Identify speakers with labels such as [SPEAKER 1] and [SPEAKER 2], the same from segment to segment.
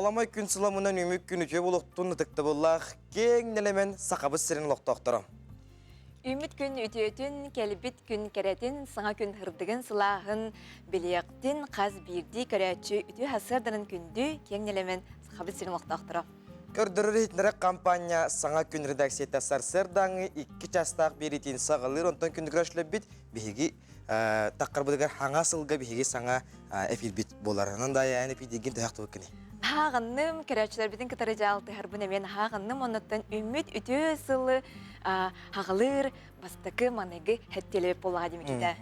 [SPEAKER 1] Аламай күн сыламынан өмік күн үте болуқтun ытыкты боллақ кең нелемен сақабыз сірін лоқтоқтырым.
[SPEAKER 2] Үміт күн үтетін, кәлбіт күн кәретін, сыңа күн хырдығын сылағын білеқтін қаз бірді көрәтші үті хасырдырын күнді кең нелемен сақабыз сірін лоқтоқтырым.
[SPEAKER 1] Көрдірір етінірі компания саңа күн редаксияты сарсырдаңы 2 частақ беретін сағылыр, онтан күнді көрәшілі біт бейгі таққарбыдығар хаңа сылға бейгі саңа эфир бит боларынан да яғын эфир деген таяқты өкіне.
[SPEAKER 2] Хағынным, көрәтшілер бітін кітары жалты әрбін әмен хағынным, онаттан үміт үті сылы хағылыр бастықы манығы хәттелі болаға демекеді.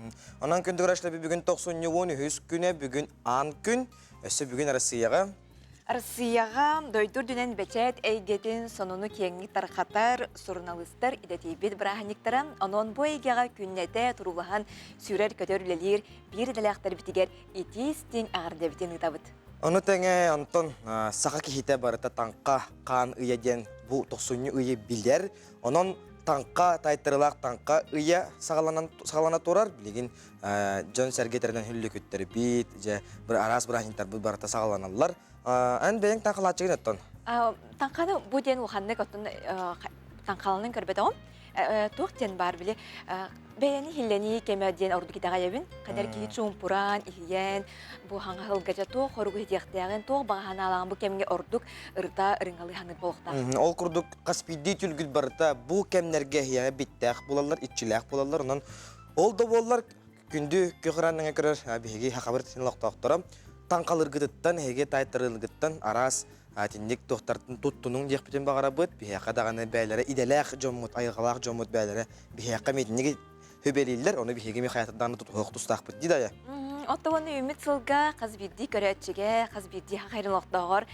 [SPEAKER 1] Онан күнді көрәшілі бүгін 90-10 күні бүгін ан күн, өсі бүгін Россияға.
[SPEAKER 2] Россияға дойдур дүнен бәчәт әйгетін сонуны кеңі тарқатар журналистер идетейбет біраханиктара, онон бұл әйгеға күннәті тұрулаған сүрер көтөрілелер бір дәләқтар бітігер етестен ағардебітен ұтабыд.
[SPEAKER 1] Оны тәңе Антон сақа кехите барыта таңқа қан ұйаден бұл 90 ұйы білдер. Онон таңқа тайтырылақ таңқа ұйы сағалана тұрар. Білеген жон сәргетерінен хүлі көттері бейт, бір арас біраханиктар бұл барыта сағаланалар. Ән бәйін таңқалатшығын өттін?
[SPEAKER 2] Таңқаны бұл ден ұқанды көттін таңқалының көрбеді оң. Тоқтен бар біле. Бәйіні хиллені кемеден орды кетеға ебін. Қадар кейт шумпуран, ихиен, бұл хаңа хылғача тоқ, хорығы хетияқтаяғын, тоқ бағана алаған бұл кемге ордық ұрта ұрыңғалы ханық болықта.
[SPEAKER 1] Ол күрдік қаспиди түлгіл барыта бұл кемнерге хияға биттәқ болалар, итчіләқ болалар. Ол да болалар күнді көқіраныңа көрер бейге хақабыр тенлақтақтырам. Таңқалырғыдыттан, әйге тайтырылғыттан арас атинник тоқтартын тұттының декпетен бағара бұд, бейяқа дағаны бәйлері иделәқ жомыт, айғалақ жомыт бәйлері бейяқа метінеге хөбелейлер, оны бейге ме қаятындағаны тұқтустақ бұд дейді ая.
[SPEAKER 2] Отта оны үміт сылға қазбирді көрәтшіге, қазбирді қайрылықтағыр.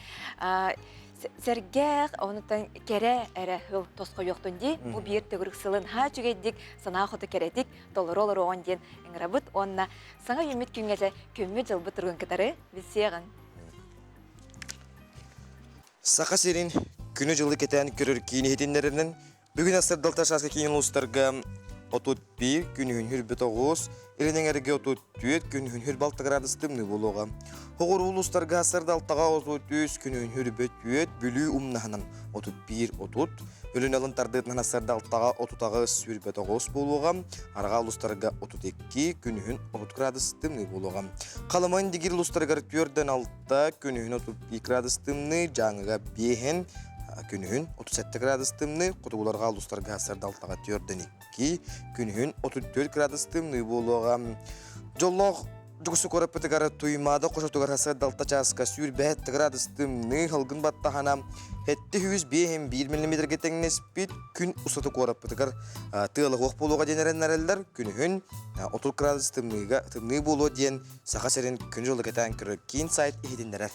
[SPEAKER 2] Сәргәқ, онытан кәрі әрі хыл тосқы yoқтын де, бұл бір түгірік сылын ха жүгейдік, сана құты кәредік, долыр олар оған ден үңірабыт, онына саңа үміт күнгәжі көмі жылбы тұрғын кітары білсеғын.
[SPEAKER 1] Сақа серін күні жылы кетен көрір кейіні хетендерінің бүгін асырдалта шасқа кейін ұлыстарға 31 күнігін хүрбі 9, елінен әріге 34 күнігін хүр 6 градус тымны болуға. Хоғыр ұлыстарға асырдалтаға 33 күнігін хүрбі 4, бүлі ұмнағынан 31-30, өлін алынтардығынан асырдалтаға 30 хүрбі 9 болуға, араға ұлыстарға 32 күнігін 30 градус тымны болуға. Қаламайын дегер ұлыстарға 4-6 күнігін 32 градус тымны, жаңыға 5 күнігін 37 градус тымны, құтығыларға ұлыстарға асырдалтаға 4-2 күнігін 34 градус тымны болуға. Жоллоқ жүгісі көріп бітігары тұймады қошатығар асырдалта часқа сүйір 5 градус тымны халғын баттағана әтті 101 мм кетеңнес бет күн ұсаты көріп бітігар тығылық оқ болуға денерен әрелдер күнігін 30 градус тымны болуға ден сақа серін күн жолы кетен көрі кейін сайт ехедендерер.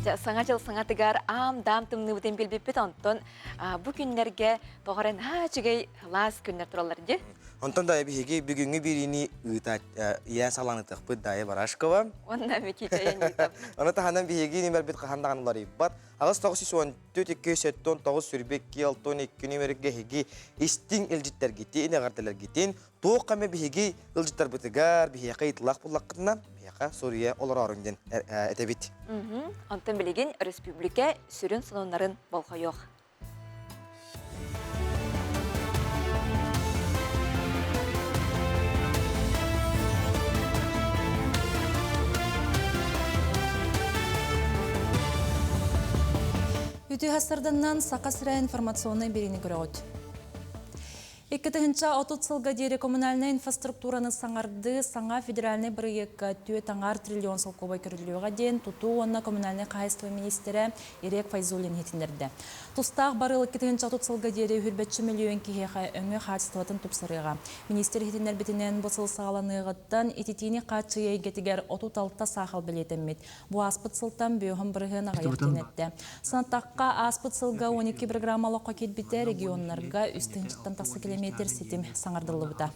[SPEAKER 2] Саңа жыл саңа тығар ам-дам тымны бұтын белбеппет онтон бұл күнлерге тоғырын жүгей лас күнлер тұралар де?
[SPEAKER 1] Онтон да бігеге бүгінгі біріні ия саланытық бұд дайы барашқыва.
[SPEAKER 2] Онна мекей тәйен етіп.
[SPEAKER 1] Оны тағандан бігеге немер бет қағандаған олар еббат. Ағыз 9-14-2-7-9 сүрбекке 6-12 немерге хеге істің үлжіттер кетті, ене ғартелер кеттен. Тоқ қаме бігеге үлжіттер бұтығар, бігеге итылақ бұллаққытына, бігеге Сурия олар арыңден әтебет.
[SPEAKER 2] Онтон білеген республика сүрін сынонларын болға йоқ.
[SPEAKER 3] Үті ғасырдыңнан сақа сірә информационный берені көріғыд. Екітігінші отут сылға дері коммунальный инфраструктураны саңарды саңа федеральный проектқа түйе таңар триллион сылқобай көрілуіға ден тұту онына коммунальный қайыстығы министері Ирек Файзулин етіндерді. Тұстақ барыл екітігінші отут сылға дері хүрбетші миллион кейеға өңі қатыстығытын тұпсырыға. Министер етіндер бітінен бұсыл сағаланығыттан ететіне қатшы егетігер отут алтта сақыл білетіммет. Бұ аспыт сылтан бүйіғын бірғын ағайықтен етті. Санаттаққа аспыт сылға 12 программалық қокет біті регионларға үстігіншіттен тақсы периметр ситим саңардылы бұта.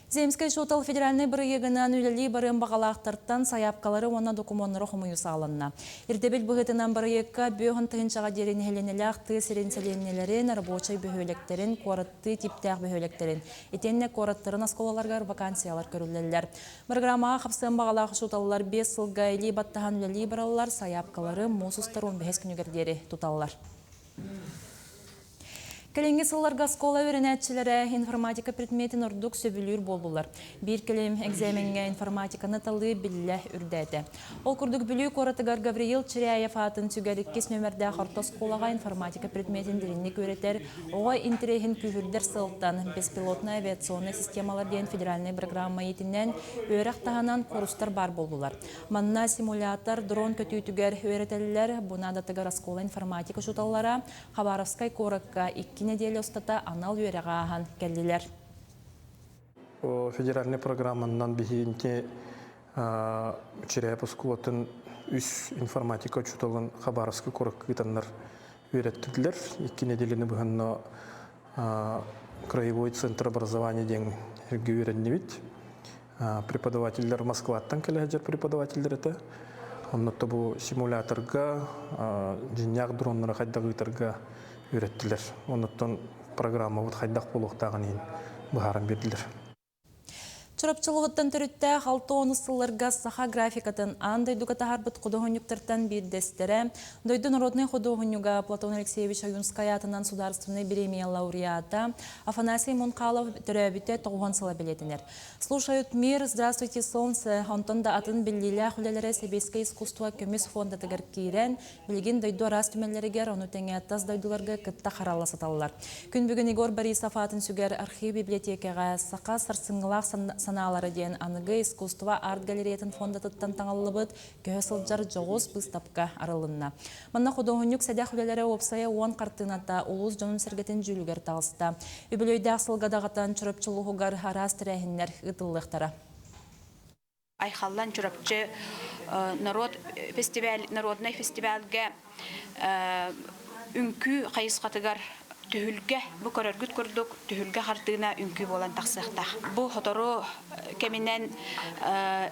[SPEAKER 3] Земскай шотал федеральный бұрыегінен үлелі барын бағалақтырттан саяпкалары онна документары құмыю сағалынна. Ирдебел бұғытынан бұрыегка бөғін тұғыншаға дерен хеленелі ақты сиренселенелерін, рабочай бөхөлектерін, қорытты типтәқ бөхөлектерін. Етенне қорыттырын асколаларғар вакансиялар көрілелер. Программаға қапсын бағалақ шоталылар 5 сылға елі баттаған үлелі бұралылар саяпкалары мосустар 15 күнігердері тұталылар. Келенге сылларға скола өрінәтшілері информатика предметін ұрдық сөбілер болдылар. Bir келем экзаменге информатиканы талы білі үрдәді. Ол күрдік білі қоратығар Гавриил Чиряев атын сүгәріккес нөмірді қарта сколаға информатика предметін діріннік өретер. Оға интерехін күйірдер сылттан беспилотный авиационный системалар ден федеральный программа етінен өріқтағанан қорыстар бар болдылар. Манна симулятор, дрон көтүйтігер өретелілер бұнадатығар скола информатика жұталлара Хабаровскай қорыққа 2 неделя остата анал үйерағахан кәлілер.
[SPEAKER 4] Федеральный программанан бігейінте Чиряев скулатын үс информатика чуталын Хабаровскай қорыққа ғытанлар үйреттілер. 2 неделені бұғанна краевой центр образования ден әрге үйренневит. Преподавательдер Москваттан кәлі преподавательдер еті. Оннатта бұл симуляторға, жиняқ дронлары қайдағытарға үйреттілер. Оннаттан программа қайдақ болуқтағын ең бұхарын берділер.
[SPEAKER 3] Чұрапчылығыттан түрітті қалты онысыларға саха графикатын андай дугатағар бұт құдығынюктартан бердестері. Дойды народный құдығынюға Платон Алексеевич Аюнскай атынан сударственный премия лауреата Афанасий Монқалов түрәбіте тоғын сыла білетінер. Слушают мир, здравствуйте, солнце. Онтонда атын білдейлі құлелері Себейское искусство көмес фонда тігір кейрен, білген дойду рас түмелерігер, оны тәңе аттас дойдуларға кітта қаралы саталылар. Күн бүгін Игор Борисов атын сүгер архив библиотекаға сақа сарсыңғылақ саналары ден анығы искусство арт-галереятын фондатыттан таңалыбыт көсілджар жоғыз бұстапқа арылынна. Манна құдығынюк сәдәқ үлелері опсая 10 қартынатта ұлыз жонын сәргетін жүлігер тағысты. Үбілөйді ақсылғадағатан чұрапчылығығар арас тірәхінлер ұтылықтары.
[SPEAKER 5] Айхаллан чурапчы народный фестивальге үнкі қайысқатығар түхілге бұ көріргіт көрдік, түхілге қартығына үнкі болан тақсықтақ. Бұл хотору кемінен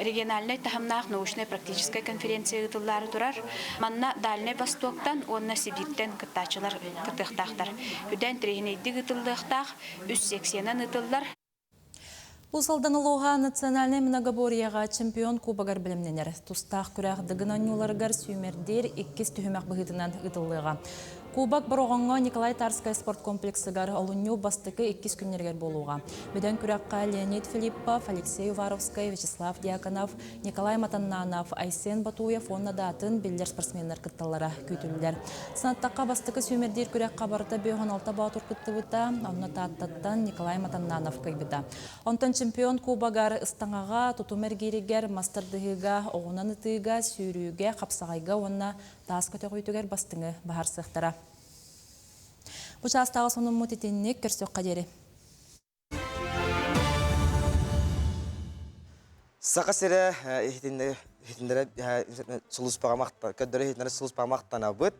[SPEAKER 5] региональный тахымнақ научный практическая конференция ұтылары тұрар. Манна Дальный Востоктан, онна Сибиртен кыттачылар кыртықтақтар. Үден трехінейді ұтылықтақ, үс сексенен ұтылдар.
[SPEAKER 3] Усалдан улуға национальный многоборьяға чемпион кубагар білімненер. Тустақ күрәқ дығынан юларғар сүймердер 2 түхімәк бұғытынан ұтылыға. Кубак бұрғанға Николай Тарскай спорт комплексігар олыню бастықы 2 күннергер болуға. Бөден күрәққа Леонид Филиппов, Алексей Уваровскай, Вячеслав Дьяконов, Николай Матаннанов, Айсен Батуев, онна датын белдер спортсменлер кытталара көтілдер. Сынаттаққа бастықы сүймердер күрәққа барыта бөғын алта баутур кыттыбыта, онна тааттаттан Николай Матаннанов кайбыта. Онтан чемпион кубагар ыстаңаға, тутумергерігер, мастардығыға, оғынан ытыға, сүйрүүге, қапсағайға, онна таас көте қойтугер бастыңы бағар сықтара. Бұчастағы соның мұтетіннік көрсөк қадері.
[SPEAKER 1] Сақа сірі ехетіндері сұлыс бағамақтан абыт,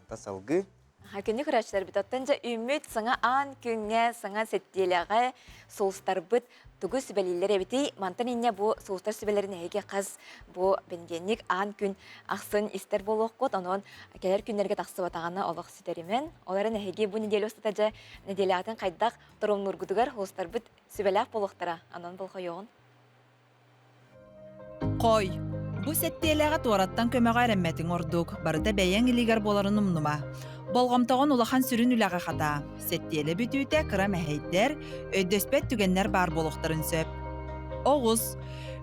[SPEAKER 1] тасалғы.
[SPEAKER 2] Хакенді күрәшілер біт. Оттанжа үміт саңа ан күнге саңа сеттеліға соғыстар бұт түгі сүбәлелер әбіті. Мантан инне бұл соғыстар сүбәлерін әйге қаз бұл бенгенік ан күн ақсын істер болуқ қот. Онын келер күнлерге тақсы батағаны олық сүдерімен. Оларын әйге бұл неделі ұстатажа неделі атын қайдақ тұрым нұргудығар соғыстар бұт сүбәләқ болуқтара. Анын бұл қойуғын.
[SPEAKER 6] Қой, бұл сеттеліға туараттан көмеға әрәммәтің ордук, барыда бәйен илигер боларын ұмнума. Болғамтағын улахан сүрін үліға қата. Сеттелі бүтүйті қырам әйттер, өйдөспет түгеннер бар болуқтарын сөп. Оғыз,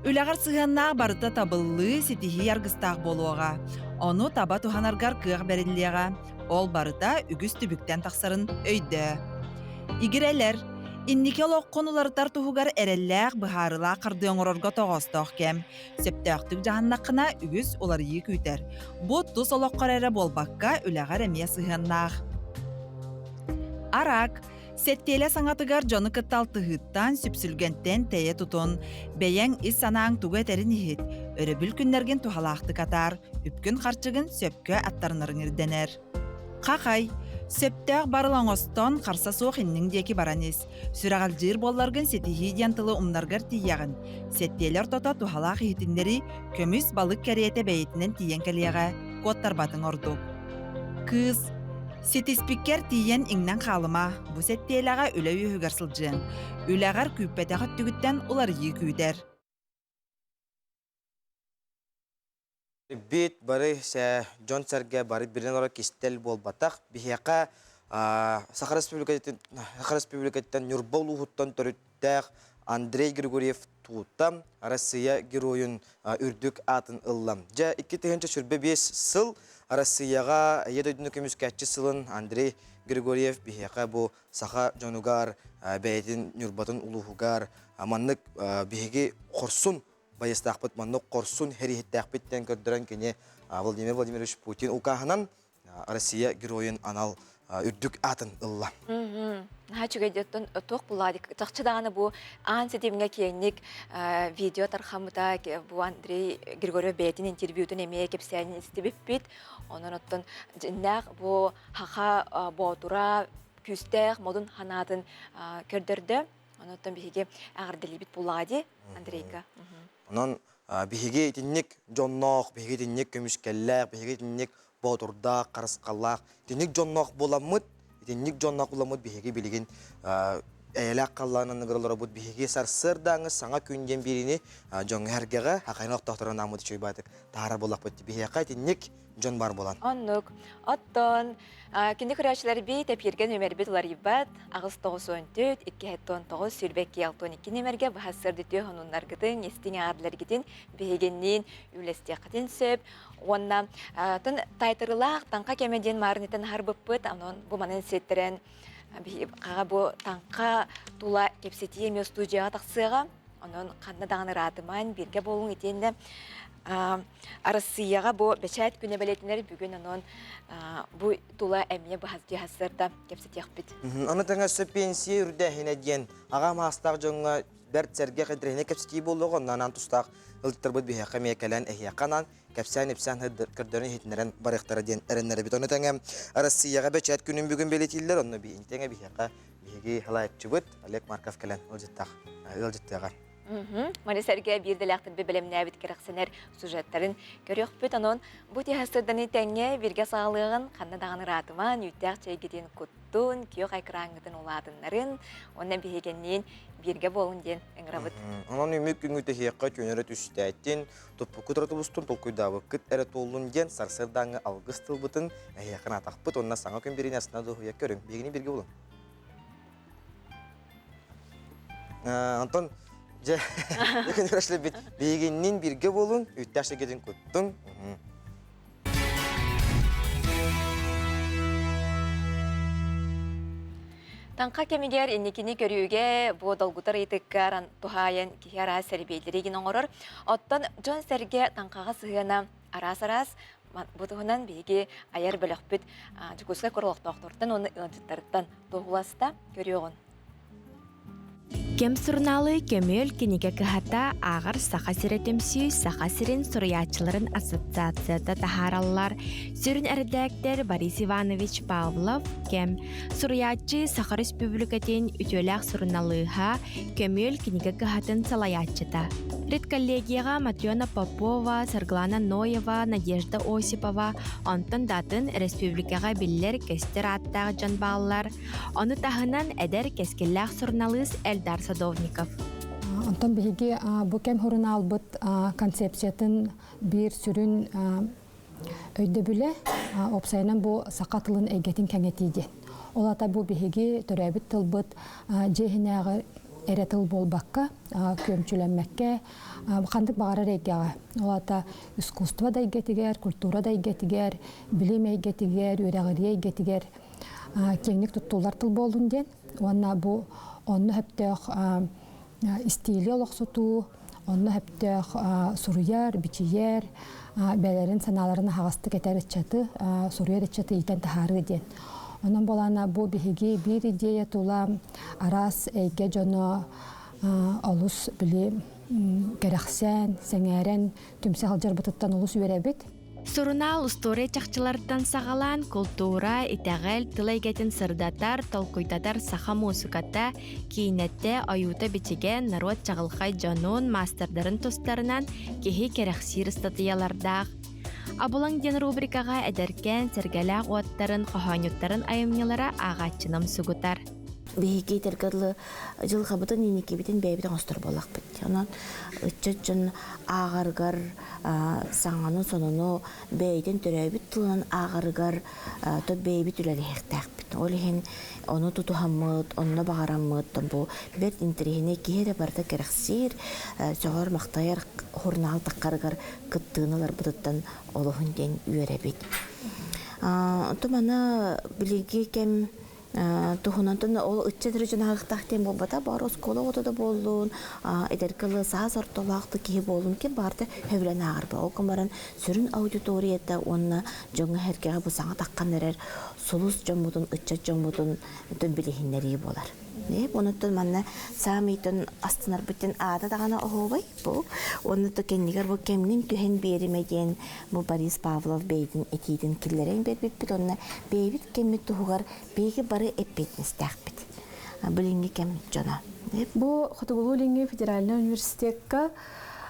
[SPEAKER 6] үліғар сығаннақ барыда табылы сетихи яргыстақ болуға. Оны таба туханаргар кыға бәреліға. Ол барыда үгіз түбіктен тақсарын өйді. Игірелер, иннике лоққонуларытар туғығар әрелләқ бұхарыла қардыңырорға тоғыстық кем. Сөптіқтік жағаннақына үгіз олар ек үйтер. Бұт тұс олоққар әрі болбаққа үләғар әме сығаннақ. Арақ, сеттелі саңатығар жоны кытталтығыттан сүпсілгенттен тәйе тұтын. Бәйен ис санаң туғы әтерін ехет. Өрі күннерген тухалақты катар. Үпкін қарчығын сөпкі аттарынырың ирденер. Қақай, Сөптәк барылаңостон қарса соқ иннің деки бараныз. Сүрағал жыр болларгын сетихи диантылы умнаргар тиягын. Сеттелер тота тухалақ хитіндері көміс балық кәрияте бәйетінен тиен кәлияға коттар батын орду. Кыз, сетиспиккер тиен иңнен қалыма, бұ сеттелаға үлі үйігір сылжын. Үләғар күппетеғат түгіттен олар ей күйдер.
[SPEAKER 1] Бит бары Джон Сәрге бары бірден ора кистел болбатақ. Бихияқа Саха Республикаттан Нюрбол ұғыттан төріттәқ Андрей Григорьев туғыттам Россия героyun үрдік атын ыллам. Жа 2025 сыл Россияға едойдың көміскәтчі сылын Андрей Григорьев бихияқа бұл Саха Джонугар бәйетін Нюрбатын ұлығығар аманлық бихеге қорсын Баястақпыт маннық қорсын хәрихеттәқпеттен көрдірін кене Владимир Владимирович Путин ұқағынан Россия героyun анал үрдік атын ұлла.
[SPEAKER 2] Хачугайдеттен тоқ бұладик. Тақчыдағаны бұл аң сетемге кейінік видео тархамыда бұл Андрей Григорьев бәйтін интервьютын әмей кепсәйін істебіп бет. Оның оттын жиннақ бұл хақа бұғатура күстәқ модын ханатын көрдірді. Оның оттын бігеге ағырдылы бет бұлади Андрейка.
[SPEAKER 1] Онан бігеге етіннік жоннақ, бігеге етіннік көмішкәлләқ, бігеге етіннік Баутурдақ, қарысқаллақ. Етіннік жоннақ боламыд, етіннік жоннақ боламыд бігеге білеген әйеләк қаллағынан ғырылары бұд бігеге сарсырдаңыз саңа күнден беріне жоңы әргеға хақайнақ тақтырын амыды чөй бадық. Тағара болақ бұд бігеге етіннік жон бар болан.
[SPEAKER 2] Оннық. Оттон, кенде күрәшілер бей тәпірген өмер бет олар еббат, ағыз 9-14, 2-9 сүрбәк 6-12 немерге бұхасырды түйі ғанунларғытын, естің ағадылар кетін, бейгеннен үлесте қатын сөп. Онна, тайтырылақ, таңқа кемеден марынетін харбып бұд, бұл манын сеттерін, қаға бұл таңқа тула кепсетие ме студияға тақсыға, оның қанна дағаны радыман, берге болуң етенді. Россияға бұл бәчәйт күні бәлетінер бүгін оның бұл тула әміне бұхазды хасырда кепсетеқ біт.
[SPEAKER 1] Оны таңа сөп пенсия үрді әхіне ден, аға мастақ жоңға бәрт сәрге қадіріне кепсетей болуғы, оннан тұстақ ұлттыр бұд бейхеқа мекәлән әхияқанан кәпсән-епсән күрдерін хетінерін барықтары ден әрінлері біт. Оны таңа Россияға бәчәйт күнін бүгін бәлетейлер, оны бейінтеңе бейхеқа бейхеге халайықчы бұд, Олег Марков кәлән ұлжыттағы.
[SPEAKER 2] Манесерге бир делектен бебелемне бит керексенер сюжеттарын көрөк бүт анон бу тиһасырданы теңге бирге саалыгын канна даганы ратыман үттәк чейгеден куттун киёк айкраңгытын уладыннарын онна бигеннен бирге болун ден эңрабыт.
[SPEAKER 1] Анан үмүк күнгүтө хиякка көнөрөт үстәттен топпу кутратыбыстын толкуйдабы кыт эре толун ден сарсырдаңы алгыс тылбытын эякын атакпыт онна саңа күн берин асына дохуя көрөң бигини бирге болун. Антон Якын көрәшлі бет бейгеннен бірге болын, үттәші кеден көттің.
[SPEAKER 2] Таңқа кемегер инникini көрүүге бу долгутар итиккаран тухайын кихара сәрбейлереген оңырыр. Оттан Джон Сәрге таңқаға сығына арас-арас бұтығынан бейге аяр бөлік бүт жүкөсігі көрілік тоқтыртын оны ұлжыттарыттан тоғыласта көріоғын.
[SPEAKER 7] Кем сурналы көмөл кенеге кыхата ағыр сақа сиретемсүй сақа сирин суруячыларын ассоциацияда тахараллар. Сүрін әрдәктер Борис Иванович Павлов кем суруячы Саха Республикатын үтөләк сурналыға көмөл кенеге кыхатын салаячыта. Редколлегияға Матрена Попова, Сарглана Ноева, Надежда Осипова, онтон датын республикаға биллер кестер аттағы жанбаллар. Оны тахынан әдер кескелләк сурналыс Эльдар Садовников.
[SPEAKER 8] Онтон биһиги бу кем хурунал бут концепциятын бир сүрүн өйдө бүле опсайынан бу сакатылын эйгетин кеңетиди. Олата бу биһиги төрөбүт тылбыт жехинагы эретил болбакка көмчүлөнмекке кандык багара регага. Олата искусство да эйгетигер, культура да эйгетигер, билим эйгетигер, үрөгөрү эйгетигер кеңник туттулар тыл болдун ден. Онна бу онны хөптөх стили олоқсуту, онны хөптөх суруяр, бичияр, бәлерін саналарын хағасты кетер etчаты, суруяр etчаты итен тахары ден. Онан болана бу биһиги бир идея тула арас эйге жоно олус били керексен, сеңерен, түмсе халжар бытыттан олус үйрәбит.
[SPEAKER 7] Сурунал история чахчылардан сағалан культура, итағал, тылайгетін сырдатар, толкуйтатар саха музыката, кейнетте аюта бичеген народ чағылхай жанон мастердарын тостарынан кехи керексир статиялардақ. Абулан ден рубрикаға әдеркен сәргәләқ уаттарын, қоханюттарын айымнелара ағатчынам сугутар.
[SPEAKER 9] Бейге тергарлы жыл қабыты ненеке бітін бәйбітен остыр болақ бітті. Онан үтчетчін ағарғар саңаның соныны бәйден түрәбіт тұлынан ағарғар тұт бәйбіт үләлі хектәк бітті. Ол ең оны тұту хамыд, онына бағарамыд. Бұл бір интерехіне кейері барда керексер, соғар мақтайар хорнал таққарғар күттігінілер бұдыттан олығын ден үйері бит. Тұмана білеге кәм тухунантын ол үтчетір жын ағықтақтен болбата бар оскола отыда болуын, эдеркілі саз ортолақты кейі болуын ке барды хөвілен ағырба. Ол кымаран сүрін аудиторията онына жоңы әркеға бұл саңа таққан әрер сұлыс жомудын, үтчет жомудын түн білігінлері болар. Оныттын манна самейтін астынар бүттен ада дағана оғылбай бұл. Онытты кеннігер бұл кемнің түхен берімеден бұл Борис Павлов бейдің етейдің кіллерен бербеппіт. Онына бейбіт кеммет тұғығар бейгі бары эппетністәқ біт. Білінгі кеммет жона.
[SPEAKER 10] Бұл Хотугулу Линги федеральный университетка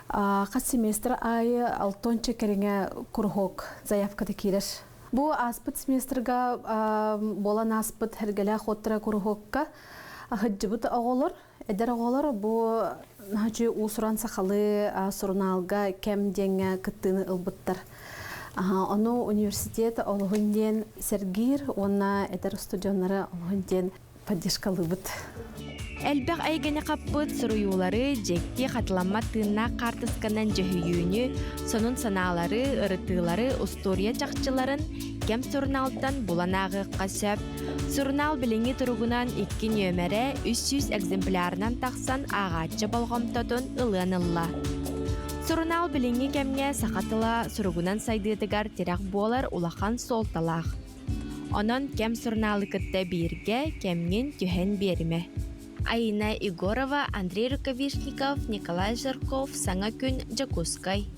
[SPEAKER 10] қас семестр айы 6 кереңе курхок заявкада кереш. Бұл аспыт семестрга болан аспыт әргелі хоттыра курхокка Хыджыбыт оғолар, әдер оғолар бұл нәжі ұсыран сақалы сұрыналға кәм денге күттіні ұлбыттар. Оны университет олығын ден сәргір, оны әдер студионлары олығын ден поддержкалы бұд.
[SPEAKER 7] Әлбәқ әйгені қаппыт сұруюлары жекті қатыламма тыынна қартысқанан жөхүйіні, сонын саналары, ұрытылары, устория чақчыларын кем сұрналдан бұланағы қасап. Сұрнал біліңі тұрғынан 2 нөмірі 300 экземплярынан тақсан ағатчы болғамтатын ұланылла. Сұрнал біліңі кемге сақатыла сұрғынан сайдыдығар терақ болар улахан солталақ. Онын кем сұрналы күтті бірге кемген түйен беріме. Аина Егорова, Андрей Рукавишников, Николай Жирков, Саңа күн Джакускай.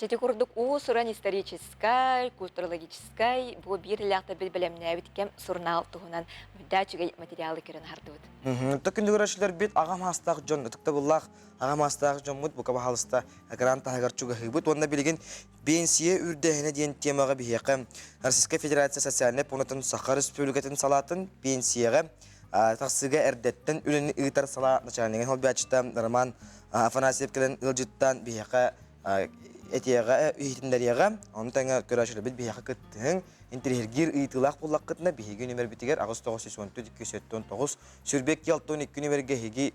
[SPEAKER 2] Жети курдук усуран историческай, культурологическай, бу бир лякта билбелемне биткем сурнал тугунан мүддәчүгә материалы керен хардыбыт.
[SPEAKER 1] Төкүндө көрәшләр бит агам хастак жон тыкта буллах, агам хастак жон мут бу кабахалыста гранта хагарчуга хыбыт, онда билген пенсия үрдәһенә дигән темага бихәкәм Российская Федерация социальный пунктын Сахар Республикатын салатын пенсияга тахсыга эрдәттен үлен итар сала начальник хәлбәчтә Роман Афанасьев келен илҗиттан бихәкә этияга үйтендәргә, аны таңга көрәшләр бит бихәкә кыттың, интерьергир ыйтылак буллак кытна биһиге нөмер битигер агыст 914-279 сүрбек ялтон 2 нөмергә хиги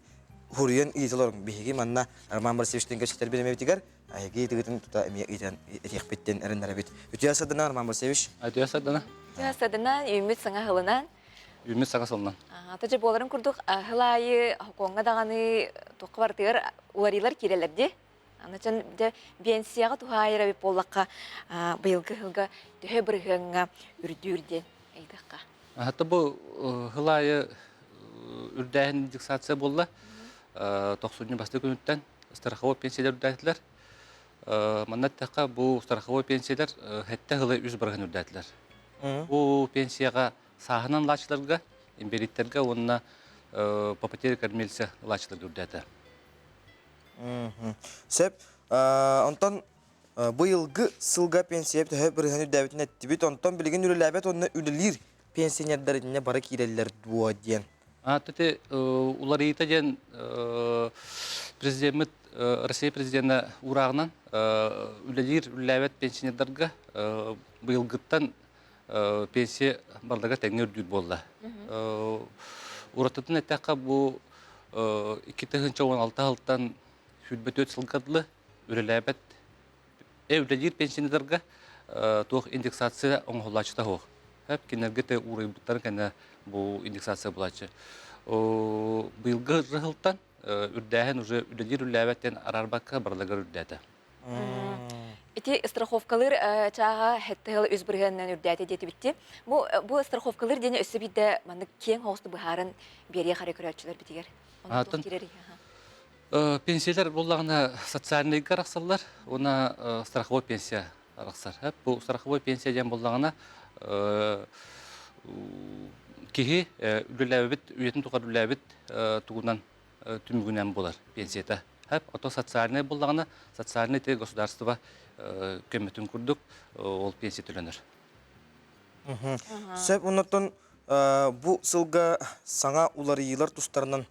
[SPEAKER 1] хурыен ыйтылар биһиге манна Роман Борисовичтен кешетер береме битигер, айги тигетен тута эме ыйтан этих биттен эрендәр бит. Үтәсәдән Роман Борисович.
[SPEAKER 2] Үтәсәдән үмит саңа хылынан.
[SPEAKER 11] Үмит саңа сылынан.
[SPEAKER 2] Тәҗә боларын күрдек, хылайы хоконга даганы токвартыр уларилар кирәләрде. Аначан де пенсияга тухайра бит боллакка быелгы хылга төһө биргәнгә үрдүрден әйдәккә.
[SPEAKER 11] Хәтта бу хылайы үрдәһен индексация булды. 90 басты көннән страховой пенсиялар үрдәтләр. Маннаттакка бу страховой пенсиялар хәтта хылай үз биргән үрдәтләр. Бу пенсияга сагынан лачларга, имбериттерге онна по потере кормильца лачларга үрдәтә.
[SPEAKER 1] Сеп, онтон быйылгы сылга пенсия төһө биргән үрдәбитен әттибит, онтон билген үреләбет онны үлелир пенсионерләренә бары кирәлләр дуа дигән.
[SPEAKER 11] Тете улар итәген президент Россия президенты урагынан үлелир үләбет пенсионерларга быйылгыттан пенсия барлыгы тәңгер дүр булды. Урататын әттәккә бу 2016 елдан хүлбет өт сылгадлы үреләбет үлелир пенсионерларга тох индексация оңгылачта хох. Хәп кинәргә тә урыйбыттар кәнә бу индексация булачы. Быелгы жылдан үрдәһен уже үлелир үләбеттән арарбакка барлыгы үрдәтә.
[SPEAKER 2] Эти страховкалар чага хәттә үз биргәннән үрдәтә дите битте. Бу страховкалар дене өсө бидә маны кең хосты быһарын бере характерчылар битигәр.
[SPEAKER 11] Пенсиялар боллағына социальный гарақсалар, она страховой пенсия арақсар. Бұл страховой пенсия ден боллағына кеге үліләбіт, үйетін тұқар үліләбіт тұғынан түмігінен болар пенсията. Ото социальный боллағына, социальный те государство көметін күрдік, ол пенсия төленер.
[SPEAKER 1] Сөп, оннаттан бұл сылға саңа улары елар тұстарынан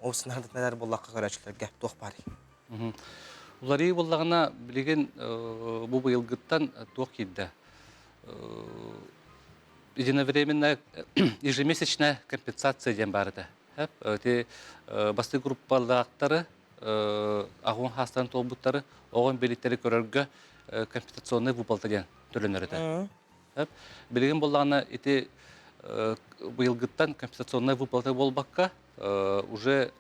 [SPEAKER 1] опсынарды нәлер боллаққа көрәчілерге тоқ бари.
[SPEAKER 11] Улары боллағына білеген бұл бұйылғыттан тоқ еді. Единовременная ежемесячная компенсация ден барды. Басты группалықтары ағуын хастан толбуттары оған белеттері көрерге компенсационный выплата ден төленерді. Білеген боллағына еті бұйылғыттан компенсационный выплата болбаққа уже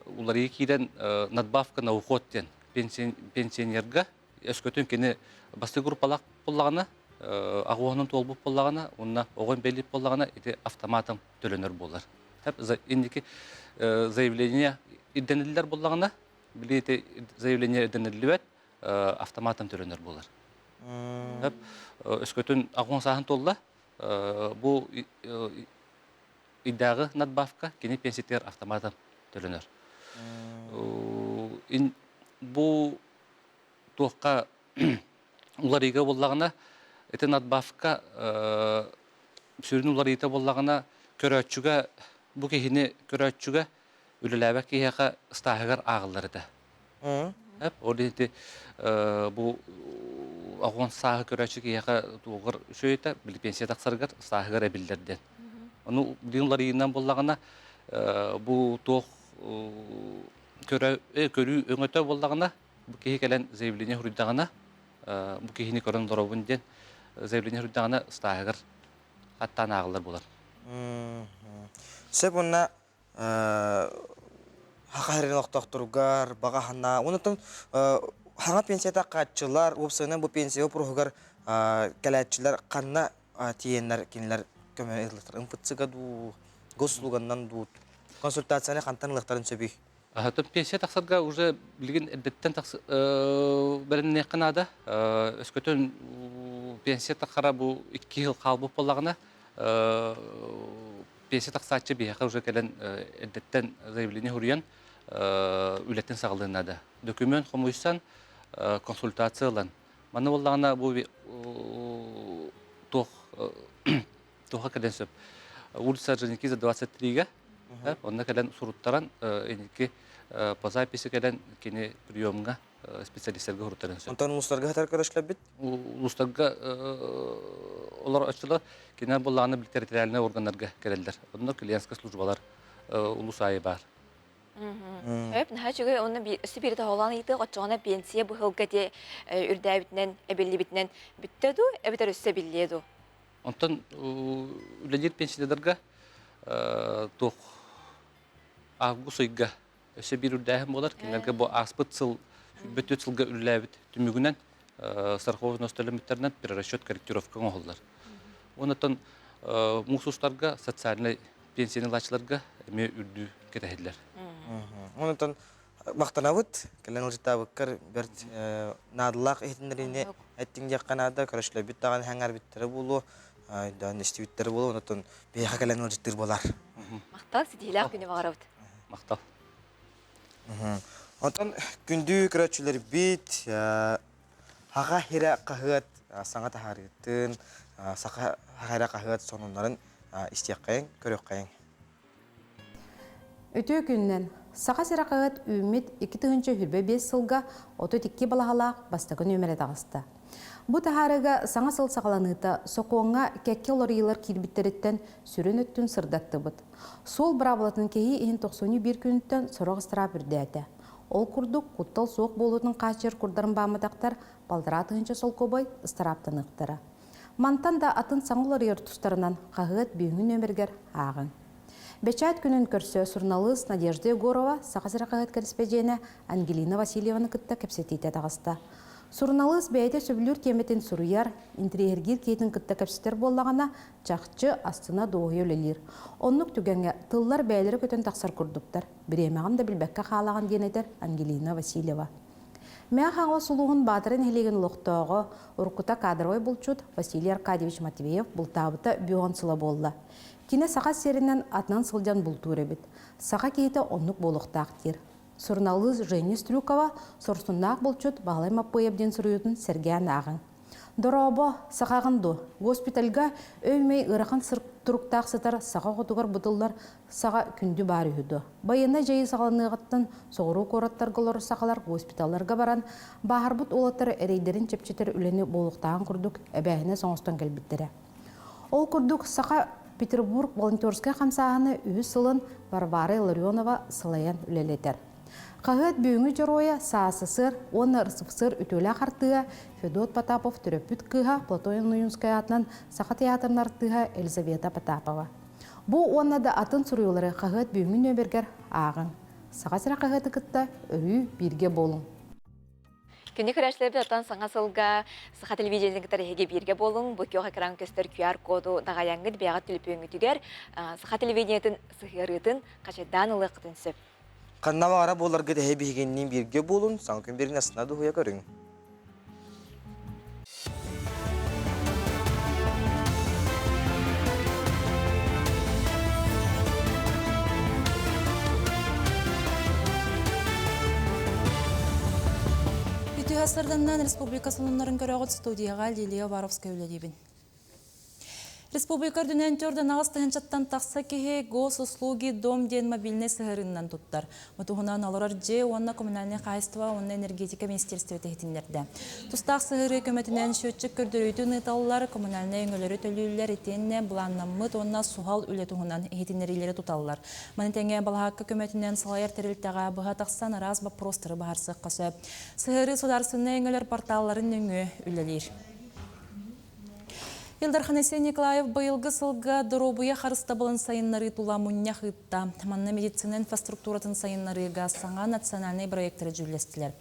[SPEAKER 11] улары кейден надбавка на уход ден пенсионерға өскөтін кені басты группалақ боллағына ағуының толбуп боллағына, онына оған беліп боллағына еті автоматом төленер болар. Индеки заявление иденелілер боллағына, білі заявление иденелілі автоматом төленер болар. Өскөтін ағуын сағын толла, бұл иддағы надбавка кені пенсиятер автоматом төленер. Бұл тоққа уларыға боллағына, это надбавка сүрін уларыға боллағына көрәтчіға, бұл кейіне көрәтчіға үліләбәк кейіға стағығар ағылары да. Ол дейті бұл ағуын сағы көрәтчі кейіға туғыр шөйті, білі пенсия тақсарғар стағығар әбілдерден. Оны дейін уларығынан боллағына бұл тоқ көрі өңөті боллағына бұл кейі кәлін заявление хүрдіғана бұл кейіні көрін дұрабын ден заявление хүрдіғана стағығар қаттан ағылар болар.
[SPEAKER 1] Сөп онна хақайрын оқтақтырғар, баға хана, онытын хана пенсията қатчылар, опсынан бұл пенсия опырғығар кәләтчілер қанна тиенлер кенілер көмен еліктір. Үмпытсыға ду, госслуғаннан ду, консультацияны қантан еліктірін сөбей.
[SPEAKER 11] Пенсия тақсарға уже білген әдеттен бірін неқынады. Өскөтін пенсия таққара бұл 2 жыл қалбып болағына пенсия тақсатчы бейіға уже кәлін әдеттен заявление хүрген үлеттен сағылдығынады. Документ қомойсан консультациялан. Маны болағына бұл тоға кәлін сөп. Улица Женикиза 23-ге онна кәлін сұруттаран по записи кәлін кені приемға специалисттерге ұрыттарын сөп.
[SPEAKER 1] Онтан ұлыстарға қатар көрішлі бит?
[SPEAKER 11] Ұлыстарға олар açılar кені болағаны бір территориальный органларға кәрелдер. Онда клиентская службалар ұлыс айы бар.
[SPEAKER 2] Наха жүгі оны өсі бірді оланы еті қотчығына пенсия бұхылға де үрдәбітінен, әбелі бітінен бүттеді, әбітер өсі біледі.
[SPEAKER 11] Онтан үләдер пенсиядарға тоқ август айға өсі бір үрдәхім болар. Кенлерге бұл аспыт сыл, бүт сылға үләбіт түмігінен страховой носталеміттерінен перерасчет корректировкаң оғылар. Онтан мұсустарға, социальный пенсиялачыларға әме үрді кетәхеділер.
[SPEAKER 1] Онтан мақтанабыт, кәлен ұлжытабыққар бәрт надылақ етіндеріне әттің жаққанада көрішлі бүт таған хәңар біттері болу, дан ішті біттері болу, онтан бейға кәлен ұлжыттыр болар.
[SPEAKER 2] Мақтал сидейлақ күні бағарабыд.
[SPEAKER 11] Мақтал.
[SPEAKER 1] Онтан күнді көрәтшілер бит, хаға хері қағыт, саңа тахарыттын, сақа хері қағыт сонунларын істек қайын, көрек қайын.
[SPEAKER 12] Өтө күннен сақа сирақығыт үміт 2025 сылға 32 балағалақ бастығын өмірі дағысты. Бұ тахарыға саңа сыл сақаланыта соқуыңа кәкке лорилар келбіттеріттен сүрін өттін сырдатты бұд. Сол бұрабылатын кейі ең 91 күніттен сұрағыстыра бүрдәді. Ол күрдік құттал соқ болудың қачыр күрдарын бамыдақтар балдыратығынша сол көбай ыстыраптын ұқтыры. Мантан да атын саңыл лорилар тұстарынан қағыт бүйіңін өміргер ағын. Бечат күнін көрсө журналист Надежда Егорова сақасыра қағыт корреспонденті Ангелина Васильеваны кытта кепсетейті тағысты. Сурналыс бәйті сөбілір теметін сұруяр, интерьергер кейтін кітті кәпсістер боллағана чақчы астына доғы өлелер. Оннық түгенге тыллар бәйлері көтін тақсар күрдіктар. Біремеғын да білбәкке қалаған денетер Ангелина Васильева. Мәң хаңла сұлуғын батырын хелеген лоқтоғы ұрқыта кадровой бұлчуд Василий Аркадьевич Матвеев бұлтабыта бүйон сылы болды. Кіне сақа серінен атынан сылжан бұлтуыр бет. Сақа кейті оннық болықтақ тер. Сурналыз Женя Стрюкова сорсуннақ бұлчуд бағалай маппы ебден сұруютын Сергеян ағын. Доробо сақағынды. Госпитальға өймей ұрақын тұрықтақ сытар сақа қотуғар бұтылдар саға күнді бар үйді. Байына жайы сағаланығыттың соғыру қораттар ғылыр сақалар госпиталларға баран бағар бұт олаттар әрейдерін чепчетер үлені болықтағын күрдік әбәйіне соңыстан кәлбіттері. Ол күрдік сақа Петербург волонтерская қамсағыны үйі сылын Варвара Ларионова сылаян үлелетер. Қағыт бүйіңі жыроя саасы сыр, оны ырсып сыр үтөлі қартыға Федот Потапов түрөппіт кыға Платоин Нуюнская атынан Сақа театрын артыға Елизавета Потапова. Бұ онада атын сұруылары қағыт бүйіңі нөбергер ағын. Сақа сыра қағыты күтті өрі бірге болың.
[SPEAKER 2] Кені көрәшілерді аттан саңа сылға Сақа телевизиялың тарихеге бірге болың. Бұке оға кран көстер QR коду дағаяңғыд бияға түліпі өңітігер Сақа телевизиялың сығырытын қашыдан ұлықытын сөп.
[SPEAKER 1] Қаннама ара боларға да бігеннен бірге болын, саңа күн берін астына дұғыя көрің.
[SPEAKER 3] Үті ғасырданнан Республика сонунларын көріғыт студияға Лилия Варовская өлелебін. Республикар дүнен төрді нағыз тұхынчаттан тақса кеге госуслуги дом ден мобильный сығырыннан тұттар. Мұтығынан алырар же, онна коммунальный қайыстыва, онна энергетика министерстве тәхетіндерді. Тұстақ сығыры көмәтінен шөтчік көрдірөйтін ұталылар, коммунальный өңілері төлілілер етенне бұланнамыт, онна суғал үлі тұғынан ехетінерелері тұталылар. Манетенге балғаққа көмәтінен салайыр тәрілтіға бұға тақсан араз бапростыры бағарсық қасы. Сығыры сударсыны өңілер порталларын өңі үлелер. Илдар Ханесен Николаев байылғы сылға дұробуя қарыста болын сайыннары тула мұння қытта. Манна медицина инфраструктуратын сайыннарыға саңа национальный проекттері жүлестілер.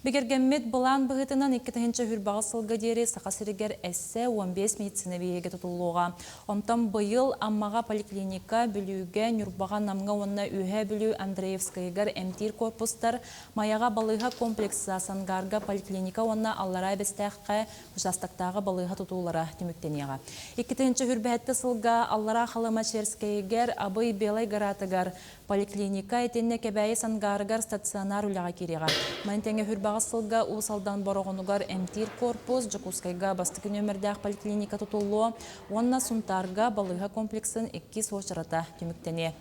[SPEAKER 3] Бегергенмет бұлан бұғытынан 2-тігінші хүрбағы сылға дері сақасырегер әсі 15 медицина вейеге тұтылуға. Онтан байыл аммаға поликлиника бүліуге нүрбаға намға онна үйе бүлі Андреевскайгар әмтир корпустар, маяға балыға комплекса сангарға поликлиника онна аллара бәстәққа ұжастақтағы балыға тұтулара түміктенеға. 2-тігінші хүрбәтті сылға аллара қалыма Черскайгар абый белай гаратыгар поликлиника етенне кәбәйі сангарыгар стационар үліға кереға. Мәнтеңе хүрбағы сылға ұсалдан борғынугар әмтир корпус, Жакускайга бастықы нөмірдәқ поликлиника тұтулу, онна сұнтарға балыға комплексін 2 соғырата түміктене.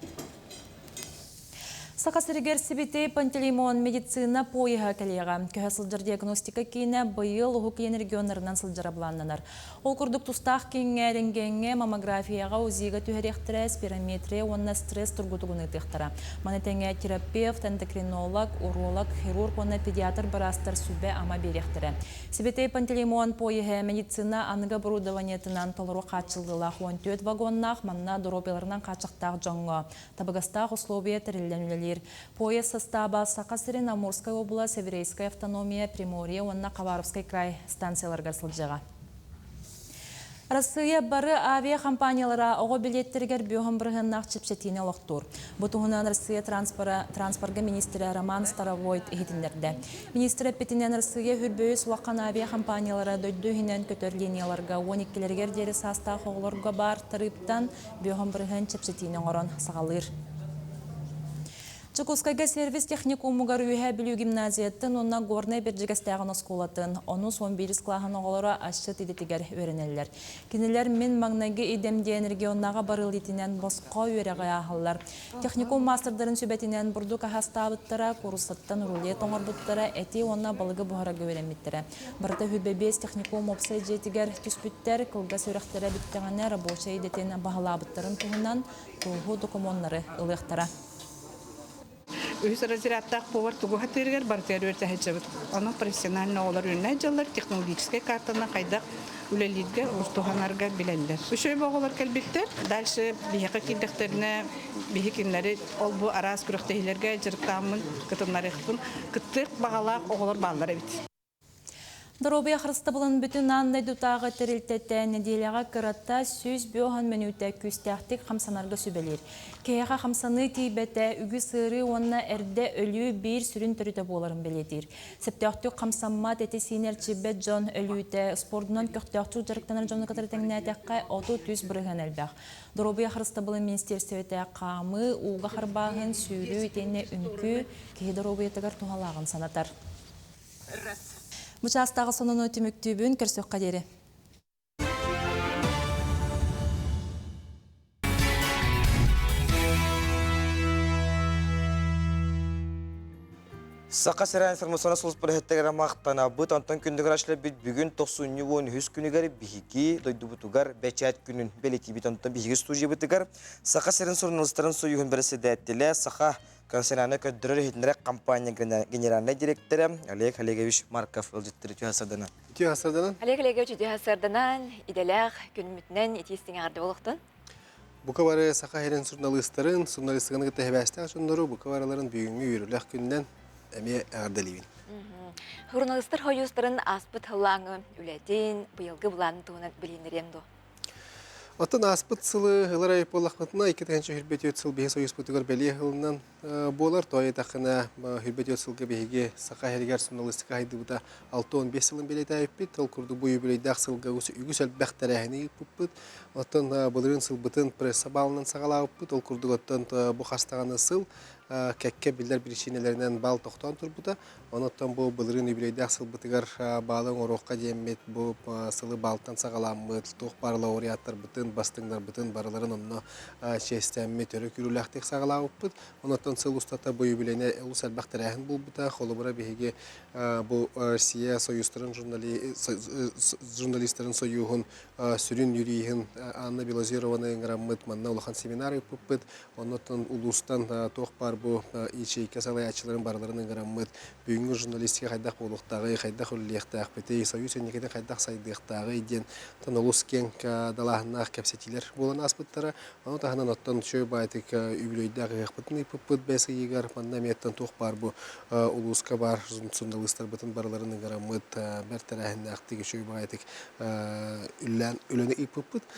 [SPEAKER 3] Сақасыргер сибите Пантелеймон медицина пойыға кәлеға. Көһі сылжыр диагностика кейіне бұйыл ұғық регионарынан сылжыра бұланнанар. Ол күрдік тұстақ кейінге ренгенге маммографияға өзіға түйіректірі, спирометрия, онна стресс тұргутығыны тұқтыра. Манетенге терапевт, эндокринолог, уролог, хирург, онна педиатр барастар сүбе ама беректірі. Сибите Пантелеймон пойыға медицина анығы бұрудаванетінан толыру қатшылдыла 14 вагоннақ, манна доропеларынан қатшықтақ жоңғы. Табығастақ условия тәрілленулелер. Поезд состава Сақасырин, Амурская область, Северейская автономия, Приморье, онна Хабаровский край станцияларға сылжыға. Россия бары авиакомпаниялара оғы билеттергер бүйоғын бірғыннақ чіпсетіне олықтур. Бұтығынан Россия транспорға министрі Роман Старовойт ехетіндерді. Министрі петінен Россия хүрбөйі сұлаққан авиакомпаниялара дөйдігінен көтер линияларға 12-лергер дері саста қоғылырға бар тарыптан бүйоғын бірғын чіпсетіне орын сағалыр. Чукускайга сервис техникумугар үйе білу гимназияттын, онна горный берджігістәғын осколатын, оны сон беріс клағын оғылары ашшыт едетігер өрінелер. Кенелер мен маңнайғы едемден регионнаға барыл етінен босқа өреғі ағылар. Техникум мастердарын сөбетінен бұрду қағастабыттара, курсаттан рулет оңырбыттара, әте онна балығы бұғарағы өреметтірі. Барыта хүбебес техникум опсай жетігер түспіттер, қылға сөріқтері біттіғіне рабоча едетен бағалабыттарын туғынан тұлғу докумонлары ылықтара.
[SPEAKER 13] Үз разрядтақ повар тугуха тергер бартер өртәһәҗәбет. Аны профессиональный олар үрнә җаллар технологическая картаны кайда үлелидге устуханарга биләлләр. Үшәй багылар кәлбиттер. Дальше бихәкә килдәктерне бихекиннәре ол бу арас күрәктәйләргә җыртамын кытыннары хтын кыттык багалак оглар баллар бит.
[SPEAKER 3] Доробия хрыстабылын бүтін аннай дутағы тірілтетті неделяға кыратта сөз бөған менуті күстәқтік қамсанарға сөбелер. Кейаға қамсаны тейбәті үгі сыры онына әрді өлі бір сүрін түріті боларын беледір. Септіқтік қамсанмат әті синер чибет жон өліті спордынан көқтіқтік жарықтанар жоны қатар тәңінәтәққа 30 бірген әлбәқ. Доробия хрыстабылын министерсіветі қамы уға қарбағын сүйрі етені үнкі кей доробия тігір туғалағын санатар. Мұчастағы сонын өтіміктібін көрсөк қадері.
[SPEAKER 1] Сақа сәрән информациона сұлыс бір әттігер мақтана бұт, антон күндігір ашылы бүт бүгін 90 күнігер бігігі дойды бұтығар бәчәт күнін бәлеті бет антон бігігі студия бұтығар. Сақа сәрін сұрынылыстарын сойығын бірісі дәттілі Сақа консераны көддірір хетінірек компания генеральный директоры Олег Олегович Марков ұлжеттірі түйасырдана.
[SPEAKER 2] Олег Олегович түйасырданан, иделәқ күнімітінен етестің арды болуқтын?
[SPEAKER 14] Бұқа бары Сақа сәрін сұрналыстарын, сұрналыстығыны күтті әбәстіға жонлары бұқа бараларын бүгінгі үйріләқ күннен әме ағардалейбін.
[SPEAKER 2] Журналистер хойустарын аспыт хылаңы үләден, бұйылғы бұланын туғынан білінерем до.
[SPEAKER 14] Оттан аспыт сылы ғылар айып болақпатына 2-ші хүрбет өт сыл бейі союз бұтығыр бәлі ғылынан болар. Той тақына хүрбет өт сылғы бейге Сақа әрігер сұрналыстыға айды бұта 6-15 сылын бәлейді айып бет. Ол күрді бұйы бәлейдақ сылға үгіс әлбәқ тәрәхіні бұппыт. Оттан бұлырын сыл бұтын пресса балынан сағала бұппыт. Ол күрді оттан бұқастағаны сыл кәкке білдер бірішінелерінен бал тоқтан тұр бұта. Оныттан бұл бұлырын үбілейді ақсыл бұтығар балың орыққа демет бұл сылы балтан сағаламыд, тоқ барлы орияттар бұтын, бастыңдар бұтын барыларын онына шестәмме түрі күріләқтек сағалауып бұд. Оныттан сыл ұстата бұл үбілейіне ұлыс әлбәқтір әхін бұл бұта. Қолы бұра бейге бұл Россия союзтарын журналистерін союғын сүрін юрийін Анна Белозированы ғыраммыд манна ұлақан семинары бұд. Оныттан ұлыстан тоқ бар бұл ичейке салаячыларын барларының ғыраммыд. Бүгінгі журналистика қайдақ болуқтағы, қайдақ үлілектақ бәтей, союз өнекеден қайдақ сайдықтағы еден таңылыс кен далағынақ кәпсетилер болан аспыттары. Оны тағынан оттан шөй байтық үбілейдағы ғықпытын ипыппыт бәсі егер манна меттен тоқ бар бұл ұлысқа бар журналистар бұтын барларының ғыраммыд бәртір әхінді ақтығы шөй байтық үләні ипыппыт.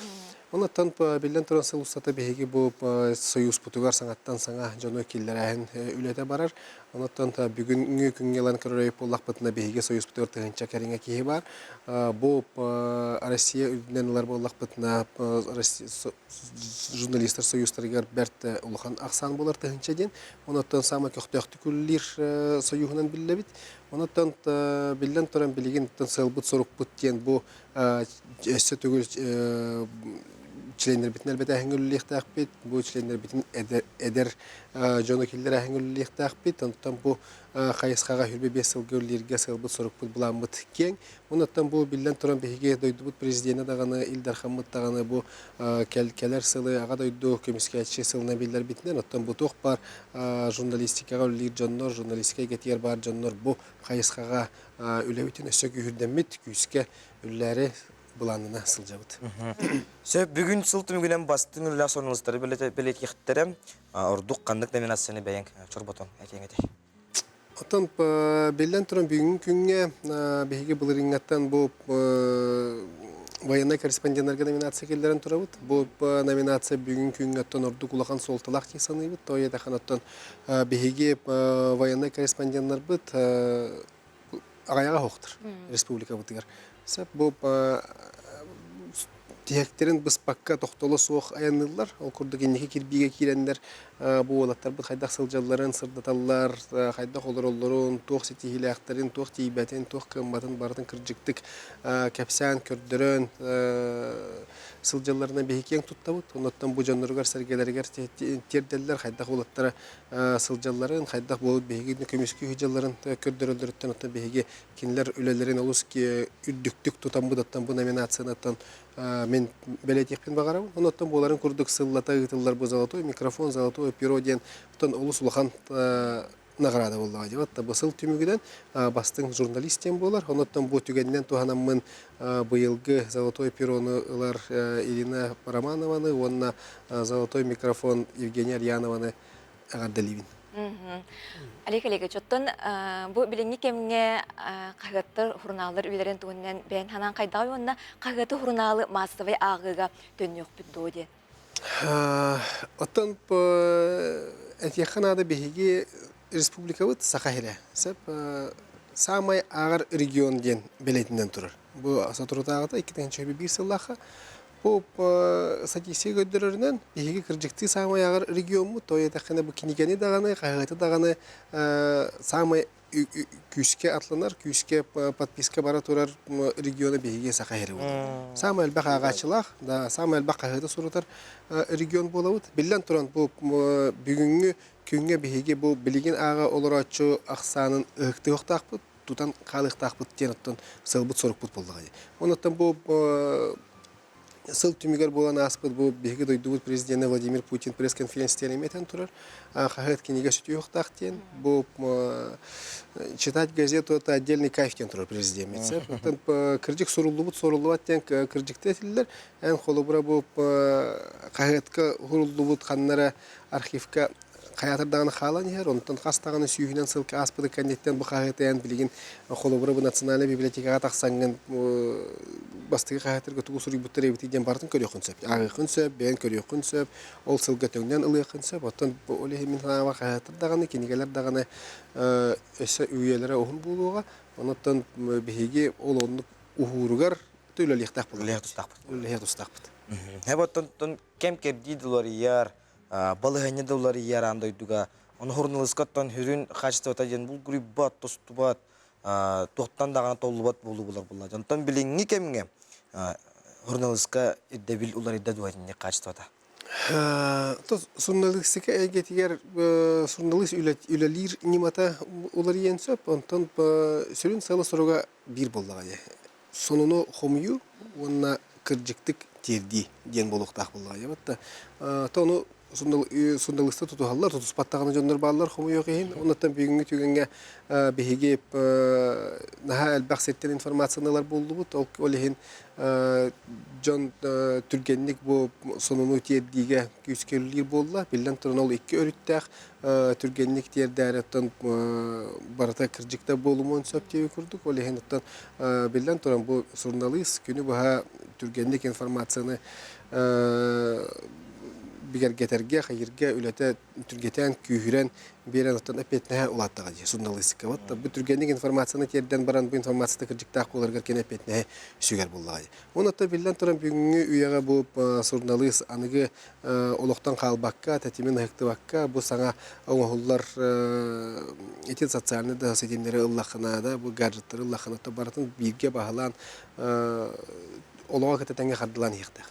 [SPEAKER 14] Оны тан белден тұран сыл ұстата бейге бұл союз бұтығар саңаттан саңа жоны келдер әхін үләті барар. Оны тан бүгінгі күнгелан көрірейіп олақ бұтына бейге союз бұтығар тұғынша кәріңе кейі бар. Бұл Россия үлдінен олар болақ бұтына журналистер союзтарығар бәрті ұлған ақсан болар тұғынша ден. Оны тан сама көқтіяқты күлілер союғынан білі біт. Оны тан белден тұран білеген сыл бұт сұрық бұт ден бұл өсі түгіл члендер битин әлбәтә әңгүллектә бит. Бу члендер битин эдер жоны килдер әңгүллектә бит. Антан бу хайсхага хүрбе 5 ел гөлләргә сылбы сорып буламыт кең. Оннан бу билдән торан беге дойду бу президенты даганы Илдар Хаммат даганы бу келер сылы ага дойду комиссиячы сылына билдер битнен. Антан бу тох бар журналистикага үллер жоннор, журналистикага кетер бар жоннор бу хайсхага үләбитен өсөк үрдәмит күскә үлләре бұланына сылжабыд.
[SPEAKER 1] Бүгін сылты мүгінен бастың үлі сонылыстары білет ектірі ұрдық қандық номинацияны бәйін чорботон әтең әтек.
[SPEAKER 14] Отан белден тұрын бүгін күнге бейге бұлырыңаттан бұл военный корреспондентлерге номинация келдерін тұрабыд. Бұл номинация бүгін күнге аттан ұрдық ұлақан солтылақ тесаны бұд. Той едіқан аттан бейге военный корреспондентлер бұд ағаяға хоқтыр республика бұдығар. Бұл тиектерін біз пакка тоқтолы соқ аянылар. Ол күрді кенеке кирбиге кирендер бұл олаттар бұд қайдақ сылжаларын, сырдаталар, қайдақ олар-оларын, тоқ сетихилі ақтарын, тоқ тейбәтін, тоқ қымбатын бардың кіржіктік кәпсән, көрдірін сылжаларына бейкең тұттабыд. Онаттан бұл жанырғар сәргелергер терделдер, қайдақ олаттары сылжаларын, қайдақ болып бейгені көмескі хүжаларын көрдірілдіріттен оттан бейге кенілер өлелерін олыс үрдіктік тұтан бұдаттан бұл номинациянаттан мен бәлетекпен бағарау. Онаттан боларын күрдік сыллата ғытылар бұл золотой микрофон, золотой перо ден тұтан олыс ұлақан нағырады болуға деп. Бұл сыл түмігіден бастың журналистен болар. Онаттан бұл түгеннен туғанамын бұйылғы золотой пероны ұлар Ирина Романованы, онына золотой микрофон Евгения Арьянованы ағардалевін.
[SPEAKER 2] Алек чоттон бу билинги кемге кагыттар хурналар үйлерен тугуннан бен ханан кайдагы онна кагыты хурналы массовый агыга төннөк бүддоде.
[SPEAKER 14] Оттан этияханада беги республика вот Сахаре. Сеп самый агар регион ден билетинен турар. Бу сатурутагыта 2001 жыллаха bu статистика gördürüründen bihigi kırcıktı samay agar region mu toya takana bu kinikeni dağını kaygatı dağını samay küske atlanar küske подписка bara turar regiona bihigi sakaheri olur. Samay elbaq ağaçlıq da samay elbaq kaygatı surutar region bolawut billan turan bu bugünkü künge bihigi bu biligin ağa olarakçı aksanın ıhtı yoqtaq tutan qalıq taqbut tenottan sılbut sorukbut boldu. Ondan bu Сыл түмігер болан аспыд бұл бегі дойдуыт президенті Владимир Путин пресс-конференцияны метін тұрар. Қағыт кенеге sütü yoqtақтен. Бұл читать газету это отдельный кайфтен тұрар президент етсе. Кірдік сорулуаттен кірдікті етілдер. Ән қолы бұра бұл қағытқа ғұрылуыт қаннара архивка Хаятырдағаны қалан ер, онтан қастағаны сүйінен сылқы аспыды кәнеттен бұл қағыты ән білеген қолыбыры бұл национальный библиотекаға тақсаңын бастығы қағытырға тұғы сұры бұттыр әбітейден бардың көрек үнсөп. Ағы үнсөп, бән көрек үнсөп, ол сылға төңнен ұлық үнсөп. Оттан оле хемін ханава қағытырдағаны, кенегелер дағаны өсі үйелері оғын болуға, онтан бігеге ол онық ұғыруғар төлеліктақ бұл. Балыганы доллары ярандайдыга. Оны журналисткаттан хүрүн качтыта ден бул гриббат тостубат тоқтан дагана толубат болу булар булар. Жантан билинги кемге журналистка дебил улар идде дуатыны качтыта. То журналистика эгетигер журналист үлелир нимата улар енсөп, онтан сүрүн салы соруга бир болдуга. Сонуну хомую, онна кыржыктык терди ден болуктак булга. Ябатта тону Сундалысты тұтуғалар, тұтыспаттағаны жондар балалар қомы yok ең. Онаттан бүгінгі түйгенге бігеге наға әлбәқ сеттен информациялар болды бұд. Ол ең жон түргенлік бұл сонуну тердіге күйіскелілер болды. Білден тұрын ол 2 өріттәқ түргенлік терді әреттен барыта кіржікті болуын сөптеуі күрдік. Ол ең білден тұрын бұл журналист күні бұға түргенлік информацияны бигер гетерге хайырга үлете түргетен күйрен берен оттан апетнәһә улаттыга ди журналистика вот бу түргенлек информацияны терден баран бу информацияны кырҗыкта куларга кен апетнәһә сүгәр буллагы. Онотта билдән торан бүгенге уяга бу журналист аныгы олоктан калбакка тәтимен хыктыбакка бу саңа оңгыллар этин социальный да сетемләре Аллаһына да бу гаджеттер Аллаһына та баратын бирге баһалан олога кетәнгә хаддылан хыкты.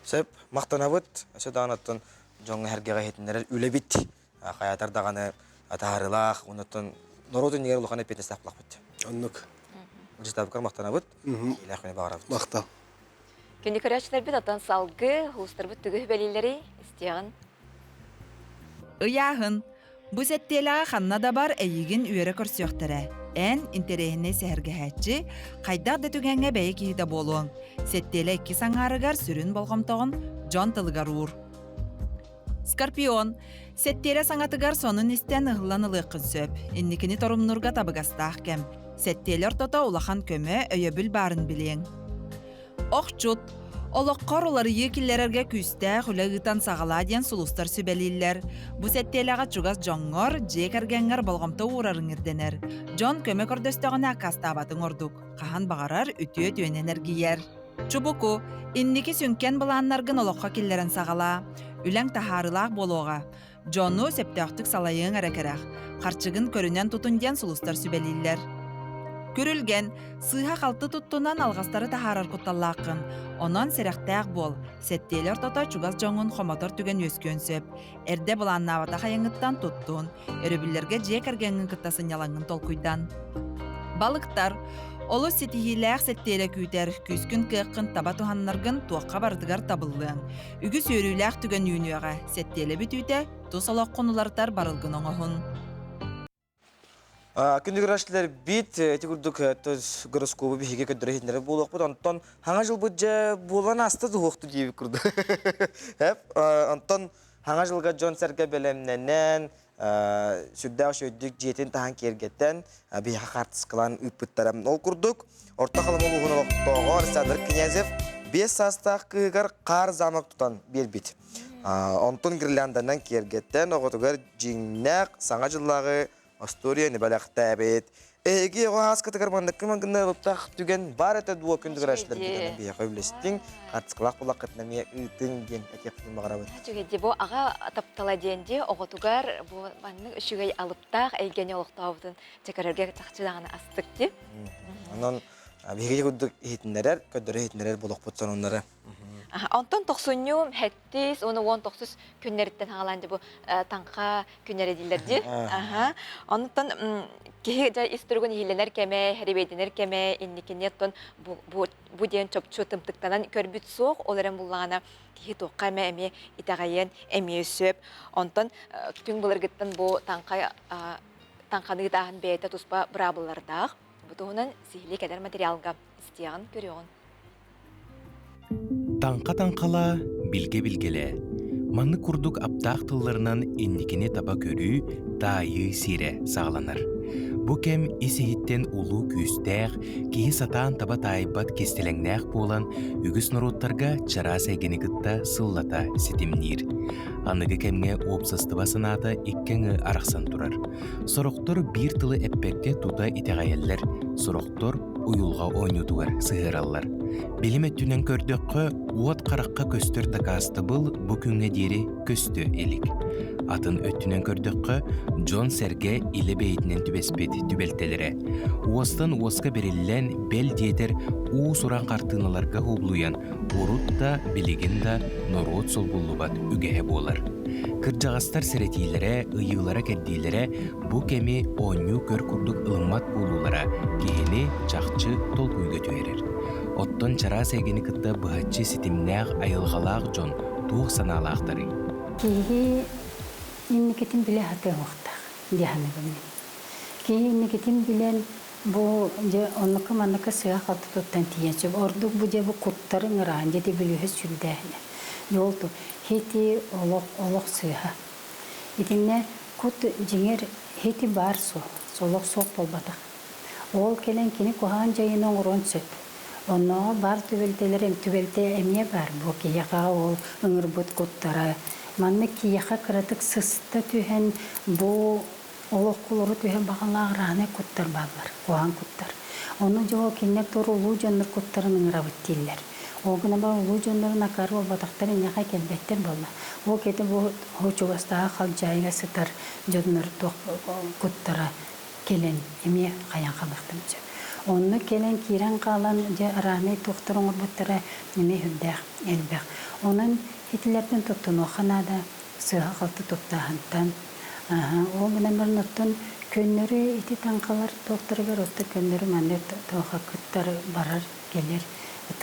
[SPEAKER 1] Сәп мақтанабыт, сөданаттан жоңы әргеға хетіндер үлі бит. Қаятардағаны атағарылақ, онаттан норотын негер ұлықаны петес тақпылақ бұд.
[SPEAKER 14] Оннық.
[SPEAKER 1] Жыстабықар мақтанабыт, иләқіне бағарабыт.
[SPEAKER 14] Мақтал.
[SPEAKER 2] Кенде көрәшілер біт атын салғы, хұлыстыр бұд түгі бәлелері істеғын.
[SPEAKER 6] Ыяғын, бұ сәттеліға қанна да бар әйігін үйері көрсіяқтары. Ән интерегіне сәхірге хәтчі, қайдақ да түгенге бәйі кейді болуын. Сәттелі 2 саңарығар сүрін болғамтағын жон тылығар ұр. Скорпион, сәттелі саңатығар сонын істен ұғылан ұлықын сөп. Инникіні торумнұрға табығастақ кәм. Сәттелі ортата улахан көмі өйебіл барын білең. Оқчут, олыққар олары екілерерге күсті құлағытан сағала ден сұлыстар сөбәлейлер. Бұ сәттеліға чугас жоңғар, жекергенғар болғамта ұрарыңырденер. Жон көмі көрдөстіғіне қастабатын ордық. Қахан бағарар үтіе түйен энергиер. Чубуку, инники сүнкен бұланнарғын олыққа келлерін сағала. Үләң тахарылақ болуға. Жону септіқтік салайын әрекерақ. Қарчығын көрінен тұтынден сұлыстар сөбәлейлер. Көрілген, сыйға қалты тұттынан алғастары тахарар құтталлақын. Онан серақтаяқ бол. Сәттелі ортата чугас жоңын қоматор түген өскөн сөп. Әрде бұланна авата қайыңыттан тұттын. Өрібілерге жек әргенің күттасын ялаңын толкуйдан. Балықтар, олы сетихиләқ сәттелі күйтер, күскін кыққын таба туханнарғын туаққа бардығар табылдың. Үгі сөріләқ түген үйінуға сәттелі бүтүйте, тұс олақ қонылартар барылғын оңығын.
[SPEAKER 1] Күндігір аштылар бит, әті күрдік гороскопы бігеге көдірі хетіндері болуқ бұд. Антон, хаңа жыл бұд жа болан асты дұғықты дейбі күрді. Антон, Хаңа жылга Джон Серге белемненен сүддәү шөйдүк жетин таһан кергеттен биха картыскалан үппүттәрем ол курдук. Орта халымылугуна октогор Александр Князев 5 састақ кыгар қар замок тутан бербит. Онтон гирлянданан кергеттен оғытугар жиңнәк саңа жыллағы Асторияны бәләқті әбет. Эге оғас кытыгар мандықы маңгынна ұлттақ түген бар әті дуа күндігір әшілер бетінің бейі қөйлестің. Қартысқылақ бұлақ қытнамия үйтін ген әтеқтің мағарабын.
[SPEAKER 2] Жүгеде бұл аға таптала дейінде оғытугар бұл банның үшігей алыптақ әйгені олықтауытын чекарерге тақчыдағаны астық де.
[SPEAKER 1] Онын бейгеде күдік ейтіндерер, көддері ейтіндерер бұлық бұтсан онлары.
[SPEAKER 2] Онтон 90 хәттис, оны 19 күннәріттен ағаланды бұл таңқа күннәрі дейлерді. Онтон кеге жай истіргін хиленер кәме, әребейденер кәме, иннекенеттон бұл дейін чөпчу тымтықтанан көрбіт соқ, оларын бұлағана кеге тоққа әме итағайын әме өсіп. Онтон түн бұлыргіттен бұл таңқаны дағын бәйті тұспа бұрабылардағы. Бұтығынан сихили кәдер материалға істеғін көріғын.
[SPEAKER 15] Таңқа-таңқала билге-билгеле. Манны курдук аптақ тылларынан инникене таба көрүү тайы сире сағланар. Бу кем исихиттен улу күйістәқ, кейі сатаан таба тайбат кестелеңнәқ болан үгіс нұруттарға чара сәйгені кытта сыллата сетімнер. Анығы кемге опсастыба санаты иккеңі арақсан турар. Сороқтор бір тылы әппекке тута итеғайеллер, сороқтор уюлға ойнутугар сығыраллар. Билим әттүнен көрдөккө уот қараққа көстөр такасты бұл күнге дері көсті елік. Атын өттүнен көрдөккө Джон Серге иле бейдинен түбеспет түбелтелері. Уостан уоска берилен бел диетер уу суран картыналарга хублуян, урутта билигинда норот солбуллубат үгеhe болар. Кыржағастар сәретейлері, ыйылара кәддейлері бу кеми оню көр курдук ылыммат болулара кейіні чақчы толкуй көтөйерер. Оттон чара сәйгені кытта бұхатчы сетимнәғ айылғалақ Джон туық саналақтары.
[SPEAKER 16] Кейі инникетин биле хаты вақтақ, дияны білмен. Кейі инникетин билен бұл оннықы маннықы сыға қалты тоттан тиеншіп, ордық бұл де бұл құттарын ұран, деді білуі сүлдәйіне. Yoldu. Heti olok sığha. İdinne kut jinger heti bar so. Solok sok bolbadak. Ol kelen kini kohan jayına oron söt. Onno bar tübelte emiye bar. Bu ki yaka ol ıngırbut kuttara. Manne ki yaka kıratık sısta tühen bu olok kuluru tühen bağınlağı rane kuttar bağlar. Kohan kuttar. Onu jo kinnek toru ulu jönür kuttarın ıngırabıt diller. Oğuna ba ulu jönlerin akarı olbatakları nyaka kelbetten bolla. O kete bu hoçuvastağı kalcayga sıtar jönler kuttara kelen emi kayan kalıktım. Onu kelen kiren kalan rane doktorun orbattara emi hüddağ elbağ. Onun hitlerden tuttun o kanada sığa kaltı tuttahantan. O günden nottun könleri iti tankalar doktora verotta könleri manne toha kuttar barar gelir.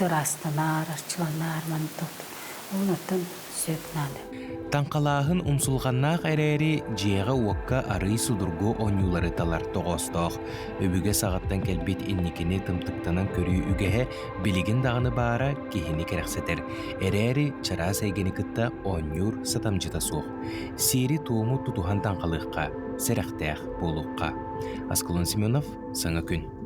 [SPEAKER 16] Rastanar, arçılanlar, manitotun. Ondan söknadı.
[SPEAKER 15] Tanqalağın umsulğannaq ərəri ciyağa uaqqa arı sudurgu onyuları talar toğostaq. Öbüge sağattan kelbit innikini tımtıktanan körüyü ügehe biligin dağını bağıra kihini kerəxseter. Ərəri çara səygeni kıtta onyur satamcıda soğ. Siri tuğumu tutuhan tanqalıqqa, serəxtəq boluqqa. Asqılın Semyonov, Sana Gün.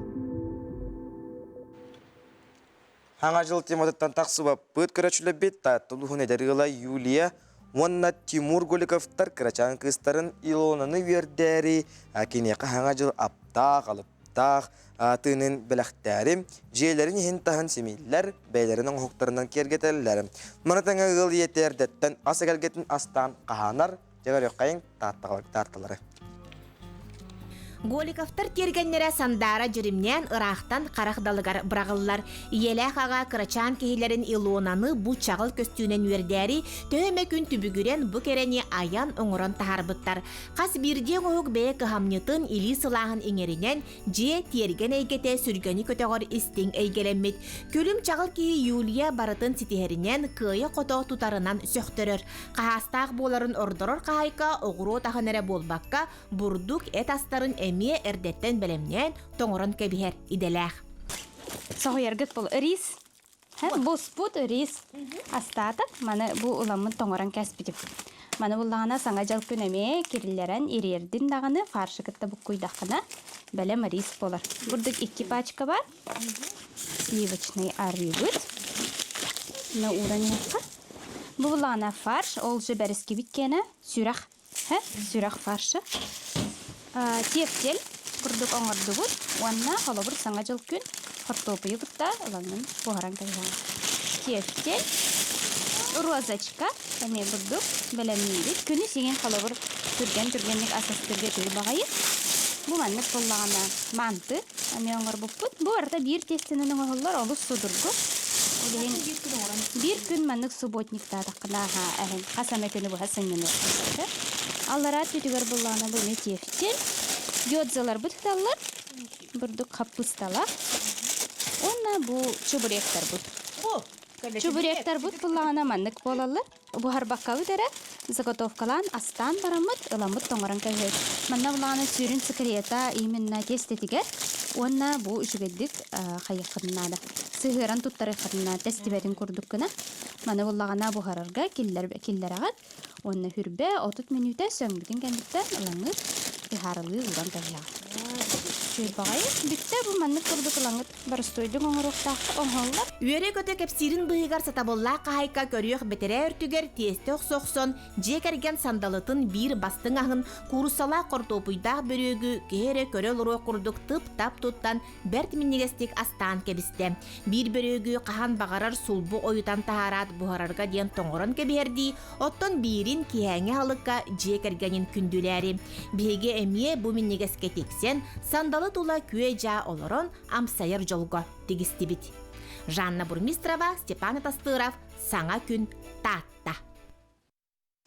[SPEAKER 1] Хаңа жыл тематыттан тақсыба пыт көрәчілі бет таттылығын әдәргіла Юлия, онна Тимур Голиковтар кірачан кыстарын илонаны вердәрі, кенеқі хаңа жыл аптақ, алыптақ, атының біләқтәрі, жейлерін ехін тағын семейлер, бәйлерінің хоқтарынан кергетелілері. Мұнатыңа ғыл етердеттен асы кәлгетін астан қағанар, жегар өққайын тартылары.
[SPEAKER 17] Голиковтар тергеннере сандара жүримнен ырақтан қарақдалығар бірағылар. Иеләқ аға қырачан кейлерін илонаны бұ чағыл көстүүнен өрдәрі төһөмө күн түбігірен бұ керені аян оңырын тахарбыттар. Қас бірден оғық бәе қығамнетін или сылағын еңерінен же терген әйгете сүргені көтеғыр істің әйгелеммет. Көлім чағыл кейі Юлия барытын ситихерінен күйі қотоқ тұтарынан сөқтірір. Қағастақ боларын ордырыр қайқа оғыру тағынere болбаққа бұрдық әт астарын Эмие эрдеттен белемнен тоңорон кебихер иделах.
[SPEAKER 18] Соғыргыт бұл рис. Бұл спут рис. Астатып, маны бұл уламын тоңорон кәспетіп. Маны буллағана саңа жал күнеме кириллерен ирердин дағаны фаршы кітті бұк күйдақына бәлем рис болар. Бұрдық 2 пачка бар. Сливочный арыбыт. На ураньяққа. Бұл буллағана фарш, ол жы бәріске біткені сүрақ. Сүрақ фаршы. Тефтел. Бұрдық оңырды бұд. Онна қала бір саңа жал күн. Картопы бұтта. Олаңның бұғаран кәйген. Тефтел. Розочка, әме бұрдық, бәләмейді. Күні сеген қалабыр түрген-түргенлік асастырға түрі бағайы. Бұл мәнік болағана манты, әме оңыр бұппыт. Бұл арда бір тестінің оғылар олы судырғы. Bir gün мәнік субботникта таққынаға әхін қасаметіні бұға сәнмені өткізді. Аллара түтігер болағана бұл метефтен. Йодзалар бұтықталар. Бұрдық қаппысталар. Онна бұл чүбіректер бұт. Чүбіректер бұт бұлағана мәнік болалар. Бұхар баққалы дәрі заготовкалан астан барамыд, ыламыд тоңырын кәжет. Мәнна бұлағана сүрін секрета именна тестетігер. Онна бұл үшігедік қайыққыннады. Сығыран тұттары қырына тестіберін көрдік күні. Мәні бұлағана бұхарарға келлер ағад. Онна хүрбе 30 минута сөңгіден кәндіктен ылаңыр ұхарылы ұлан кәжет. Бағай, бітті бұл мәнік көрдік ылаңыр барыстойдың оңырықтақты оңғалар.
[SPEAKER 17] Үйері көті кәпсирін бұйығар сатаболла қайқа көріөк бетере өртігер тесті соқсон, жекерген сандалытын бір бастың ағын курусала қортопуйдақ бөрегі кері көрі лұру құрдық тып-тап тұттан бәрт миннегестік астан кебісті. Bir бөрегі қахан бағарар сулбу ойытан тағарат бұғарарға ден тоңырын кеберді, оттон бірін кияңе алыққа жекергенін күнділері. Беге әмие бұл миннегеске тексен, сандалы тула күе жа олырын амсайыр жолға тегісті бит. Жанна Бурмистрова, Степан Тастыров, Саңа күн татта.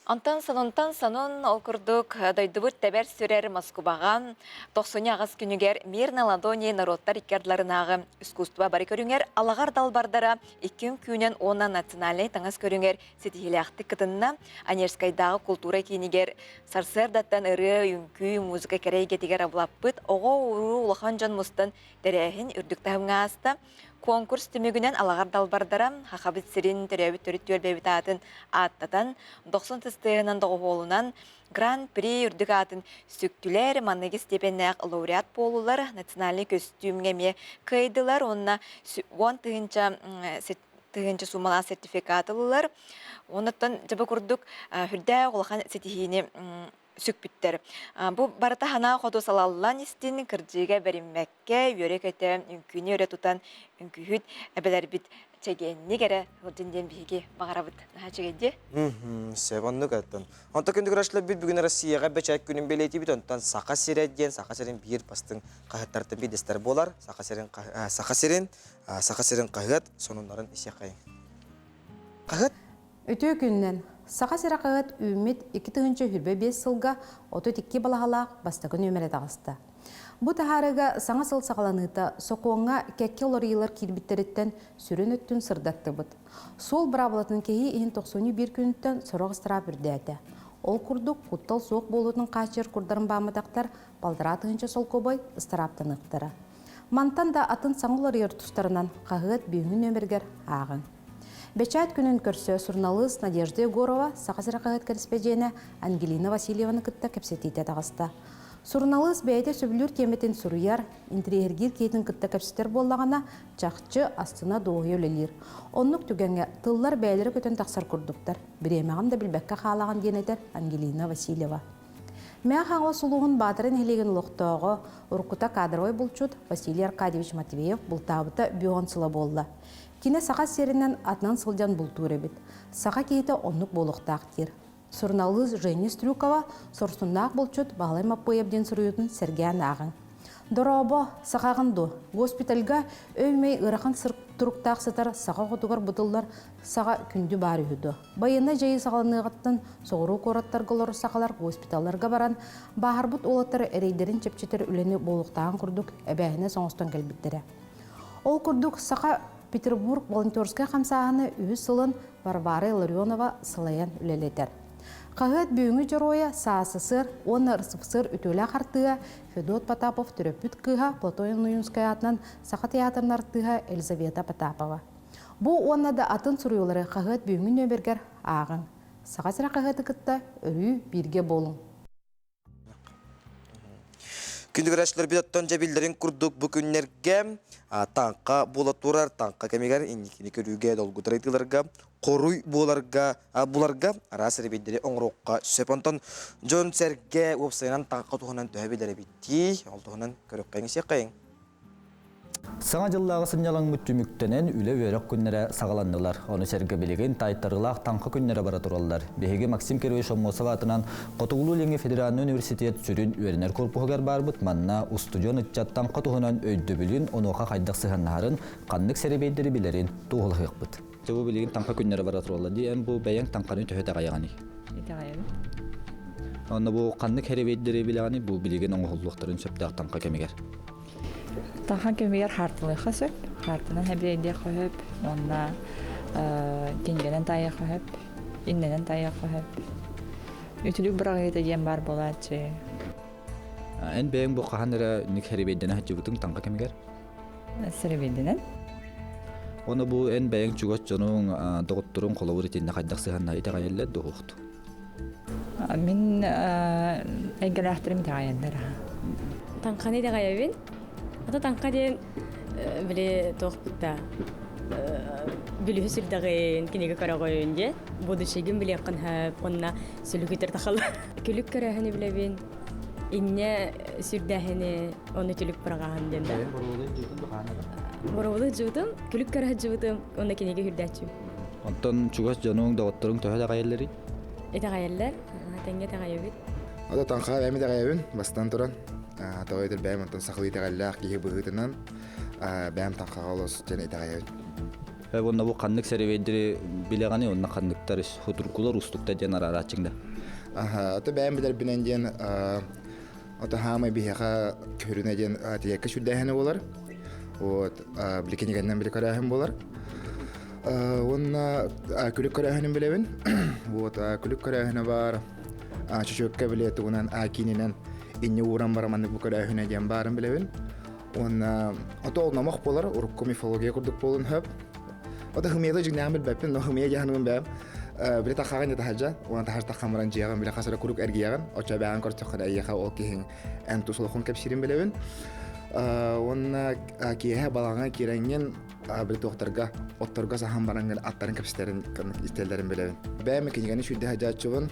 [SPEAKER 2] Антан санон ол күрдік дойдыбыт тәбәр сүрер Москваға 90 ағыз күнігер Мирна Ладония народтар икердларынағы искусства бары көріңер алағар далбардара 2 күнен она национальный таңыз көріңер сетихиляқты кытынна Анерскайдағы культура кейінігер сарсырдаттан ұры, үнкі, музыка керейгетігер аблаппыт оға ұру улахан жан мұстын дәрәхін үрдіктағыңа аста. Конкурс түмігінен алағар далбардара хақабыт сирин түрәбіт түріт төлбәбіт атын аттатан 90 тыстығынан доғолунан Гран-при үрдік атын сүктілер маннығы степеннәқ лауреат болулар национальный костюмгеме кайдылар онна 10 тығынча сумалан сертификатылылар. Онаттан жабы күрдік хүрдә олақан сетихini сүкпіттер. Бұл барыта хана қоду салаллан істін кірджіге бәріммәкке үйерек әті үнкүйіне өре тұтан үнкүйіт әбелер біт чәгенні кәрі ғылденден бігі бағарабыт. Наға чәгенде?
[SPEAKER 1] Сәбанны қайттан. Онта күнді күрашылы бүт бүгін Россияға бәчәк күнін белеті біт, онтан сақа середен, сақа серен бір бастың қағыттардың бедестер болар. Сақа серен қағыт, сонындарын есе қайын. Қағыт?
[SPEAKER 12] Өтө күннен сақа сера қағыт үміт 2 хүрбе 5 сылға 32 балағалақ бастығын өмірі дағысты. Бұ тахарыға саңа сыл сақаланыта соқуыңа кәкке лорыйлар кирбиттереттен сүрін өттін сырдатты бұд. Сол бұрабылатын кейі 91 күніттен сұрағыстыра бүрдәді. Ол күрдік құттал соқ болудың қачыр күрдарын бамыдақтар балдыратығынша сол көбай ыстыраптан ұқтыры. Мантан да атын саңылар тұстарынан қағыт бүйіңін өміргер ағын. Бечат күнін көрсө журналист Надежда Егорова сақасыра қағыт корреспонденті Ангелина Васильеваны кітті кәпсетейті тағысты. Журналист бәйді сөбілер теметін сұруяр, интерьергер кейтін кітті кәпсетер болағана жақчы астына доғы өлелер. Онлық түгенге тыллар бәйлері көтін тақсар күрдіктар. Біремеғам да білбәкке қалаған денетер Ангелина Васильева. Мәң қаңға сұлуғын батырын елеген лоқтауғы ұрқыта кадровой бұлчуд Василий Аркадьевич Матвеев бұлтабыта бүйон сұла болды. Кине сақа серінен атынан сылдан бұлтуыр бит. Сақа кейті онлық болуқтақ тер. Журналист Женя Стрюкова сорсундақ бұлчуд бағалай маппойабден сұруютын Сергеян ағын. Дұрабы сақағынды. Госпитальға өймей ұрақын тұрықтақ сатар сақа құтығар бұтылдар сақа күнді бар үйді. Байына жайы сақаланығыттың соғыру қораттар ғылыр сақалар госпиталларға баран бағарбұт олаттары әрейдерін чепчетер үлені болуқтағын күрдік әбәйіне соңыстан кәлбіттері. Ол күрдік сақа Петербург волонтерская қамсағыны үйі сылын Варвара Ларионова сылаян үлелетер. Қағыт бүйіңі жыроя саасы-сыр, оны ырсып-сыр үтөлі қартыға Федот Потапов түрөппіт кыға Платоин Нуюнская атынан Сақа театрын артыға Елизавета Потапова. Бұл оны да атын сұруылары қағыт бүйіңі нөбергер ағын. Саға сырақығы кытта өрі бірге болың.
[SPEAKER 1] Күндігірәшілер бітаттан жәбілдерін күрдік бүкінлерге таңқа бола тұрар, таңқа кәмегер инекені көріге долгутар етілерге, қоруй бұларға арас әрбедері оңырыққа сөпантан жон сәрге өпсайынан таңқа тұғынан төхәбелері бітті, ол тұғынан көрік қайың секқайың.
[SPEAKER 19] Саңа жыллағы сынжалаң мүттүміктенен үлі өрек күннері сағаландылар. Оны сәргі білеген тайттарылақ таңқы күннері бара тұралдар. Беге Максим Керуеш Омосов атынан Қотығылу Ленге Федеральный университет сүрін өрінер корпуғығар барбыт манна устудион үтчат таңқы тұғынан өйді білін онуға қайдақ сығаннағарын қаннық сәребейдері білерін туғылық еқпіт. Бұл білеген таңқы күннері бара тұралдар дейін бұл бәйен таңқаны төхеті қаяғаны. Оны бұл қаннық сәребейдері білегені бұл білеген оңғылықтарын сөптіғ таңқы кемегер.
[SPEAKER 20] Тахан көмегер хартылы қасып, хартынан әбейде қойып, онна кенгенен тайы қойып, инненен тайы қойып. Үтілік бұрақ етеген бар болады.
[SPEAKER 19] Ән бәйін бұл қағаныры нүк әребейдені әтчі бұтың таңға кемегер?
[SPEAKER 20] Сәребейденен?
[SPEAKER 19] Оны бұл ән бәйін жүгіт жоның доғыттырын қолы өретеніне қайдақ сығанна еті ғайелі доғықты.
[SPEAKER 20] Мен әйгіл әқтірім де ғайелдер.
[SPEAKER 21] Таңқаны да ғайабын. Ата таңқа ден біле тоқпытта бүлі сүрдағын кенеге қарағойын де будущегін біле қанхап, онына сүлігітер тақалы. Күлік қарағыны білебін, инне сүрдәхіні оны түлік барағағын денді. Боролы жудым, күлік қарағы жудым, оны кенеге хүрдәтші.
[SPEAKER 19] Онтан чугас жануың дағыттырың төхі де ғайелері?
[SPEAKER 21] Еті ғайелер, тәңге тағайыбын.
[SPEAKER 22] Ата таңқа бәймі де ғайабын, бастан тұран. Тоғайдыр бәйм онтан сақылы етеғаллақ кейі бұғытынан бәйм таңқаға олыс және етеғайабын.
[SPEAKER 19] Онна бұл қаннық сәревейдері білеғаны, онна қаннықтар хұтыркулар ұстықта ден аратшыңда?
[SPEAKER 22] Ата бәйм білер бінен ден ата хамай бейеға көріне ден тегекке сүрдәйіні болар. Білекенегеннен білі қарайын болар. Онна күлік қарайының білебін. Күлік қарайыны бар чүчөкке білеті онан акинінен инне уран бараманны бу кара хүнә дигән барын беләбен. Онна ата ул намак булар, урукка мифология курдук булын хәп. Ата хмиядә җигнәм бел бәпен, но хмия җаһанның бәп. Биле тахаган да хаҗа, ул тахаж тахамран җигән биле хасара курук эргияган, ача бәгән корча кара яха ул киһин ан тусулхун капширин беләбен. Онна киһә балаңа кирәнгән бер докторга, отторга саһам баранган аттарын капстерин истәлләрен беләбен. Бәме кигәне шүдә хаҗа чугын.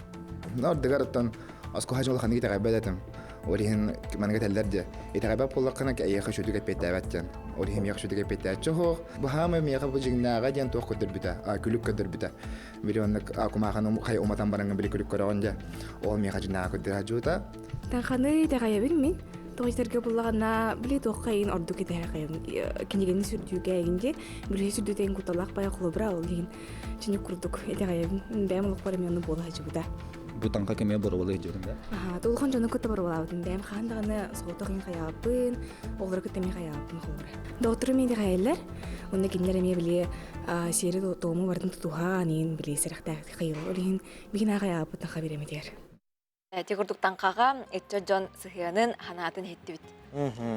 [SPEAKER 22] Нар дигәртән аско хаҗа ул ханны китә бәдәтем. Орихин манга телдерде. Итәгәбә буллакына кәйе хәшүдүгә пәтәбәттән. Орихин яхшүдүгә пәтәчә хо. Бахама миягә бужигнага дигән тох көдер битә. Күлүк көдер битә. Миллионлык акумахан хай уматан баранган били күлүк көрәгәндә. Ол миягә җинага көдер хаҗута.
[SPEAKER 21] Таңқаны тәгәйбин мин. Тоғыстарға буллагана били тохкайын орду китә хәйин. Кинегәне сүрдүгә инде. Били сүрдүдән куталак бая кулыбра ул дигән. Чини курдук тәгәйбин. Бәмлык парамияны була хаҗута.
[SPEAKER 19] Бу таңқа кеме боролы җирендә.
[SPEAKER 21] Тулхан җаны көтә боролабын. Бәм хандаганы сотогын хаябын. Олар көтә ми хаябын холыр. Доктор мен дигәйләр. Онда кинләр ми биле сире тому бардын тутуха нин биле сәрхтә хәйр. Олин бигенә хаябын та хәбәр эмедер.
[SPEAKER 2] Тегурдук таңқаға этчо Джон Сыхиянын ханатын хетти бит.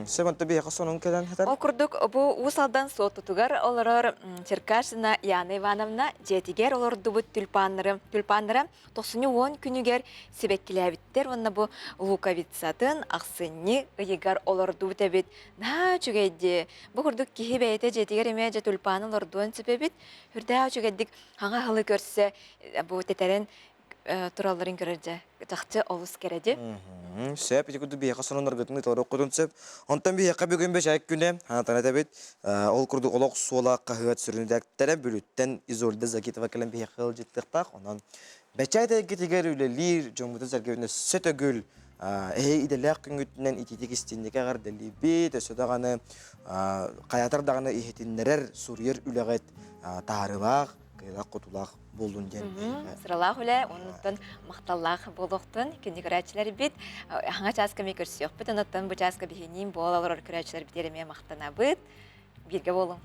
[SPEAKER 1] Себанты бейқа сонун келен хетер?
[SPEAKER 2] Ол курдук бу усалдан сотутугар олорор Черкашина Яна Ивановна жетигер олорду бут тюльпаннары 90 күнүгер себеккилебиттер. Онна бу луковицатын аксынны ыйгар олорду бут эбит. На чугейди. Бу курдук кихи бейте жетигер эме же тюльпаны олордуан себебит. Хүрдэ чугейдик хаңа халы көрсө бу тетерен тураларын көрөрдө. Жакчы олус кереди.
[SPEAKER 1] Сеп икуду бейқа сонун аргытын италар окудун сеп. Онтан бейқа бүгүн 5 күнү ханатан этебит. Ол курду олок суола кахыгат сүрүндәктере бүлүттен Изольда Закитова келен бейқа життыктак. Онан бечайда гитигер үлелир жомутун сергевине сөтөгүл. Иделек күнгүтүнөн ититик истиндеке гардели бит өсөдаганы каятардаганы ихетиннерер сурьер үлегет тарылак кыйлак кутулак болдун ден.
[SPEAKER 2] Сыралах үле, онуттан мақталлах болуқтын, күнді көрәтшілер бит. Аңа часка ме көрсі yok бит, онуттан бұл часка бігенейін бол алыр көрәтшілер бит ереме мақтана бит. Бірге болың.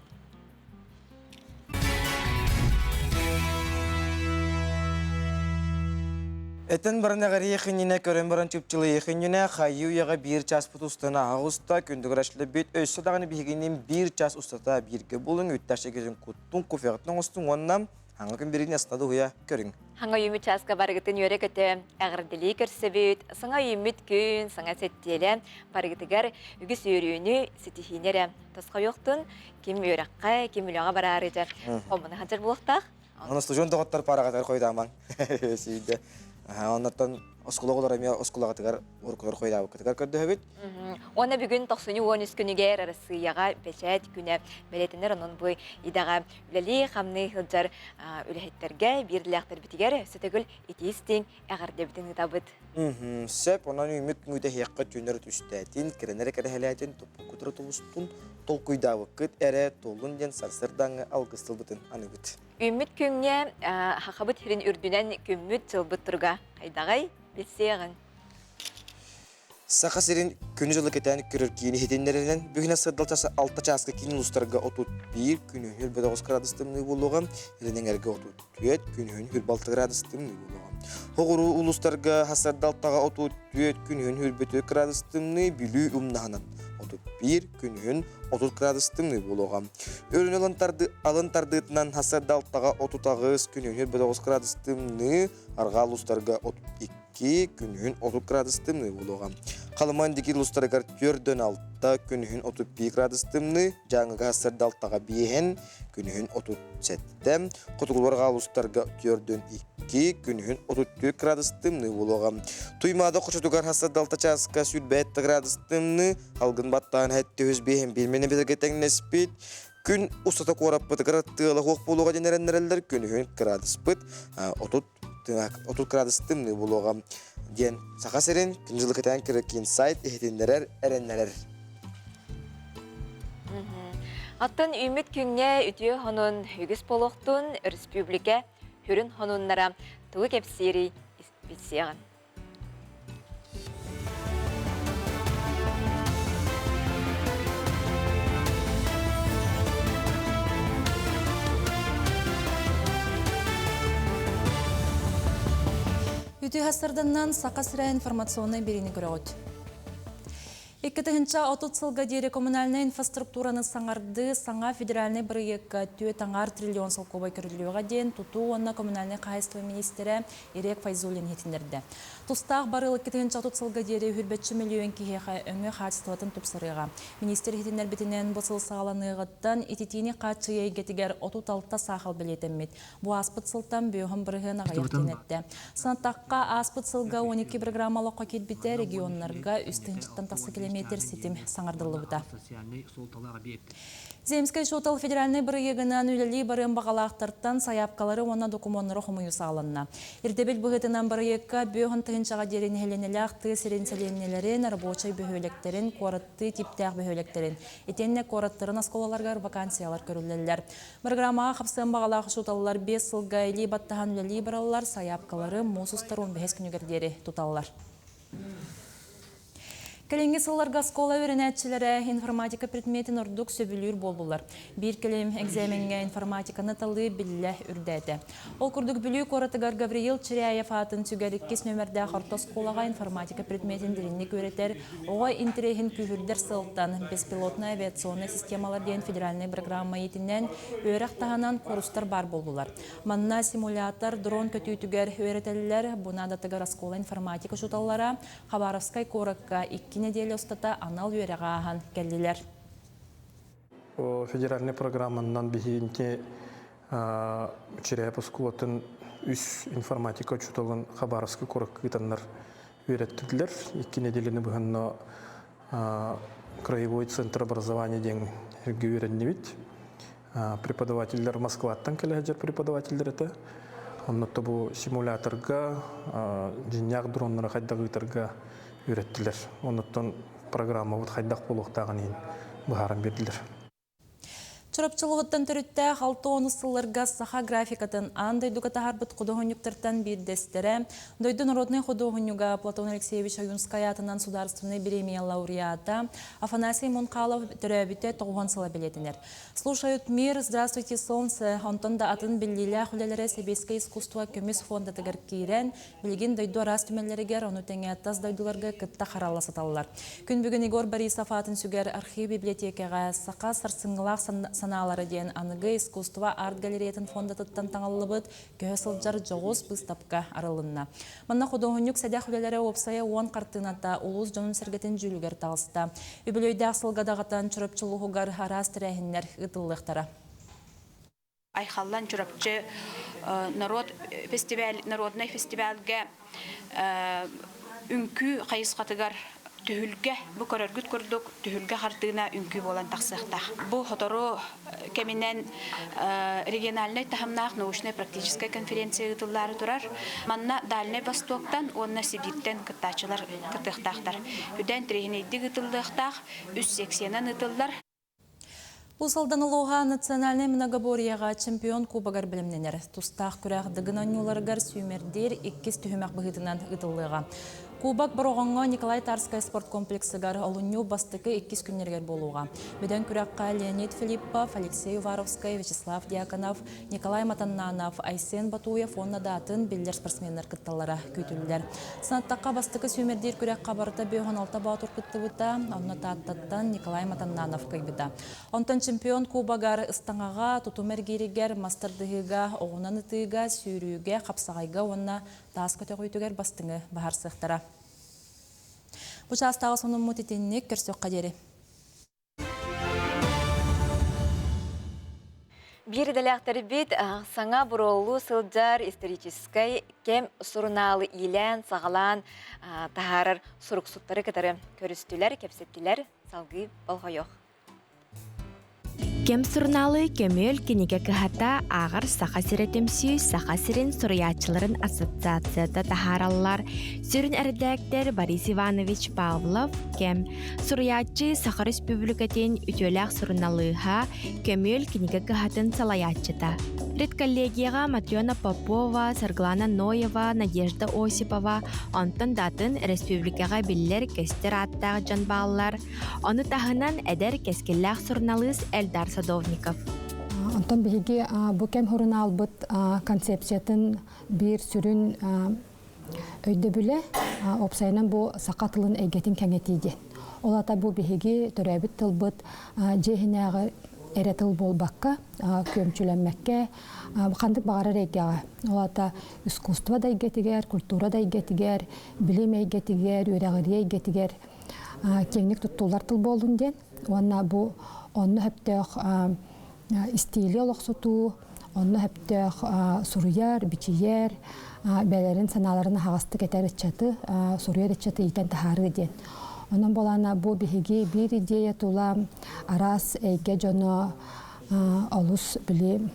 [SPEAKER 1] Этен барынағар ехініне көрін барын чүпчілі ехініне қайы уяға 1 час бұт ұстана ағыста күнді көрәшілі бет өсі дағыны бігенейін 1 час ұстата бірге болың. Өттәші кезін күттің көфеғыттың ұстың оннан Hangi gün birini asnadı huya körün.
[SPEAKER 2] Hanga yümit çaska bargıtın yöre kötü ağırdili körsebüt, sana yümit gün, sana settiyele bargıtıgar ügüs yürüyünü sitihinere. Tosqa yoktun, kim yörekka, kim ülağa bararıcar. Omunu hazır buluqtaq?
[SPEAKER 1] Onu stüdyon doğatlar para kadar koydu aman. Siyde. Onlardan oskula olar emya oskula kadar orkular koydu kadar kördü höbüt.
[SPEAKER 2] Ona bugün 93 günüger arası yağa peşet güne meletinler onun bu idağa üleli hamni hılcar ülehetlerge bir dilekler bitiger sütegül itistin ağır debitin tabıt.
[SPEAKER 1] Sep ondan ümit müde hiyakka tünür tüstetin kirenere kere helatin topu kudra tolustun tol kuyda vakit ere tolun den sarsırdan algısıl bıtın anıbıt.
[SPEAKER 2] Ümit künye hakabıt hirin ürdünen kümmüt çılbıt turga haydağay bilseğin.
[SPEAKER 1] Saka serin künüzülük eten körür kiyini hedinlerinden bugün asırdaltası altta çaskı kiyini uluslarga 31 günü hür 9 gradısımlı buluğam. Elinin erge 34 günü hür 6 gradısımlı buluğam. Hoğuru uluslarga hasırdaltağa 34 günü hür 4 gradısımlı bilü umnahanan. 31 günün 30 gradısımlı buluğam. Örün alıntardıtından hasırdaltağa 39 günü 9 gradısımlı arga uluslarga 32 günün 30 gradısımlı buluğam. Kalamandaki uluslarga 4-6 günün 31 gradısımlı жаңыга hasırdaltağa bihen günün 37 Kutulvarga uluslarga 4-2 günün 34 gradısımlı buluğam. Tuymada koçutugar hasırdalta çaska sülbet gradısımlı halgın battağın hette özbehen bilmeni bezegeten nespit gün ustata korap bıtıgara tığla hoq buluğa jenerenlerler günün gradus bıt 30 gradısımlı buluğam. Gen saka serin kınjılık eten kirek insight ehdinlerer erenneler.
[SPEAKER 2] Аттан ümit күнге ütüye honun hügüs poloqtun Respublika hürün honunlara tuğu kepsiri bitseğin.
[SPEAKER 3] Үтү хастарданнан сақа сірә информационный берені көрөт. 2-нче отут-сылга дире коммунальная инфраструктураны саңарды саңа федеральный проектка таңар триллион сылкобай көрілуға ден туту онна коммунальный хозяйство министері Ирек Файзуллин хетіндерді. Тустақ барылы 2-нче отут-сылга дире хүрбетші миллион кихеға өңі хатыстыватын тупсырыға. Министер хетіндер бітінен бұсыл сағаланығыттан итетini қатшы егетігер отут-алта сақыл білетіммет. Бұ аспыт сылтан бүйіғын бірігін ағайықтен әтті. Сантаққа аспыт сылға 12 программалы қокет біте регионларға үстінчіттен тасы километр сетим саңардылы бұта. Земскай шотал федеральный бұрыегінен үлілі барым бағалақтырттан саяпқалары оны документары құмыю сағалынна. Ирдебел бұғытынан бұрыегка бүйіғін тұғыншаға дерін хеленелі сиренселенелерін, рабочай бөхөлектерін, қорытты типтәқ бөхөлектерін. Етенне қорыттырын асколаларғар вакансиялар көрілелер. Программаға қапсын бағалағы шоталылар 5 сылға елі баттаған үлілі баралылар саяпқалары мосустар 15 күнігердері тұталылар. Келенге сылларға скола өрінәтшілері информатика предметін ұрдық сөбілер болдылар. Bir келем экзаменге информатиканы талы білі үрдәді. Ол күрдік білі қоратығар Гавриил Чиряев атын сүгәріккес нөмірді қарта сколаға информатика предметін діріннік өретер. Оға интерехін күйірдер сылттан беспилотный авиационный системалар дейін федеральный программа етінен өрәқ тағанан қорыстар бар болдылар. Манна симулятор, дрон көтүйтігер өретелілер бұнадатығар скола информатика жұталлара Хабаровскай қорыққа 2 неделя остата анал үйерағахан кәлілер.
[SPEAKER 4] Федеральный программанан бігейінте Чиряев скулатын үс информатика учуталын Хабаровский қорық кытаннар үйреттілер. 2 неделені бұғынна краевой центр образования ден үйренневит. Преподавательдер Москваттан кәләжер преподавательдер это. Оннотта бұл симуляторға, жиняқ дронлары қайдағытарға үйреттілер. Онноттан программа бұд қайдақ болуқтағын ең бұғарын берділер.
[SPEAKER 3] Чырапчылығыттан түрітті қалты оны сылларға саха графикатын андай дугатағар бұд құдығынюктартан бирдестері. Дойды народный құдығынюға Платон Алексеевич Аюнская атынан сударственный премия лауреата Афанасий Монқалов түрәбіте тоғын сыла білетінер. Слушают мир, здравствуйте, солнце. Онтон да атын білілі құлелері себеске искусство көмес фонда тігір кейрен, білген дойду рас түмелерігер, оны тәңе аттас дойдуларға кітта қаралы саталылар. Күн бүгін Игор Борисов атын сүгер архив библиотекаға сақа сарсыңғылақ санаалары ден аныгы искусство арт галереятын фондатыттан таңаллыбыт көһө сылжар жоғыз быстапка арылынна. Манна художник сәдәх үлелері опсая 10 картыната улус жонун сергетін жүлігер тағыста. Үбілөйді ақсылғадағатан чұрыпчылығығар харас тірәхінлер ұтылықтара.
[SPEAKER 5] Айхаллан чурапчы народный фестивальге үнкі қайысқатыгар түхілге бұ көріргіт көрдік түхілге қартығына үнкі болан тақсықтақ. Бұ хотору кемінен региональный тахымнақ научный практическая конференция ұтылары тұрар. Манна Дальний Востоктан, онна Сибирьтен кыттачылар кытықтақтар. Үден трехинейді ұтылдықтақ, үс сексенен ұтылдар.
[SPEAKER 3] Усалдан улуға национальный многоборьяға чемпион кубагар білімненер. Тустақ күрәқ дығын анюларғар сүймердер 2 түхімәк бұғытынан ұтылыға. Кубак бұрғанға Николай Тарскай спорт комплексігар олыню бастықы 2 күннергер болуға. Бөден күрәққа Леонид Филиппов, Алексей Уваровскай, Вячеслав Дьяконов, Николай Матаннанов, Айсен Батуев, онна датын білдер спортсменлер кытталара көтілдер. Сынаттаққа бастықы сүймердер күрәққа барыта 5-16 баутур кыттыбыта, онна таттаттан Николай Матаннанов кайбыда. Онтан чемпион кубагар ыстаңаға, тутумергерігер, мастардығыға, оғынан ытыға, сүйрүүге, қапсағайға, онна таас көте қойтугер бастыңы бағар сықтара. Бұл жастағы соның мұтетініне көрсөк қадері.
[SPEAKER 2] Bir dələkləri bit саңа бұролу сылджар историческай кем сұрыналы илән, сағалан, тахарар сұрық сұттары кітары көрістілер, кепсеттілер, салғы болғайық.
[SPEAKER 7] Кем сурналы көмөл кенеге кыхата ағыр сақа сиретемсүй сақа сирен суруячыларын ассоциацияда тахараллар. Сүрін әрдәктер Борис Иванович Павлов кем суруячы Саха Республикатын үтөләк сурналыға көмөл кенеге кыхатын салаячыта. Редколлегияға Матрена Попова, Сарглана Ноева, Надежда Осипова, онтан датын республикаға биллер кестер аттағы жанбалылар. Оны тағынан әдер кескелләк сурналыз Эльдар Садовников.
[SPEAKER 8] Онтан бігі бұл кәм хұрын албыт концепциятын бір сүрін өйді білі, опсайынан бұл сақатылын әйгетін кәңетейді. Олата бұл бігі төрәбіт тылбыт жехінәғы эретил болбакка, көмчүләнмәккә, қандық бағары рейгеға. Олата искусство да игетигер, культура да игетигер, билим игетигер, үрәғырия игетигер, кеңнік тұттулар тыл болдың ден. Онна бұл, онны хөптәқ стили олықсуту, онны хөптәқ суруяр, бичияр, бәлерін саналарын хағастық етер etчаты, суруяр etчаты итен тахары ден. Онан болана бу биһиги бир идея тула арас эйге жоно олус били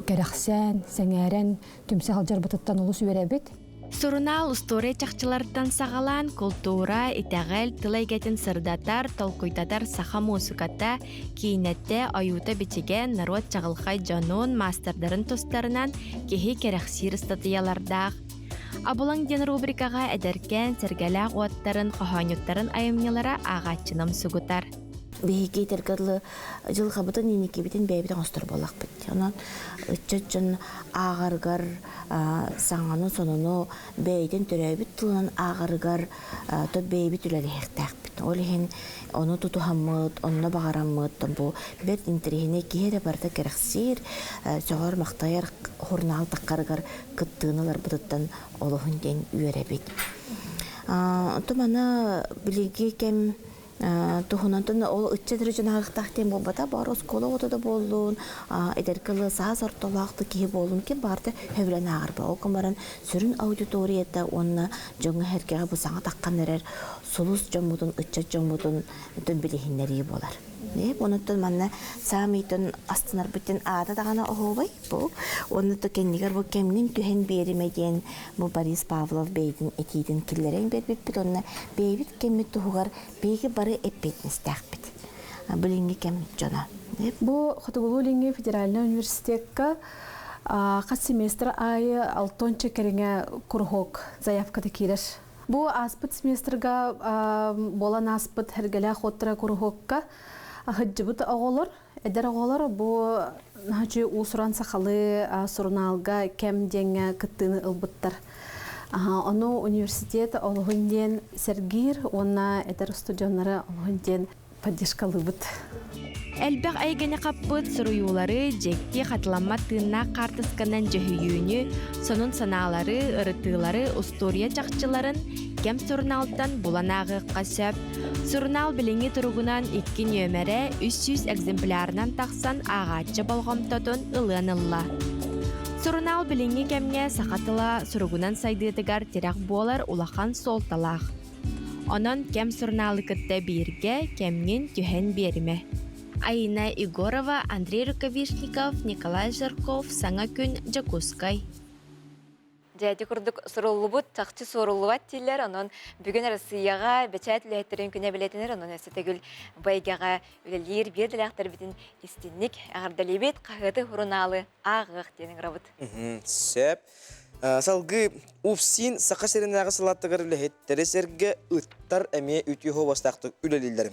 [SPEAKER 8] керахсен, сеңерен, түмсәл жарбытыттан олус үеребит.
[SPEAKER 7] Сурунал история чакчылардан сағалан культура, итәгәл, тылайгәтін сырдатар, толкуйтатар саха музыката, кейнетте, аюта бичеген, народ чағылхай жанон, мастердарын тостарынан кехи керахсир статиялардақ. Абулан ден рубрикаға әдеркен сәргәләқ уаттарын, қоханюттарын айымнелара ағатчынам сугутар.
[SPEAKER 9] Бейгі тергірлі жыл қабытын енеке бітін бәйбітен остыр болақ бітті. Онан үтчетчін ағарғар саңаның соныны бәйден түрәбіт тұлынан ағарғар төт бәйбіт үләлі әқтәқ бітті. Ол ең оны тұту хамыд, онына бағарамыд. Бұл бір интерегіне кейері барда керексер, соғар мақтайар хорнал таққарғар күттігінілер бұдыттан олығын ден үйері бит. Тұмана білеге кәм тухунантын ол үтчетері жынағықтақ тем болбата бар оскола отыда болуын, эдеркілі саз ортолақты кейі болуын ке барды хөвлен ағырба. Ол кымаран сүрін аудиторията онына жоңы әркеға бұл саңа таққан әрер сұлыс жомудын, үтчет жомудын үтін білігінлері болар. Оныттын манна самейтін астынар бүттен ада дағана оғылбай бұл. Онытты кеннігер бұл кемнің түхен берімеден бұл Борис Павлов бейдің етейдің кілерен бербеппіт. Онына бейбіт кеммет тұғығар бейгі бары эппетністәқ біт. Бүлінгі кеммет жона.
[SPEAKER 10] Бұл Хотугулу Линги федеральный университетка қас семестр айы 6 кереңе курхок заявкады кереш. Бұл аспыт семестрга болан аспыт әргелі хоттыра курхокка Ахыджыбыт оғолар, әдер оғолар бұл нәчі усуран сақалы сұрыналға кәм денге күттіні ұлбыттар. Оны университет олығын ден сәргір, оны әдер студионлары олығын ден поддержкалыбыт.
[SPEAKER 7] Әлбәқ әйгені қаппыт сұруюлары жекті қатыламма тыынна қартысқанан жөхүйіні, сонун саналары, ырытылары, устория чақчыларын кем сұрналдан буланағы қасап. Сұрнал біліңі тұрғынан 2 нөмірі 300 экземплярынан тақсан ағатчы болғамтатын ыланылла. Сұрнал біліңі кемге сақатыла сұрғынан сайдыдығар терек болар улахан солталақ. Онын кем сұрналы күтті бірге кемген түйен беріме. Аина Егорова, Андрей Рукавишников, Николай Жарков, Саңа күн Жакускай.
[SPEAKER 2] Жәді күрдік сұрулыбыт, тақчы сұрулыбат тейлер, онын бүгін Россияға бәчәт үләйттірін күне білетінер, онын өсетігіл байгаға үлелер берділәқтір бітін істінік ағардалебет қағыды хұрыналы ағық денің рабыт.
[SPEAKER 1] Сөп. Салғы ұфсин сақа серінағы салаттығыр үләйттері серге ұттар әме үтіғо бастақтық үлелелерім.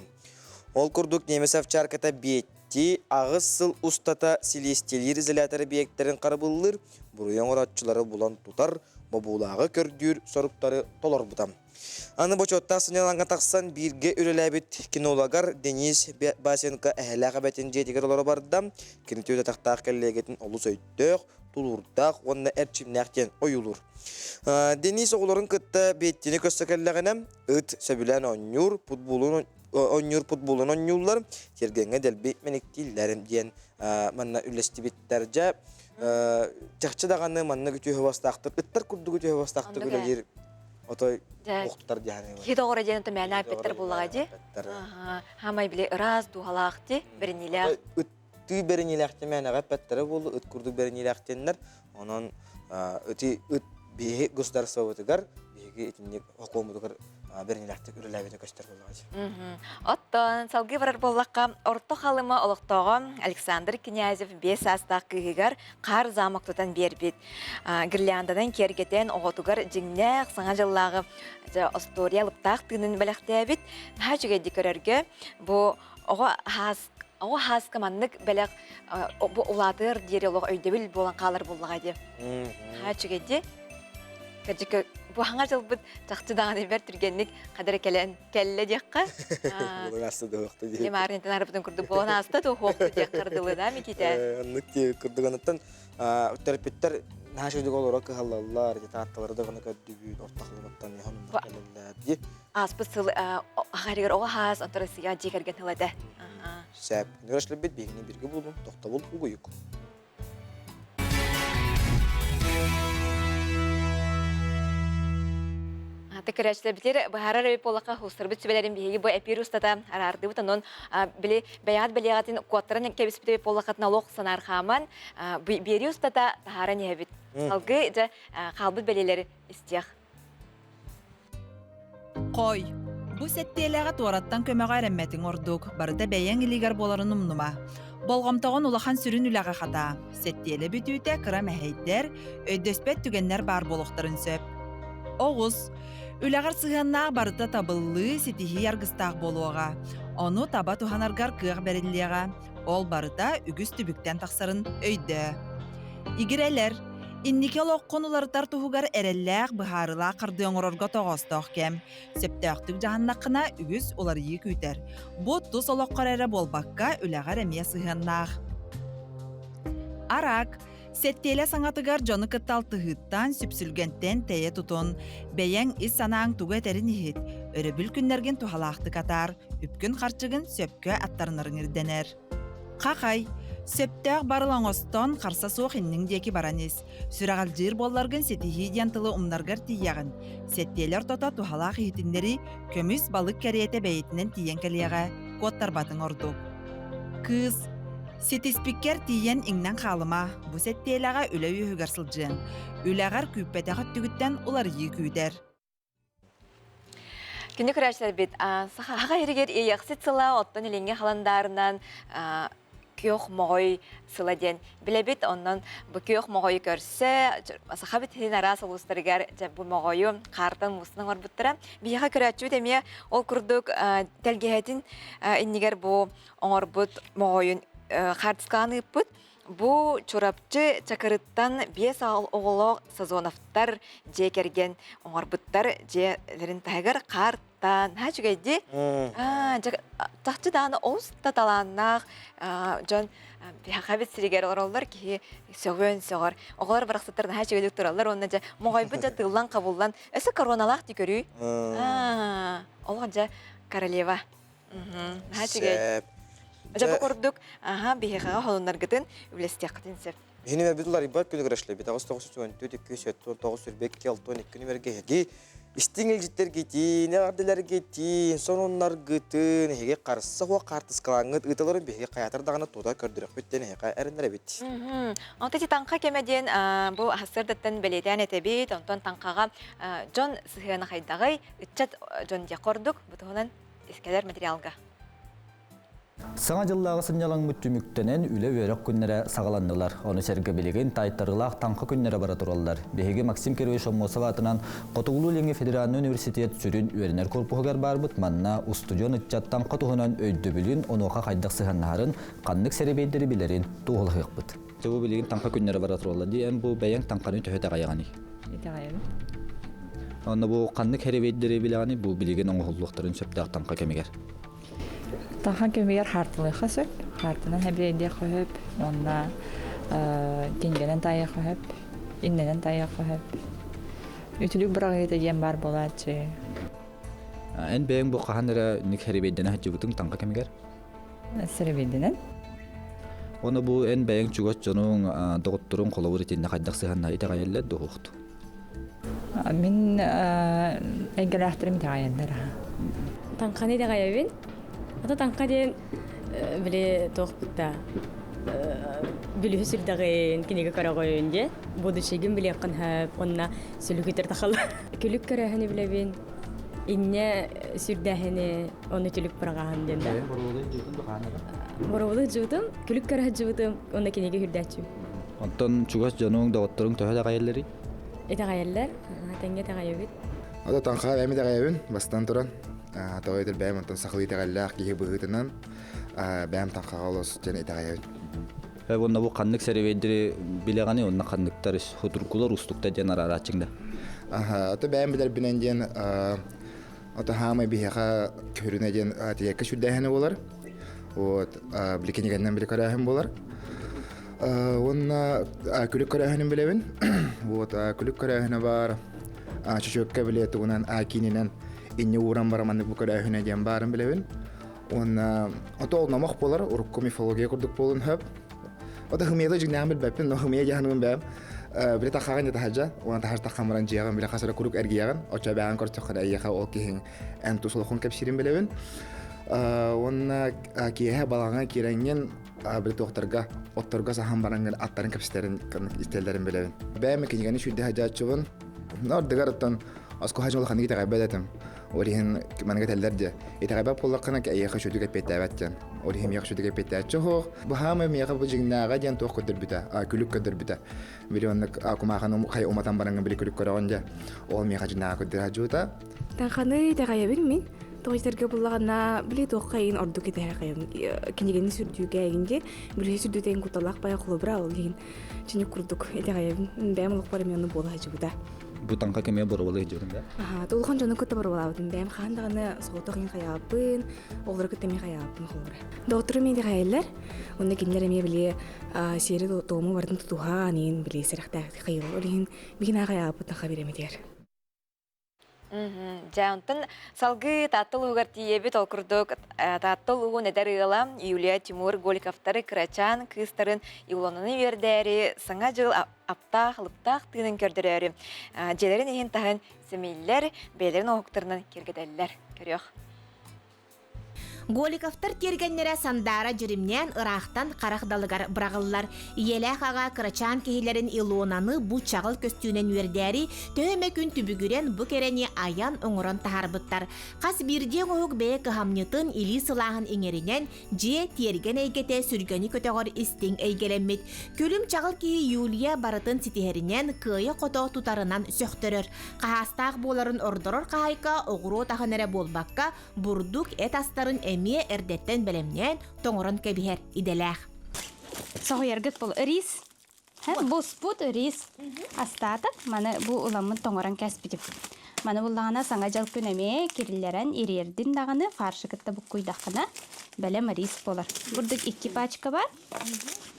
[SPEAKER 1] Ол күрдік немес авчарката бетті ағыз сыл ұстата селестелер изоляторы бейектерін қарабылыр, бұруян оратчылары бұлан тұтар, бабулағы көрдір сорыптары толар бұтам. Аны бочотта сынеланға тақсан бірге үреләбет кинолагар Денис Басенко әхәләға бәтін жетігер олары бардам, кенетеуді тақтақ кәллегетін олы сөйттіқ, тулурдақ, онына әрчімнәқтен ойылыр. Денис оғыларын күтті беттені көсті кәлләғінім, ұт сөбілән онюр, путболын онюлар, тергенге дәлбе менектейлерім ден манна үлесті беттерже, чақчы дағаны манна күтігі бастақтыр, ұттар күрді күтігі бастақтыр үлелер отой оқтар дияны.
[SPEAKER 2] Хит оғыра ден ұты мәні әпеттер болуға де? Хамай біле ұраз дуғалақ де, бірінелі
[SPEAKER 1] Үтті бірінеліқті мәні әпеттері болды, үт күрді бірінеліқтенлер, онын үті үт бейі государство өтігер, бейгі етінек оқуымыдығыр бірінеліқті үріләбеті көстер болуға.
[SPEAKER 2] Оттон, салғы барар боллаққа орто қалымы олықтоғы Александр Князев 5 астақ күйігер қар замақтыдан бербет. Гирляндадан кергетен оғытығыр жіңнәқ саңа жыллағы история лыптақ тыңын бәліқті әбет. Наға жүге декөрерге бұл оға хас командық бәліқ ұладыр дері олық өйдебіл болан қалар болуға де. Наға жүге де кәжікі бұл хаңа жыл бұд жақты дағаны бәр түргенлік қадыры кәлі деққа.
[SPEAKER 1] Бұлың асты доқты дейін.
[SPEAKER 2] Лем арынтын арбытын күрді болын асты доқты дек қырдылы да мекеті?
[SPEAKER 1] Аннық де күрдіғанаттан өттеріпеттер нәшілдік олыра қығалалар, атталары дағаны көддігін, ортақылығыттан яғынымда кәлілер де.
[SPEAKER 2] Аспы сыл ағарығыр оға хас, онтарысыға жекерген тылады.
[SPEAKER 1] Сәп, нүрәшілі бет бейгіне бірге болдың, тоқта бол ұғыйық.
[SPEAKER 2] Текерәчләр битер бахарар өй полака хустырбыт сүбеләрен биһиги бу эпирустата арарды бутанон биле баят белягатын куаттарын кебис битер полакатна лох санар хаман бириустата бахаран ябит. Алгы да калбыт белеләре истех.
[SPEAKER 6] Кой. Бу сеттелеге туараттан көмөгө эремметиң ордук. Барыда бәйәң илигер боларын нумнума. Болгамтаган улахан сүрүн үләгә хата. Сеттеле бүтүтә кыра мәһәйдер, өйдөспәт түгәннәр бар болуктарын сөп. Оғыз. Үләгәр сыгыннақ барыта табыллы сетихи яргыстақ болуға. Оны таба туханаргар кыяқ бәреллеға. Ол барыта үгіз түбіктен тақсарын өйді. Игірелер, инникел оққонуларытар тухугар әрелләқ бұхарыла қарды оңырорға тоғыстық кем. Сөптәқтік жағаннақына үгіз олар ек үйтер. Бұ тұс олыққар әрі болбаққа үләгәр әмия сыгыннақ. Арак. Сеттеле саңатыгар жоны кытталтыгыттан сүпсүлгенттен тәйе тутун. Бәйәң ис санаң туға тәрін ехет. Өрөбіл күннерген тухалақты катар. Үпкін қарчығын сөпкө аттарынырын ирденер. Қақай, сөптәқ барылаңостон қарса соқ иннің деки баранес. Сүрағал жыр болларгын сетихи диантылы умнаргар тиягын. Сеттелер тота тухалақ ехетіндері көміс балық кәрiyete бәйетінен тиен кәлияға коттар батын ордук. Кыз, сетиспиккер тиен иңнен қалыма, бұ сеттелаға үлі үйігер сылжын. Үләғар күппетіғат түгіттен олар ек үйдер.
[SPEAKER 2] Күнді күрәшілер бет, саға ерігер еяқсет сыла, оттан еленге қаландарынан күйоқ моғой сыла ден. Біле бет, оннан бұ күйоқ моғой көрсе, саға бет хеден арас олыстарығар бұл моғойы қартан мұсының ор бұттыра. Бияға күрәтчу деме, ол күрдік тәлгеәтін иннегер бұл оңыр бұт моғойын қартысқаны бұт. Бу чурапчы чакырыттан бес оголок сезоновтар же керген оңорбуттар же лерин тайгар картан хачугайди тахчы даны оус таталаннах жон бихакабит сиригер ороллар ки сөгөн сөгөр оголар бараксаттар хачугайдык тураллар онна же могайбы же тыллан кабуллан эсе короналах дикөрү олга же королева хачугай Жабы көрдік, бейхаға холындар гытын үлестек қытын сеп.
[SPEAKER 1] Жені мәбеділар ибат күні көрәшілі, бет ағыз 9-2-2-9 сүрбек 2-6-12 күні бәрге истиңіл життер кетейін, ағардылар кетейін, сонынлар гытын, хеге қарсы қуа қартыс қылаңыт, ұтыларын бейге қаятар дағына тода көрдірек бүттен хеға әріндер әбет.
[SPEAKER 2] Онтати таңқа кемеден бұл асырдаттан бәледен әтебет, онтан таңқаға жон сығыны қайдағай, үтчат жон де қордық, бұтығынан ескелер материалға.
[SPEAKER 19] Саңа жыллағы сынялан мүттіміктенен үлі өрек күннері сағаландылар. Оны сәргі білеген тайттарылақ таңқы күннері бара тұралдар. Беге Максим Кервеш Оммосова атынан Қотуғылу Ленге Федеральный университет сүрін өрінер корпуғығар барбыт манна устудион үтчат таңқы тұғынан өйді білін оныға қайдақ сығаннағарын қаннық сәребейдері білерін туғылы қиқпыт. Бұл білеген таңқы күннері бара тұралдар дейін бұл бәйен таңқаны төхеті қайағаны. Оны бұл қаннық сәребейдері білегені бұл білеген оңғылуқтарын сөптіғ таңқы кемегер.
[SPEAKER 20] Тахан кемегер хартылы қасық, хартынан әбірейде қойып, онна кенгенен тайы қойып, инненен тайы қойып. Үтілік бұрақ етеген бар болады.
[SPEAKER 19] Ән бәйін бұл қағанлары нүк әребейдені әтжігітің таңға кемегер?
[SPEAKER 20] Сәребейденен.
[SPEAKER 19] Оны бұл ән бәйін чүгіт жоның доғыттырын қолауыр етінде қайдақ сығанна еті қайелі доғықты?
[SPEAKER 20] Мен әйгілі әқтірім де қайелдер.
[SPEAKER 21] Таңқаны да қайабын. Ата таңқа ден біле тоқпытта білі сүрдіғын кенеге қарағойын де будышегін біле қынхап, онына сүлігітер тақылы. Күлік көрәхіні білебін, инне сүрдәхіні оны түлік бірағағын денді. Боролы жуытым, күлік көрәхі жуытым, онына кенеге хүрдәтшім.
[SPEAKER 19] Онтан чугас жануың дағыттырың төхі де қайелдері?
[SPEAKER 21] Эті қайелдер, тәңге де қайабын.
[SPEAKER 22] Ата таңқа бәймі де қайабын, бастан тұран. Тауайдыр бәйм онтан сақылы итағаллақ кейі бұғытынан бәйм таңқаға олыс және итағайабын.
[SPEAKER 19] Онна бұл қаннық сәревейдері білеғаны, онна қаннықтар хұтыркулар ұстықта ден арачыңда?
[SPEAKER 22] Ата бәйм білер бінен ден ата хамай бейхаға көріне ден тиеккі шүрдәйхіні болар. Білікенегеннен білі көрәхін болар. Онна күлік көрәхінің білебін. Күлік көрәхіні бар чүчөкке білеті онан әкинінен инне уран бараманнык бу көрәһүнә дигән барын беләбен. Онна ата ул намак булар, урукка мифология курдук булын һәп. Ата хымиядә җигнәм белбәппен, но хымия җаһанның бәм. Биле тахаган да хаҗа, ул anta хаҗта камран җигән биле хасара курук эргияган, ача бәян кор төхәдә яха ул киһин ән тусул хон кәпсирин беләбен. Онна киһә балаңа кирәнгән биле тохтарга, отторга саһам баранган аттарын кәпстерин истәлләрен беләбен. Бәян кигән шүдә хаҗа чугын. Нар дигәртән аско хаҗа ханны китә гайбәдәтем. Орихин манга телләрдә. Итәгәбә буллакына кәйәхә шүдәгә петәвәттән. Орихим яхшы шүдәгә петәчә хо. Бу һәм миягә бу җиңнәгә дигән тох көтер битә. Күлүк көтер битә. Миллионлык акумахан хай уматан баранган биле күлүк көрәгәндә. Ол миягә җиңнәгә көтер җута.
[SPEAKER 11] Таңханы итәгәбен мин. Тоғыстарға бұллағана біле тоққайын ордық етәрі қайын. Кенегені сүрдуге әгінде біле сүрдуден құталақ бая құлыбыра ол деген. Және күрдік етәғайын. Бәйім ұлық барым яны болға жүгіда.
[SPEAKER 19] Бу таңқа кеме борвалы жүрүндө.
[SPEAKER 11] Толгон жаны көтө борвалабын. Бәйм хандаганы соотогын каябын, олар көтөмө каябын холора. Доктор мен дигайлар, онда киндер эме биле сери тому бардын тутуга анин биле серахта кайыл. Олин бигина каябын та хабиремедер.
[SPEAKER 2] Жаунтын салгы таттыл угартиеби толкурдук таттыл угу недерыла Юлия Тимур Голиковтары Крачан кыстарын Илонаны вердери саңа жыл аптах лыптах тыгын көрдөрөрү. Желерин ehen тахын семейлер бейлерин оқтарынан кергеделлер. Көрөк.
[SPEAKER 17] Голиковтар тергеннере сандара жүримнен ырақтан қарақдалығар бірағылар. Иеләқ аға Крачан кехилерін илуынаны бұ чағыл көстүүнен вердері төһөмө күн түбігірен бұ керені аян оңырын тахарбыттар. Қас бірден оғық бәе кыхамнытын или сылағын еңерінен же терген әйгете сүргені көтеғыр істің әйгелеммет. Көлім чағыл кехи Юлия барытын ситихерінен күйе қотоқ тұтарынан сөқтірір. Қағастақ боларын ордырыр қайқа оғыру тахынere болбаққа бұрдық әт астарын әмие әрдеттен бәлемнен тоңырын кәбігер иделәқ.
[SPEAKER 18] соғыргыт бұл рис. Бұспут рис. Астатық, маны бұл ұламын тоңыран кәспетіп. Маны бұллағына саңа жал күнеме керілерін ерердін дағыны фаршы кітті бұқ көйдақына бәлем рис болар. Бұрдық 2 пачка бар.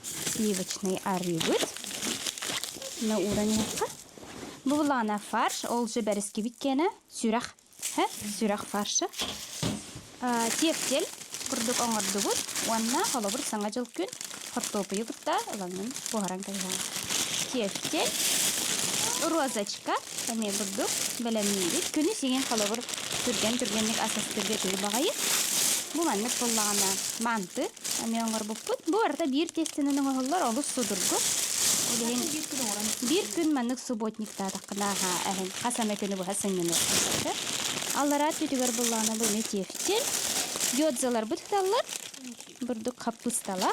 [SPEAKER 18] Сливочный арыбыт. Мына ураньяққа. Бұллағына фарш, ол жы бәріске біткені сүрақ. Сүрақ фаршы. Тефтел. Бұрдық оңырды бұд. Онна қолы бұр саңа жал күн. Картопы бұтта ұлаңын бұғаран кәйген. Тефтел. Розочка, әме бұрдық, бәлемейді. Күні сеген қалабыр түргенлік асастырға түрі бағайы. Бұл мәнік болағана манты, әме оңыр бұппыт. Бұл арда бір тестінің оғылар олы судырғы. Bir gün мәнік субботникта таққынаға әхін қасаметіні бұға сыңнені. Аллара түтігер болағана бұны тефтел. Йодзалар бұтықталар. Бұрдық қаппыстала.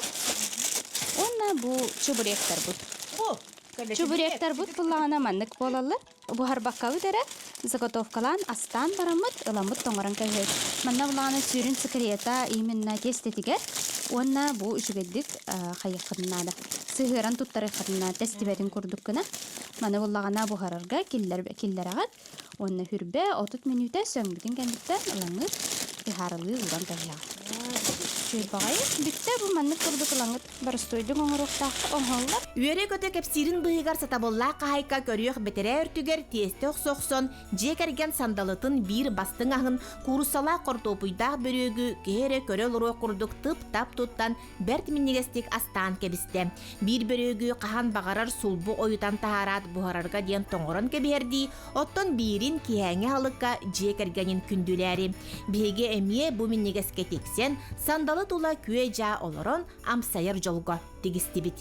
[SPEAKER 18] Онна бұл чубыректар бұт. Чубыректар бұт бұлағана мәнік болалар. Бұхар баққалы дәрі, заготовкалан астан барамыд, ыламыд тоңырын кәжет. Мәнна бұлағана сүрін секрета именна тестетігер. Онна бұл үшігедік қайыққыннады. Сығыран тұттары қырына тестіберін көрдік күні. Мәні бұлағана бұхарарға келлер ағад. Онна хүрбе 30 минута сөңбітін кәндіктен ылаңыр ұхарылы ұлан кәжет. Бағай, бітті бұл мәнік көрдік ылаңыр барыстойдың оңырықтақ оңғалар.
[SPEAKER 17] Үйері көті кәпсирін бұйығар сатаболла қайқа көріөк бетере өртігер тестек соқсон, жекерген сандалытын бір бастың ағын курусала қортопуйдақ бөрегі кері көрі лұру құрдық тып-тап тұттан бәрт миннегестік астан кебісті. Bir бөрегі қахан бағарар сулбу ойытан тағарат бұхарарға ден тоңырын кеберді, оттон бірін кияңе алыққа жекергенін күнділері. Беге әмие бұ миннегеске тексен, сандалы тула күе жа олырын амсайыр жолға тегісті біт.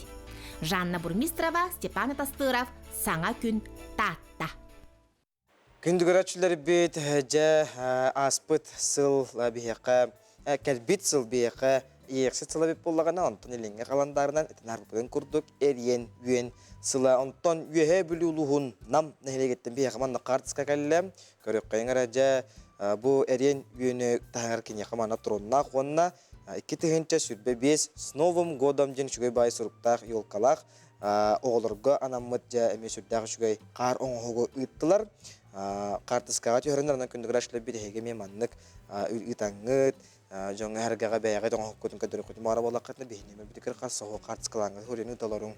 [SPEAKER 17] Жанна Бурмистрова, Степан Тастыров, Саңа күн татта.
[SPEAKER 1] Күндігір әтшілері бет жа аспыт сыл бейеқі, кәлбет сыл бейеқі, еқсет сылы бет болағана, онтон еліңе қаландарынан әтін арбұдың күрдік, әрен, үйен, сыла, онтон үйе бүлі ұлығын нам нәхелегеттен бейеқі манна қартысқа кәлі, көрек қайыңыр жа бұл әрен үйені тағар кене қамана тұронна қуанна, 2-тігінші сүрбе 5 с новым годом ден шүгей бай сұрықтақ елкалақ оғылырға анамыд жа әме сүрдағы шүгей қар оңғығы ұйттылар. Қартысқаға түйіріндерінен күндігір әшілі бір егеме маннық ұйтаңғыд, жоңы әргеға бәйәғай тоңғы көтін көтін көтін мара болаққатына бейінеме бітікір қасығы қартысқалаңыз көрені ұталарың.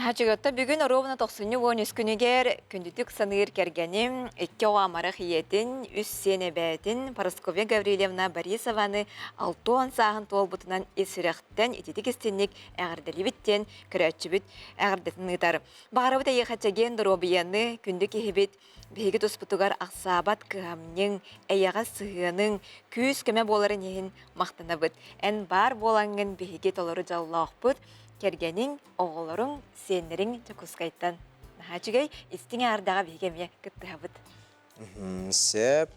[SPEAKER 2] Хачыгатта бүгін ровна 90 күнігер күндітік санығыр кергенім 2 оғамары қиетін, үс сене бәйтін Парасковия Гаврилевна Борисованы 6 сағын туол бұтынан есіректен ететік істенік әғірділі біттен көрәтші біт әғірдетін ұйтар. Бағары бұта еқачаген дұробияны күнді кехебет бейгі тұспытығар ақсабат кығамның әйяға сығының күйіз көмі боларын ехін мақтана бұд. Ән бар болаңын бейге толары жаллақ бұд. Кергенің оғылырың сенерің чакускайттан. Нахачыгай істің ардаға бейгеме күттіға бұд.
[SPEAKER 1] Сәп.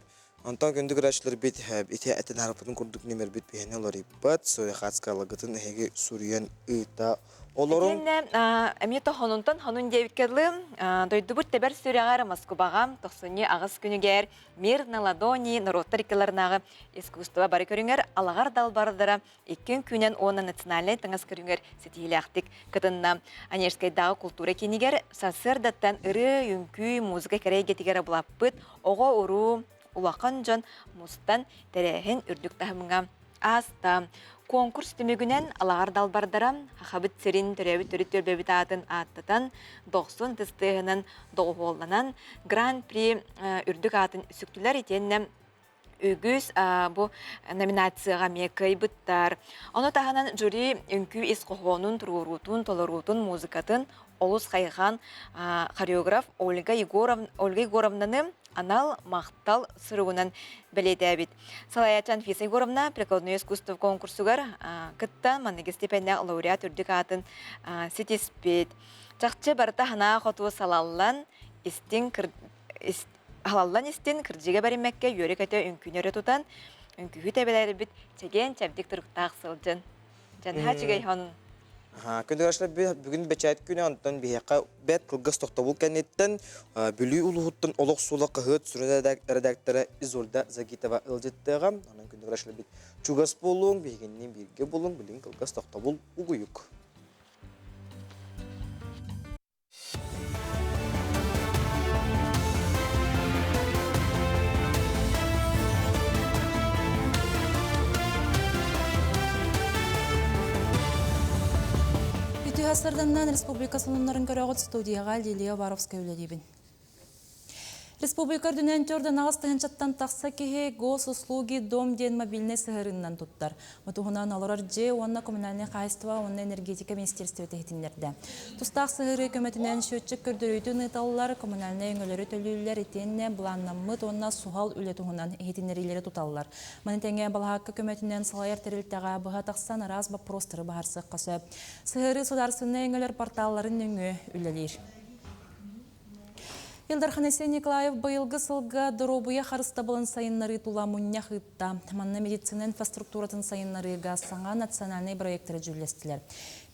[SPEAKER 1] Онтан күндігір әшілер бет әте әтін арапытын күрдік немер бет бейіне олары бұд. Сөрі қатсқалығытын әйге сүріен ұйта оларың.
[SPEAKER 2] Әметі хонунтан хонун девіккерлі дойды бұд тәбір сүріғары Москваға 90 ағыз күнігер Мир на ладони народтарикаларнағы искусства бары көріңер алағар далбардыра 2 күнен оны национальный таңыз көріңер сетейлі ақтық кытынна Анежскайдағы культура кенігер сасырдаттан ұры үнкі музыка кәрей кетігері бұлаппыт оға ұру улақан жон мұстан тәрәхін үрдік тахымыңа аста. Конкурс түмігінен алағар далбардара хақабыт сирин түрәбі түрі бәбіт атын аттатан 90 тыстығынан доғоланан Гран-при үрдік атын сүктілер етеннен үгіз бұл номинацияға мекай бұттар. Оны тағынан жюри үнкі исқоғонын, тұрғырутын, толырутын, музыкатын олыс қайған хореограф Ольга Егоровнаны анал мақтал сұрығынан біледі әбет. Салаячан Фиса Егоровна прикладное искусство конкурсугар кыттан маннеге стипендия лауреат үрдік атын сетеспет. Чақчы барыта хана қотуы салаллан истин кірдіге баримәкке йөрек әті үнкүнері тұтан үнкүхі тәбелері біт чеген чәбдік тұрықтақ сылжын. Жанға чегей хонын.
[SPEAKER 1] Күндігір ашылар бүгін бәчайт күні антон бейеқа бәт қылғыз тоқтабыл кәнеттен бүлі ұлығыттың олық сулы қығыт сүрін редакторы Изольда Загитова ылжеттіға. Күндігір ашылар бейт чугас болуң, бейгеннен берге болуң, білін қылғыз тоқтабыл ұғыйық.
[SPEAKER 3] сырданнан республика сонунларын көрөгөт студияга Лилия Варовская үлелибин. Республика дүнәнтөрден ағыстығынчаттан тақса кеге госуслуги дом ден мобильный сығырыннан туттар. Мұтығынан алырар же онна коммунальный қайыстыва, онна энергетика министерстве тегетіндерді. Тустақ сығыры көметінен шөтчік көрдірүйді ныталылар, коммунальный өңілері төлілілер етенне бұланнаммыт онна суғал үлетуғынан ехетінерилері тұталылар. Манетенге балаққы көметінен салайыр терілтіға бұға тақсан араз бапростыры бағарсық қасып. Сығыры сударсыны өңілер порталларын өңі үлелер. Илдар Ханесен Николаев байылғы сылға дұробуя қарыстабылын сайыннары тула мұння қытта. Манна медицина инфраструктуратын сайыннарыға саңа национальный проекттері жүлестілер.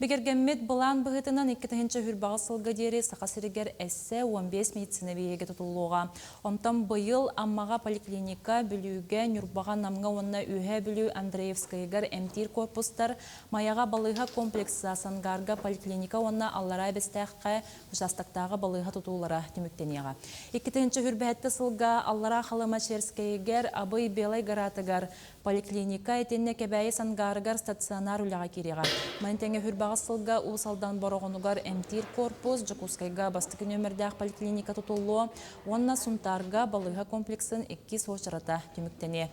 [SPEAKER 3] Бегергенмет бұлан бұғытынан 2-тігінші хүрбағы сылға дері сақасырегер әсі 15 медицина бейеге тұтылуға. Онтан байыл аммаға поликлиника бүліуге нүрбаға намға онна үйе бүлі Андреевскайгар әмтир корпустар маяға балыға комплексы асангарға поликлиника онна аллара бестәққа ұшастақтағы балыға тұтулара түміктенеға. 2-тігінші хүрбәтті сылға аллара қалыма Черскайгер абый белай гаратыгар поликлиника етенне кәбәйі сангарыгар стационар үліға кереға. Мәнтеңе хүрбаға сылға ұсалдан борағынугар әмтир корпус, Жакускайга бастықы нөмірдәқ поликлиника тұтулу, онна сұнтарға балыға комплексын 2 соғычарата түміктене.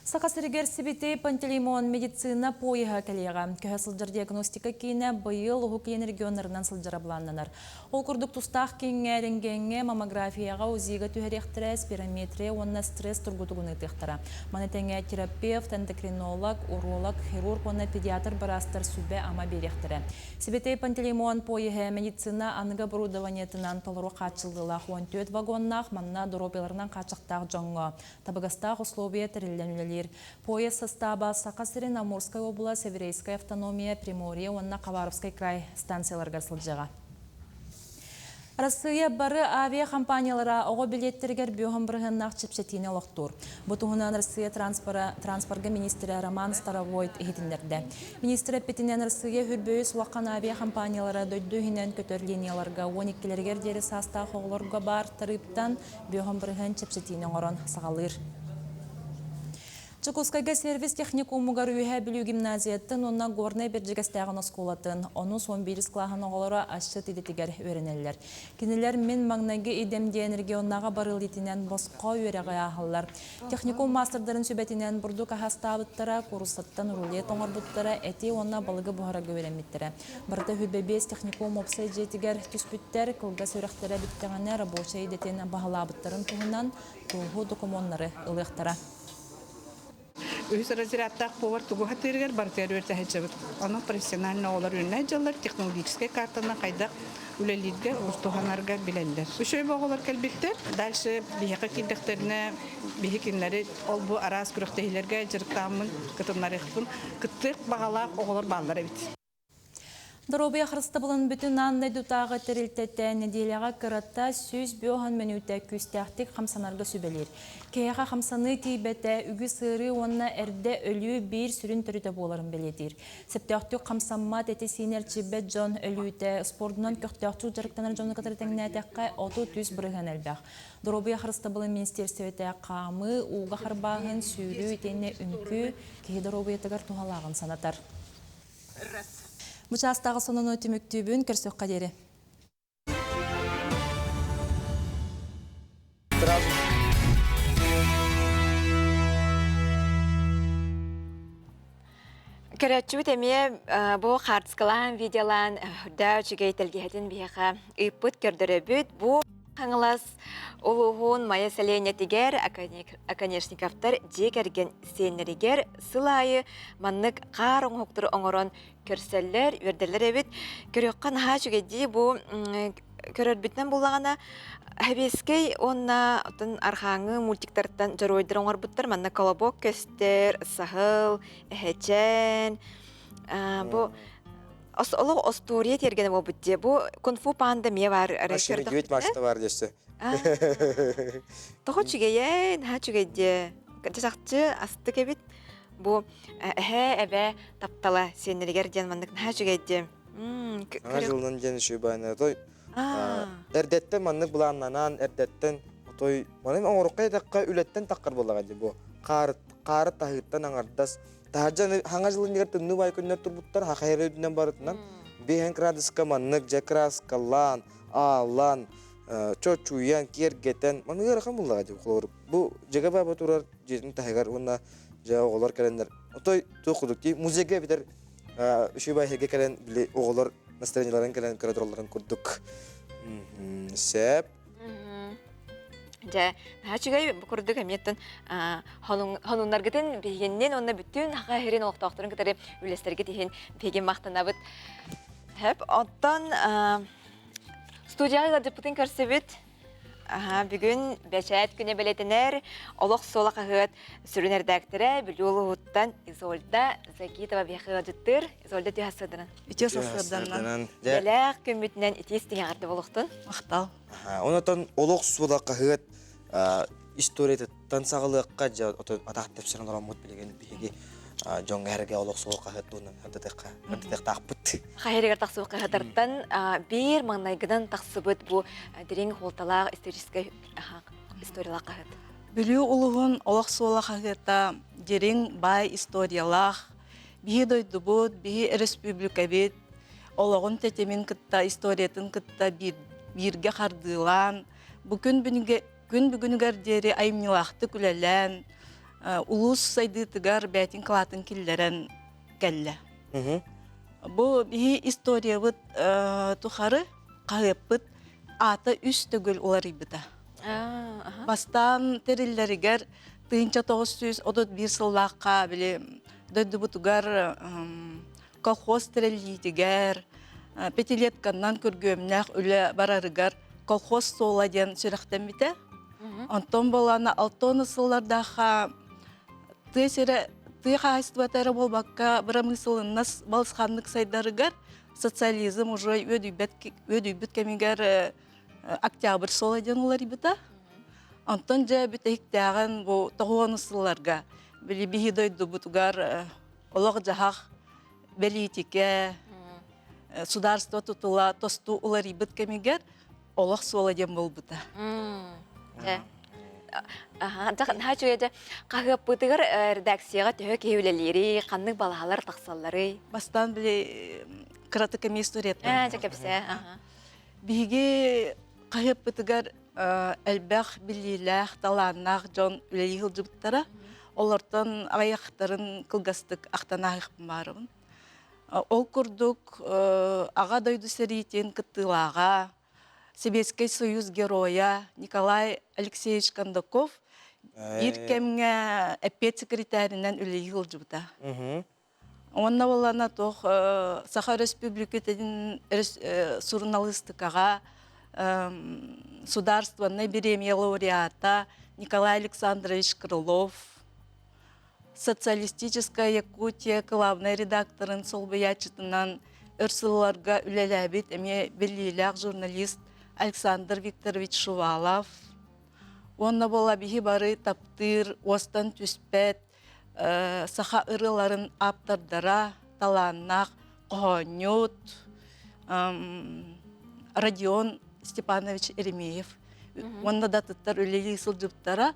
[SPEAKER 3] Сақасырыгер Сибитей Пантелеймон медицина пойыға кәлеға. Көһі сылжар диагностика кейіне бұйыл ұғықен регионарынан сылжара бұланнанар. Ол күрдік тұстақ кейінге ренгенге маммографияға өзігі түхеректірі, спирометрия, онна стресс тұргутығыны тұқтыра. Манетенге терапевт, эндокринолог, уролог, хирург, онна педиатр барастар сүбе ама беректірі. Сибитей Пантелеймон пойыға медицина анығы бұрудаванетінан толыру қатшылдылақ 14 вагоннақ, манна доропеларынан қатшықтақ жоңғы. Табығастақ условия тірілден Поезд состава Сақасырин, Амурская область, Северейская автономия, Приморье, онна Хабаровский край станцияларға сылжыға. Россия бары авиакомпаниялара оғы билеттергер бүйоғын бірғыннақ чепсетіне лоқтур. Бұтығынан Россия транспорга министрі Роман Старовойт ехетіндерді. Министрі петінен Россия хүрбөйіз уаққан авиакомпаниялара дөйдігінен көтөр линияларға 12-лергер дері саста қоғылырға бар тарыптан бүйоғын бірғын чепсетіне ғорон сағалыр. Чукускайга сервис техникумугар үйе білу гимназияттын, онна горнай берджігістәғын осколатын, оны сон беріс клағын оғылары ашшыт едетігер өрінелер. Кенелер мен маңнайғы идемден регионнаға барыл етінен босқа өреғай ағылар. Техникум мастердарын сөбетінен бұрду қағастабыттара, курусаттан рулет оңырбыттара, әте онна балығы бұғара көвереметтері. Барда хүбебес техникум опсай жетігер түспіттер, кылға сөріқтері біттіғаны рабоча едетен бағалабыттарын туғынан туғы докумонлары ылықтара.
[SPEAKER 13] Ühüs razirattaq povart tugu hatırger barter örte hecebet. Onun profesyonel olar ünne jallar teknolojik kartana kaydak ülelidge ustuhanarga bileller. Şöyle bağlar kelbitter. Dalşı bihaka kildekterine bihikinleri ol bu aras kuraqtehilerge jirtamın kıtımları xpun kıttık bağalaq oğlar bağlar evet.
[SPEAKER 3] Доробия хрыстабылын бүтін андай дутағы тірілтетті неделяға кыратта сөз бөған менуті күстәқтік қамсанарға сөбелер. Кейаға қамсаны тейбәті үгі сыры онына әрді өлі бір сүрін түріті боларын беледер. Септәқтік қамсанма тәті сенер чебет жон өліті спордынан көқтәқтік жарықтанар жоны қатыртыңына тәққа 30 бірігін әлбәқ. Доробия хрыстабылын министерстветі қамы, уға қарбағын, сүйрі етені үнкі, кей доробия тағар туғалағын санатар. Мұчастағы сонын өті мүктүбін көрсөк қадері.
[SPEAKER 2] Көрәтчүбіт әме бұл қартысқалан, видеолан, үрдәу чүгейтілгедің бейіға үппіт көрдірі бүт. Бұл қаңылас олуғын мая сәленетігер аканешниковтар жекерген сенерігер сылайы маннық қар оңықтыры оңырын көрсәлер, өрдерлер әбіт. Көріққан ға жүгеді бұл көрірбітнен болағана әбескей онна архаңы мультиктарттан жаройдыр оңыр бұттыр. Манна колобок көстер, сағыл, әхәчән. Бұл Олық остурия тергені бұл бүтте. Бұл кунфу пандемия бар.
[SPEAKER 1] Машины 9 машина бар дешті.
[SPEAKER 2] Тоғы чүгейен, ха чүгейде. Жасақчы асты кебет. Бұл әбә таптала сенергер ден мандық ха чүгейде.
[SPEAKER 1] Аңа жылынан дені шүй байына. Әрдеттен мандық бұланнанан, әрдеттен оңырыққа едаққа үлеттен таққар болаға де бұл. Қары тағыттан аңардас Тахаджан хаңа жылын егер тынны бай күннер турбуттар хахайры өдүнен барытынан бehen градуска маннык жакраска лан алан чочуян кергетен маныгар хамуллага деп колор. Бу жага баба турар жерин тахагар уна жа оголор келендер. Отой токудук музейге битер үшүбай хеге келен биле оголор настроенияларын келен кырадырларын курдук. Сеп
[SPEAKER 2] Жа, хачугай букурдук эметтен хонуннаргытын бегеннен онна бүтүн хака херен олуктоктурун кытары үлестерге тиген беген мактанабыт. Хеп оттон студияга депутин көрсөбүт. Бүгүн бечет күнө белетенер олок солак агыт сүрүнердәктере билуулуттан Изольда Закитова бехыжыттыр. Изольда тясыдынан.
[SPEAKER 1] Итесасыдан.
[SPEAKER 2] Белек көмүтүнөн итес тиярды болуктун.
[SPEAKER 1] Мактал. Онотон олок солак агыт историяты тансагылыкка жа атак деп сырындырамыт билген биги жоңгерге олок солак агыт уну хаддык тахпыт.
[SPEAKER 2] Хайрыгар таксыбыкка хатартан бир маңнайгыдан таксыбыт бу дерин холталак исторический историялак агыт.
[SPEAKER 14] Билүү улугун олок солак агыта дерин бай историялак бии дойдубут бии республика бит ологун тетемин кытта историятын кытта бирге кардылан бүкүн бүгүнгөр дери айымнылакты күлелен улус сайдытыгар бәтин кылатын киллерен келле. Бу бии историябыт тухары кайыппыт ата үс төгүл уларыбыта. Бастан териллеригер тыынча 931 сыллакка биле дойдубутугар колхоз тереллитигер пятилетканнан көргөмнах үле барарыгар колхоз соладен сүрәхтен бите. Антон баланы 6 сыллардаха ты хайстватары болбакка брамысылыннас балсханнык сайдарыгар социализм уже өдүбүт кемигер октябрь соладен уларыбыта. Антон же бүтектаган бу 9 сылларга били бихидойду бутугар олог жахак белитике сударство тутула тосту уларыбыт кемигер олог соладен болбута.
[SPEAKER 2] Хачугайда кагыппытыгар редакцияга төхө кеүлелери, каннык балалар таксаллары.
[SPEAKER 14] Бастан биле кратыками историятын.
[SPEAKER 2] Жакепсе.
[SPEAKER 14] Биги кагыппытыгар элбах билилах таланнах жон үлейгил жуптара. Олортон аяктарын кылгастык актанах барыбын. Ол курдук ага дойду серитин кыттылага Советский Союз героя Николай Алексеевич Кондаков бир кемге эппет секретаринен үлейгил жубута. Онна болана тох Саха Республикатын журналистикага сударственной премия лауреата Николай Александрович Крылов, социалистическая Якутия главный редакторын солбаячытынан ырсылларга үлеләбит эме белилак журналист Александр Викторович Шувалов. Онна бола бихи бары таптыр, остан түспет, саха ырыларын аптардара, таланнақ, қоғанют, Родион Степанович Еремеев. Онна датыттар үлелі сылжыптара.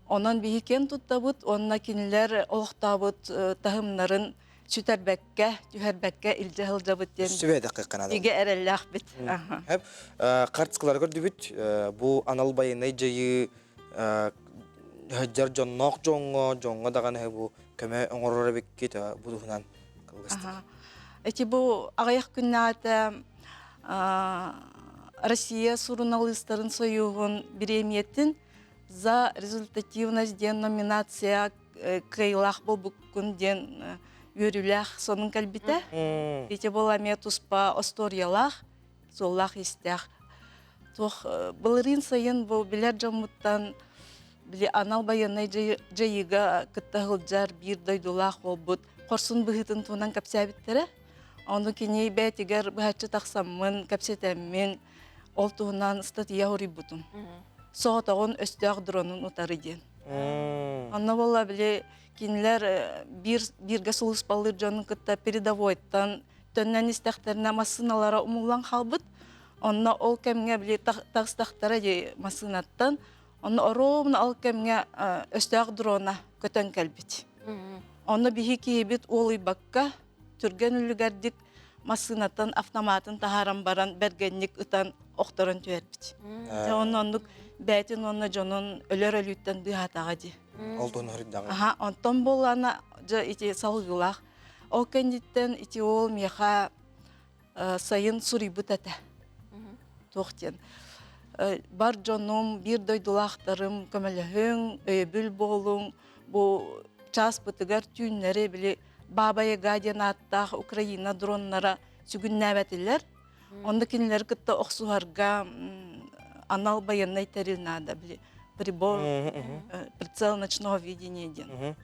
[SPEAKER 14] Онан бихикен туттабыт, онна кинилер олықтабыт тахымнарын Чүтәрбәккә, түһәрбәккә илҗә хылҗабыт ден.
[SPEAKER 1] Сүбәдә кыккана.
[SPEAKER 14] Иге әрәлләх бит.
[SPEAKER 1] Хәп картскалар көрдү бит. Бу анал байынай җыйы һәҗәр җаннак җонга даган бу көмә оңорора бик кит бу дуһнан кылгысты.
[SPEAKER 14] Эти бу агаяк күннәтә Россия журналистларын союгын премиятын за результативность ден номинация кыйлах бу күнден Юрюлях сонун калбите. Ите бола метуспа осториялах, соллах истях. Тох былырын сайын бу билер жамуттан биле анал байынай жайыга кыттагылжар бир дойдулах болбут. Корсун быгытын тунан капсабиттере. Ону кини бетигер бахачы таксаммын, капсетеммин, ол туунан статья урибутун. Соотагон өстөк дронун утары ден. Анна бола биле кинилер бирге сулус балыр жонун кытта передовойттан төннен истехтерине машиналара умулан халбыт. Онна ол кемге биле тагыстактара же машинаттан, онна оромна ал кемге өстөк дрона көтөн келбит. Оны биһи киһибит уолуйбакка түрген үлүгәрдик массынатын автоматын тахаран баран бергенник ытан охторон түербит. Оннук бәтин онна жонун өлөр өлүттен дыхатага ди.
[SPEAKER 1] Олдон хырдагы.
[SPEAKER 14] Аха, онтон боллана жа ити салгылах. Ол кендиттен ити ол меха сайын сурибут эте. Тохтен. Бар жонум, бир дойдулахтарым, көмөлөһүң, өйбүл болуң, бу час бытыгар түйүннери били Бабая Гадин аттах Украина дроннара сүгүннәбәтилер. Онда кинилер кытта оксуарга анал баяннай терилнада били прибор прицел ночного видения ден.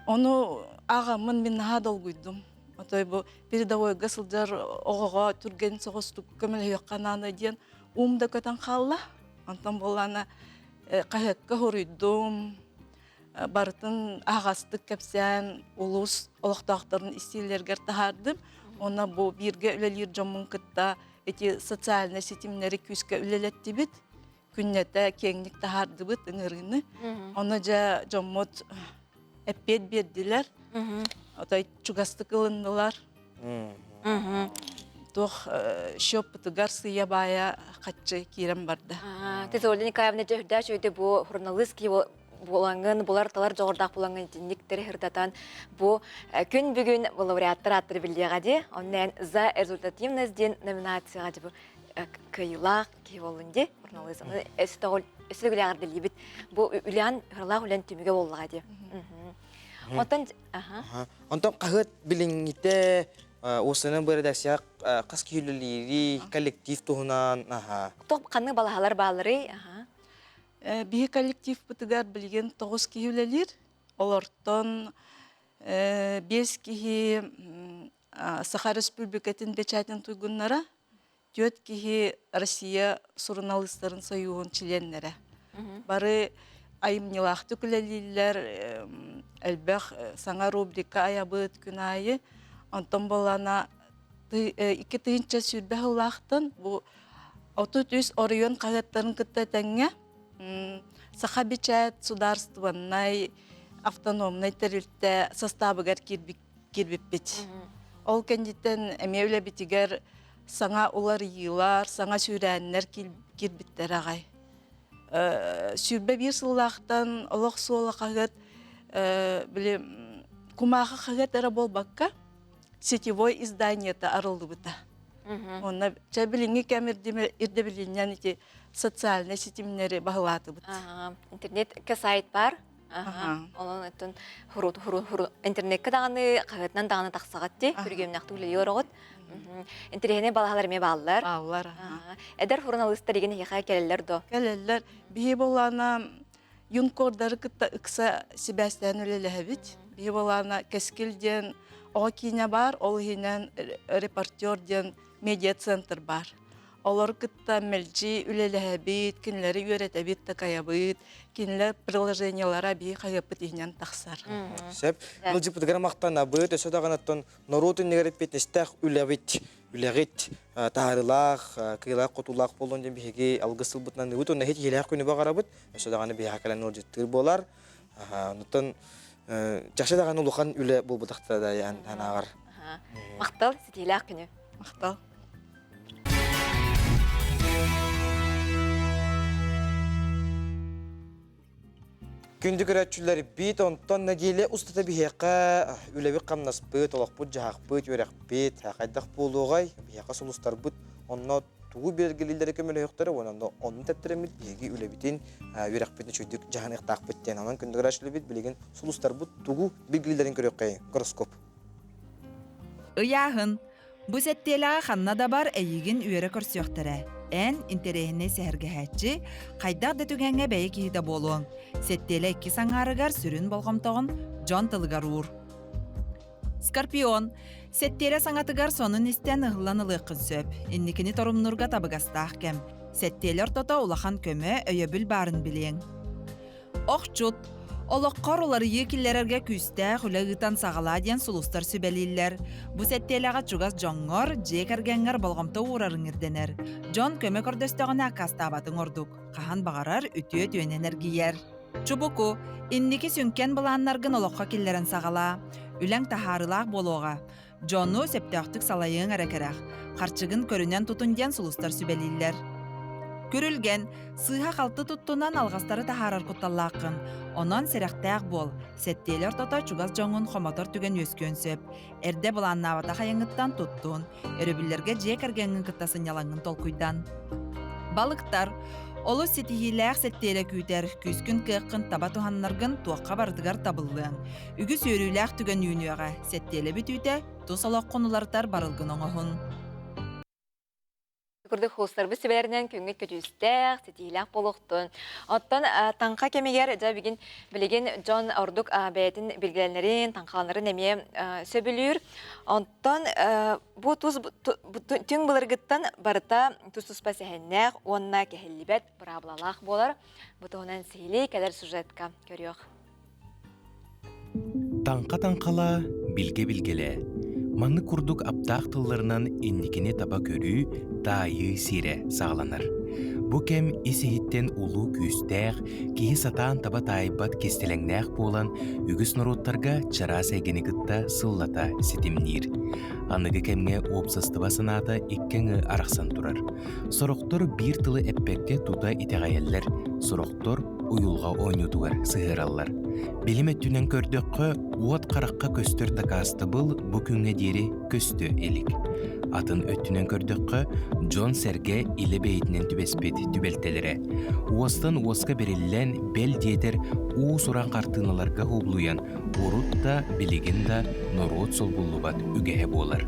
[SPEAKER 14] Ону агамын мен хадал гуйдум. Отой бу передовой гасылдар огого түрген согостук көмөлө яккананы ден умда көтөн халла. Антон болана кахакка хорuyдум. Бартын ағастық кәпсән улус олықтақтарын истейлергер тахардым. Она бу бирге үлелер жомын кытта эти социальный сетимнери күске үлелетті бит. Күннете кеңник тахарды бит ыңырыны. Оны жа жоммот әппет берділер. Отай чугасты кылындылар. Тох шоп бытыгар сыя бая қатчы кирем барды.
[SPEAKER 2] Тез Ольга Николаевна жөрдә жөйде бу журналистки болаңын, булар талар жоғырдақ болаңын динниктері хырдатан бу күн бүгін лауреаттар аттыр білдеға де, оннан за результативность ден номинацияға де бу кыйлақ кейволынде журналистаны өсі гүлі ағырды лебет бу үлән ғырлақ үлән түміге болыға де.
[SPEAKER 1] Онтан қағыт біліңгіте осының бір дәсияқ қас кейлілері коллектив тұғынан.
[SPEAKER 2] Тоқ қаны балағалар балары.
[SPEAKER 14] Бихи коллектив бытыгар билген 9 киһүлелер. Олортон 5 киһи Саха Республикатын печатен туйгуннара, 4 киһи Россия журналистларын союгун членнери. Бары айымнилахты күлелилер, элбэх саңа рубрика аябыт күнайы. Антон болана 2 тыйынча сүрбэх улахтын бу 33 орыйон кагаттарын кытта тәңге Саха печать сударствоннай автономный терилте составыгар кирбиппит. Ол кендитен эмеуле битигер саңа улар йылар, саңа сүрәннер кирбиттер агай. Сүрбе бир сыллахтан олох суола кагат биле кумага кагат ара болбакка сетевой издание-то арылды быта. Онна чабилинги камер ирдебилинен ити социальный сетимнери багылаты быт.
[SPEAKER 2] Интернет сайт бар. Олон өтін интернетке дағаны, қағытнан дағаны тақсағатты, көргемнақты үлі орғыт. Интернетіне балағалар ме балылар?
[SPEAKER 14] Балылар.
[SPEAKER 2] Әдір журналистер еген еқа келелер до?
[SPEAKER 14] Келелер. Бейі болана юнкордары кітті үкса себәстен үлелі бит. Бейі болана кәскілден оға кейіне бар, ол кейінен репортерден медиа-центр бар. Олар кытта мелчи үлелеһе бит, кинләре үйрәтә бит такаябыт, кинләр приложениялара би хаяпыт иһнән тахсар.
[SPEAKER 1] Сәп, ну диптгар мактана быт, өсө дагынаттан норотын негәреп бетнестәх үләгит, таарылах, кыйлак котулак болон ден биһиге алгысыл бутнан бут, оны һеч еләк күне багарабыт, өсө даганы биһа калан ул җиттер болар. Нутан жашы даганы улухан үле бул бутактар да ян танагар.
[SPEAKER 2] Мактал сетиләк күне.
[SPEAKER 14] Мактал.
[SPEAKER 1] Күндү көрәтчүләр бит онтон нәгеле устата биһәккә үләби камнас бит, олак бут жак бит, үрәк бит, хакайдак булугай, биһәккә сулустар бут, онна тугу бергелиләре көмөлө яктары, онда онны тәптиремит биһәге үләбитин, үрәк битне чөйдүк жаһан иктак биттен, анан күндү көрәтчүләр бит билеген сулустар бут тугу бергелиләрен көрәккә гороскоп.
[SPEAKER 6] Ыяһын, бу сәттеләгә ханна да бар әйеген үере көрсөктәре. Эн интерехне сәргәһәтчи, кайдак да түгәнгә бәйе киһидә болуң. Сәттеле 2 саңарыгар сүрүн болгомтогын Жон Тылгарур. Скорпион, сәттеле саңатыгар сонун истен ыгылланылы кынсөп, инникини торумнурга табыгастах кем. Сәттелер тота улахан көмө өйөбүл барын билең. Окчут, олоққар олары екілерерге күсті хүлігітан сағаладен сұлыстар сөбәлейлер. Бұ сәттеліға чугас жоңғыр, жекергенғар болғамта ұрарын ерденер. Жон көмек ордостығына кастабатын ордук. Қахан бағарар үтіет өн энергиер. Чубуку, инники сүнкен былааннаргын олоққа келлерін сағала, үләң тахарылақ болуға, Джонну септяқтық салайын әрекерәқ, қарчығын көрінен тұтынден сұлыстар сүбелейлер. Көрілген, сыйға қалты тұттынан алғастары тахарар құтталлақын, онан серақтаяқ бол, сәттейлер тота чугас жоңын қоматор түген өскөн сөп, әрде бұланнавата қайыңыттан тұттun, өрөбілерге жек әргенің қыттасын ялаңын толкуйдан. Балықтар, олы сетихиләқ сәттейлі күйтер, күскін кыққын таба туханнаргын туаққа бардығар табылдың. Үгіс өріләқ түген үйінуға, сәттейлі бүтүйте, тұс олақ қонылартар барылғын оңығын.
[SPEAKER 2] Күрдік хостарбы себерінен күнгіт көтүстәк, сетиләк болуқтын. Оттан таңқа кемегер, білген Джон Ордук бәйтін білгелерін, таңқаланарын әме сөбілір. Оттан түн бұлырғыттан барыта тұс-тұспа сәхеннәк, онна кәхілібәт бұрабылалақ болар. Бұтығынан сейлей кәдір сюжетка көріоқ.
[SPEAKER 15] Таңқа-таңқала білге-білгелі. Манны курдук аптақ тылларынан инникіне таба көрі тайы сире сағаланыр. Бу кем исихиттен улу күстәқ, кейі сатаан таба тайбат кестелеңнәқ болан үгіс нұроттарға чара сәйгенігітті сыллата сетімнер. Анығы кемге опсастыба сыната иккеңі арақсан тұрар. Сороқтор бір тылы әппекке тута итеғайеллер, сороқтор уюлға ойнудуғар сығыраллар. Білім өттінен көрдөққы уат қараққа көстір такасты бұл бүкінге дері көсті елік. Атын өттінен көрдөққы Джон Серге илі бейтінен түбеспет түбелтелері. Уастан уасқа берілілен бел диетер уу сұран қартыналарға хоблуян урутта білігінда норот сол бұллубат үгеhe болар.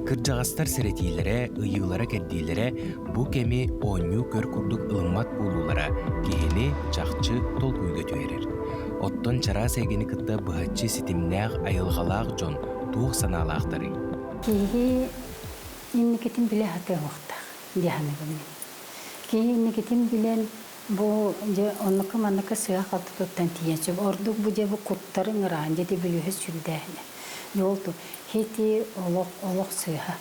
[SPEAKER 15] Кыржағастар сәретейлері, ұйылары кәддейлері бұ кәме оңю көр күрдік ылымат болулара кейіні чақчы тол көйге түйерер. Оттон чара сәйгені кытта бұхатчы сетімнәғ айылғалақ Джон туық саналақтары.
[SPEAKER 16] Кейі инникетин биле хаты вақта дияны гымын. Кейі инникетин билен бұ оннықы-маннықы сыға қалты тоттан тиенші. Ордық бұ де бұ құттарын ұран деді білуі сүлдәйіні. Yoldu. Heti olok sığha.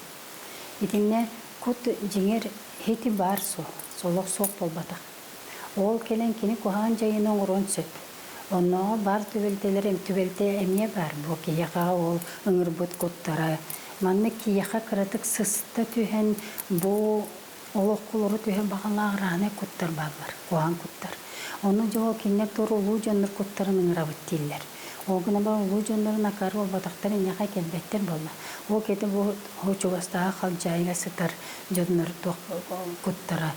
[SPEAKER 16] İdinne kut jinger heti bar so. Solok sok bolbadak. Ol kelen kini kohan jayının uron söp. Onu bar tübelte emye bar. Bu kiyağa ol ıngır but kuttara. Manne kiyağa kıratık sısta tühen bu olok kuluru tühen bağınlağı rahane kuttar bağlar. Kohan kuttar. Onu jo kinnek toru ulu jönür kuttarın ıngıra bittiller. Oğuna ba ulu jönlerin akarı ol bataqtарын yaqa kelbetter bolla. O kete bu hoçuvastağa qalcayga sıtar jönler kuttara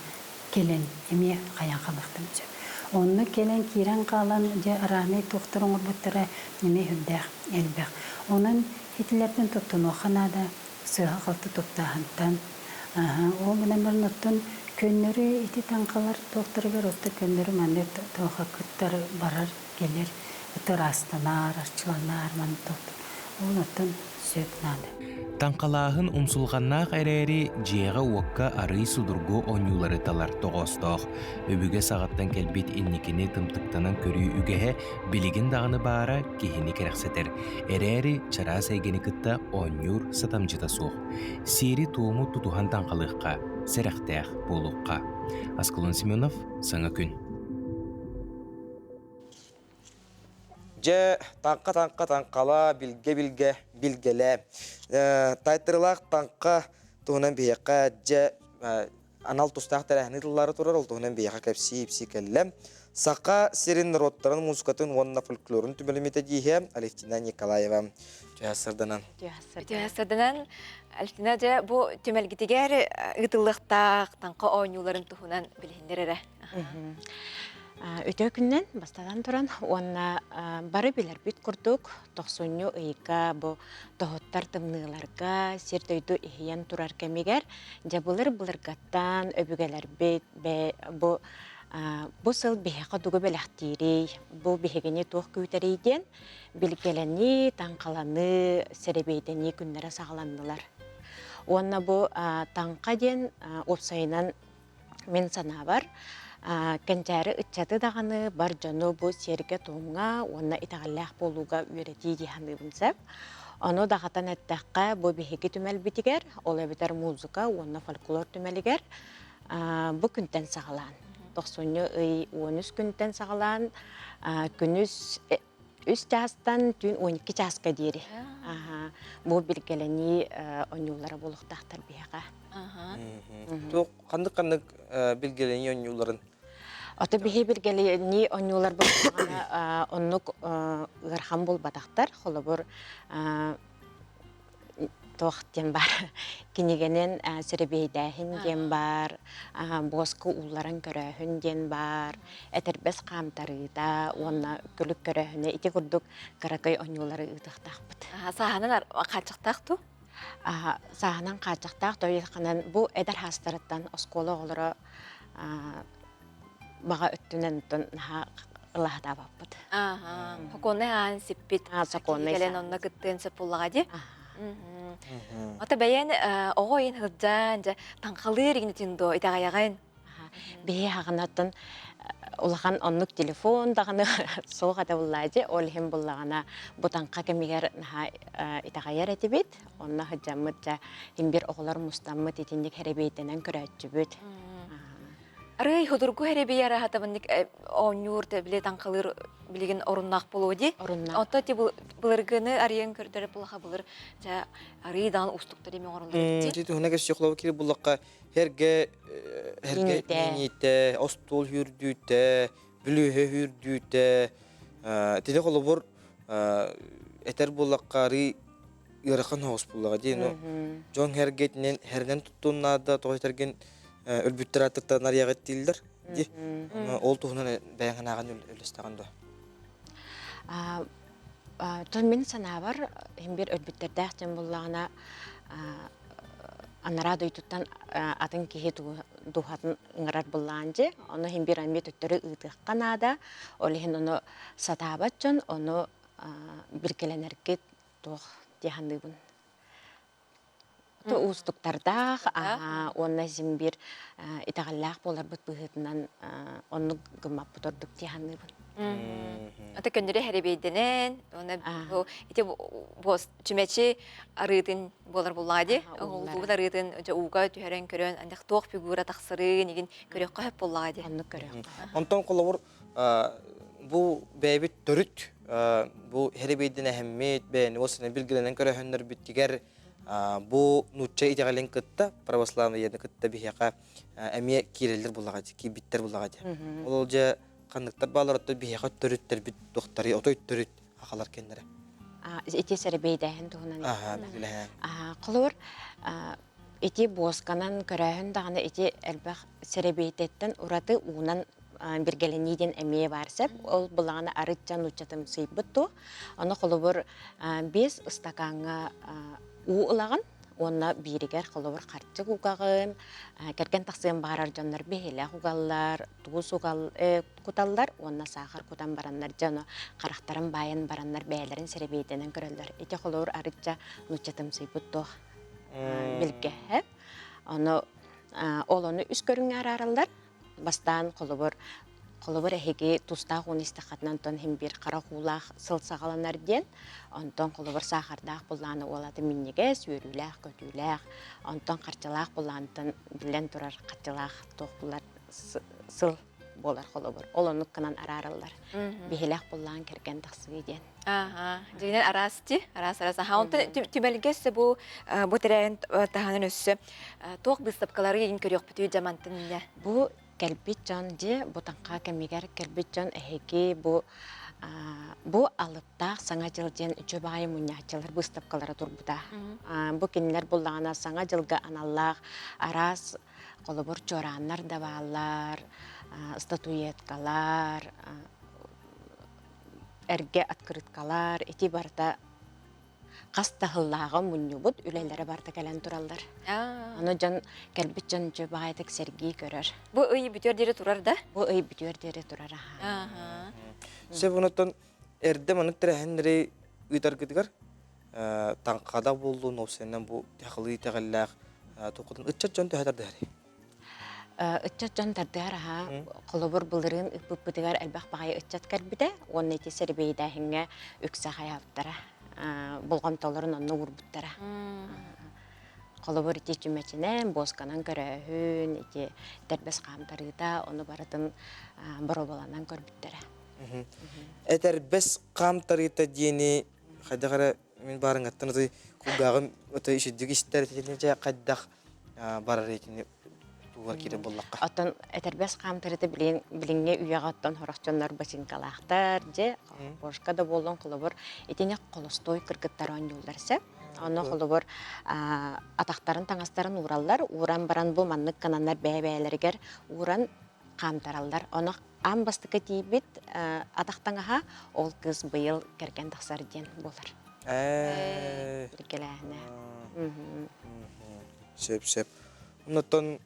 [SPEAKER 16] kelen emi qayan qalaqtım. Onu kelen kiran qalan je arane toqtarın orbattara emi hüddaq elbaq. Onun hitlerden tuttunu xanada sığa qaltı tuttahantan. O bilen nottun könleri iti tanqalar toqtarıgar otta könleri manne toqa kuttar barar gelir. Tarastanar, arçılanar, mantoqtur. Onatın söknadı.
[SPEAKER 15] Таңқалағын ұмсылғаннақ әрәрі жиэға уаққа арый судырғы оңюлары талар тоғостоқ. Өбіге сағаттан кәлбет инникені тымтықтанан көрі үгеhe білігін дағыны бара кейіні керексетер. Әрәрі чара сәйгені кітта оңюр сатамжыта соқ. Сері туымы тутухан таңқалыққа, сәрәқтәқ болуққа. Аскалон Семенов, Саңа күн.
[SPEAKER 1] Же таңқа білгелі. Тайтырылақ таңқа туғынан бейеққа же анал тұстақ тәрәхіні тұллары тұрар, ол туғынан бейеққа кәпсі кәлі. Сақа серін роттарын музыкатын онына фольклорын түмеліметі дейе Алевтина Николаева. Жайасырдынан.
[SPEAKER 2] Жайасырдынан. Алевтина же бұл түмелгітігер ұтылықтақ таңқа ойнуларын тұғынан білгендер әрі.
[SPEAKER 23] Өтө күннен бастадан туран онна бары билер бит курдук 90 ыйка бу тоһоттар тымныыларга сердөйдү ихиян турар кемигер жабылыр булыргаттан өбүгелер бит бу сыл бихека дугу белахтири бу бихегени туох күтерейден билгелени таңкаланы серебейдени күннере сагаланнылар. Онна бу таңка ден опсайынан мен сана бар. Кенчәрі үтчәті дағаны бар жону бұ серге тоңға, онна итағаллақ болуға үйреті диханы бұнсап. Оны дағатан әттәққа бұ бігеге түмәл бітігер, ол әбітер музыка, онна фольклор түмәлігер, бұ күнтен сағалан. 90 ый 13 күнтен сағалан күнүс үс частан түн 12 часка дейри. Бу билгелени онюлара болуктактар бияга.
[SPEAKER 1] Тук кандык билгелени онюларын.
[SPEAKER 23] Ата бихи билгелени онюлар болуктагана оннук ырхам болбатактар, холобур тоқтен бар. Кинегенен сөребейдәхін ден бар, босқы уларын көрәхін ден бар, әтербес қамтарыда, онна күлік көрәхіне ити күрдік қарақай онюлары ұтықтақ бұд.
[SPEAKER 2] Сағанын қачықтақ ту?
[SPEAKER 23] Сағанын қачықтақ тойыққанан бұл әдір хастарыттан осколы олары баға өттінен ылахта баппыд.
[SPEAKER 2] Хоконны haan сиппит. Келен онна кыттын сыппуллаға де? Ата бәйен оғойын ғылжан, таңқалыр егінетіндо итағаяғайын?
[SPEAKER 23] Бейе ағынатын улахан оннук телефон дағаны соғада бұллайды, олхем бұллағана бұтанқа кемегер итағаяр әті бет, онна ғыджамыд жа ембер оғылар мұстамыд етіндік әребейтінен көрәтчі бет.
[SPEAKER 2] Арай худургу херебе яра хатабынник онюр биле таңқалыр билеген оруннақ болу де. Отта те бұлыргыны ариян көрдері бұлаға бұлыр жа арыйдан устуқты деме орынлар.
[SPEAKER 1] Жеті хүнәге шеқлауы келі бұлаққа herge niyete, ostol hürdüte, bülühe hürdüte, tede kolobor eter bullakari yarıkan hoş bullağa diye no. John hergetinen herden tuttuğunda toğutergen ölbüttür artıktan arıyaget değildir. Di. Ol tuğunan beğen ağan ölüstağında.
[SPEAKER 23] Tön sana var, hem bir ölbüttür dağıtın bullağına anara duytuktan atın kihi duhatın ıngırar bullağınca, onu hem bir anmet öttürü ıdıqқан ada, olihin onu satabatçın, onu birkelenerge doğ diyandıbın. Ustuqtardaq, onu zim bir itağallaq bolar büt bühütünden onu gımap butorduk diyandıbın.
[SPEAKER 2] Ata köndere herebeydenen, ona ite boz cümeçi arıdın bolar bulladı. Oğlu da arıdın uga tüheren körön, ancak toq figura taqsırı negin körök qahep bulladı.
[SPEAKER 23] Onu körök.
[SPEAKER 1] Ondan kolabor bu bebit dörüt bu herebeydene hemmet beni o sene bilgilenen köröhönler bittiger bu nutça itagalen kıtta pravoslavlı yerine kıtta bihaqa emiye kiriller bulladı ki bitter bulladı. Olca kandıklar bağlar bir hakat törüttür bir doktori otoy törüt akalar kendine.
[SPEAKER 23] İti serebeyden tuğunan.
[SPEAKER 1] Aha, bilir.
[SPEAKER 23] Qolur iti bozkanan körəhün dağını iti elbaq serebeytetten uratı uğunan bir geleniden emeği varsep, ol bulağına arıtcan uçatım sıyıbıttu. Onu qolur biz ıstakanğa uğulağın. Ona biriger qolur qartçık uğağın, kerken taqsıyan bağırar canlar behele uğallar, tuğuz kutallar, ona sağır kutan baranlar canı, qaraqtarın bayan baranlar beylerin serebeytenen köröller. Eti qolur arıtça nuçatım sıyıbıttu bilge hep. Onu üst körün ararlar, bastan qolur ehegi tustaq onu istaqatnan ton hem bir qara huulaq sılsaqalanar den, ondan qolur sağardaq bullağını oladı minnege, sürülaq, kötülaq, ondan qarçılaq bullağından bilen turar qarçılaq toqbular sıl bolar qolur. Olonuk kanan ararlar. Bihilaq bullağın kerken taqsıgı den.
[SPEAKER 2] Jiginen aras. Ha onta tümelgesse bu teren tahanın össü. Toq bыстапкалары егин көрөк бүтүү жамантын не?
[SPEAKER 23] Bu kelbitcan je botanqa kemiger kelbitcan eheki bu alıpta sana jıljen üçöbay munyachlar bыстапкалары turbuta. Bu kinler bullağına sana jılga anallar aras qolubur çoranlar davallar, statuetkalar, erge atkırıtkalar, eti barda qastahıllağı munyubut ülelere barda gelen turallar. Onu can kelbitcan çöbaydık sergiyi görür.
[SPEAKER 2] Bu ıy bütüyor deri turar da?
[SPEAKER 23] Bu ıy bütüyor deri turar.
[SPEAKER 1] Se bundan erdem anık terehenleri uytar gidigar. Tankada bulduğun o senen bu yakılı teğallaq toqudun ıççat can tehdar deri.
[SPEAKER 23] Iççat can tehdar ha. Qolubur bulurun ıpıpıdıgar elbaq bağay ıççat karbide. Onun eti serbeydahinge üksa hayaptara. Bulğam toların onu vurbuttara. Қолыбыр ити чүмәчінен, босканан көрәхін, ити тәрбәс қамтарыда, оны барытын боробаланан көрбіттері.
[SPEAKER 1] Этер бес қамтарыта дейіні, қайдағара мен барын аттанызы, күлгағым өті ішідігі істер ететіне қайдақ барар етіне туғар кере боллаққа.
[SPEAKER 23] Оттан этербес қамтарыда біліңне үйаға оттан хорақчонлар басинкалақтар, же бошқа да болуын қолыбыр, етіне қолыстой кіргіттар он юлдарсы. Оны қолыбыр атақтарын, таңастарын ураллар, уран баран бұл маннық кананлар бәй-бәйлергер, уран қамтаралдар. Оны ан бастықы дейбіт атақтаңаға ол кыз бұйыл керген тақсар ден болар. Біргеләне.
[SPEAKER 1] Сөп. Оннаттан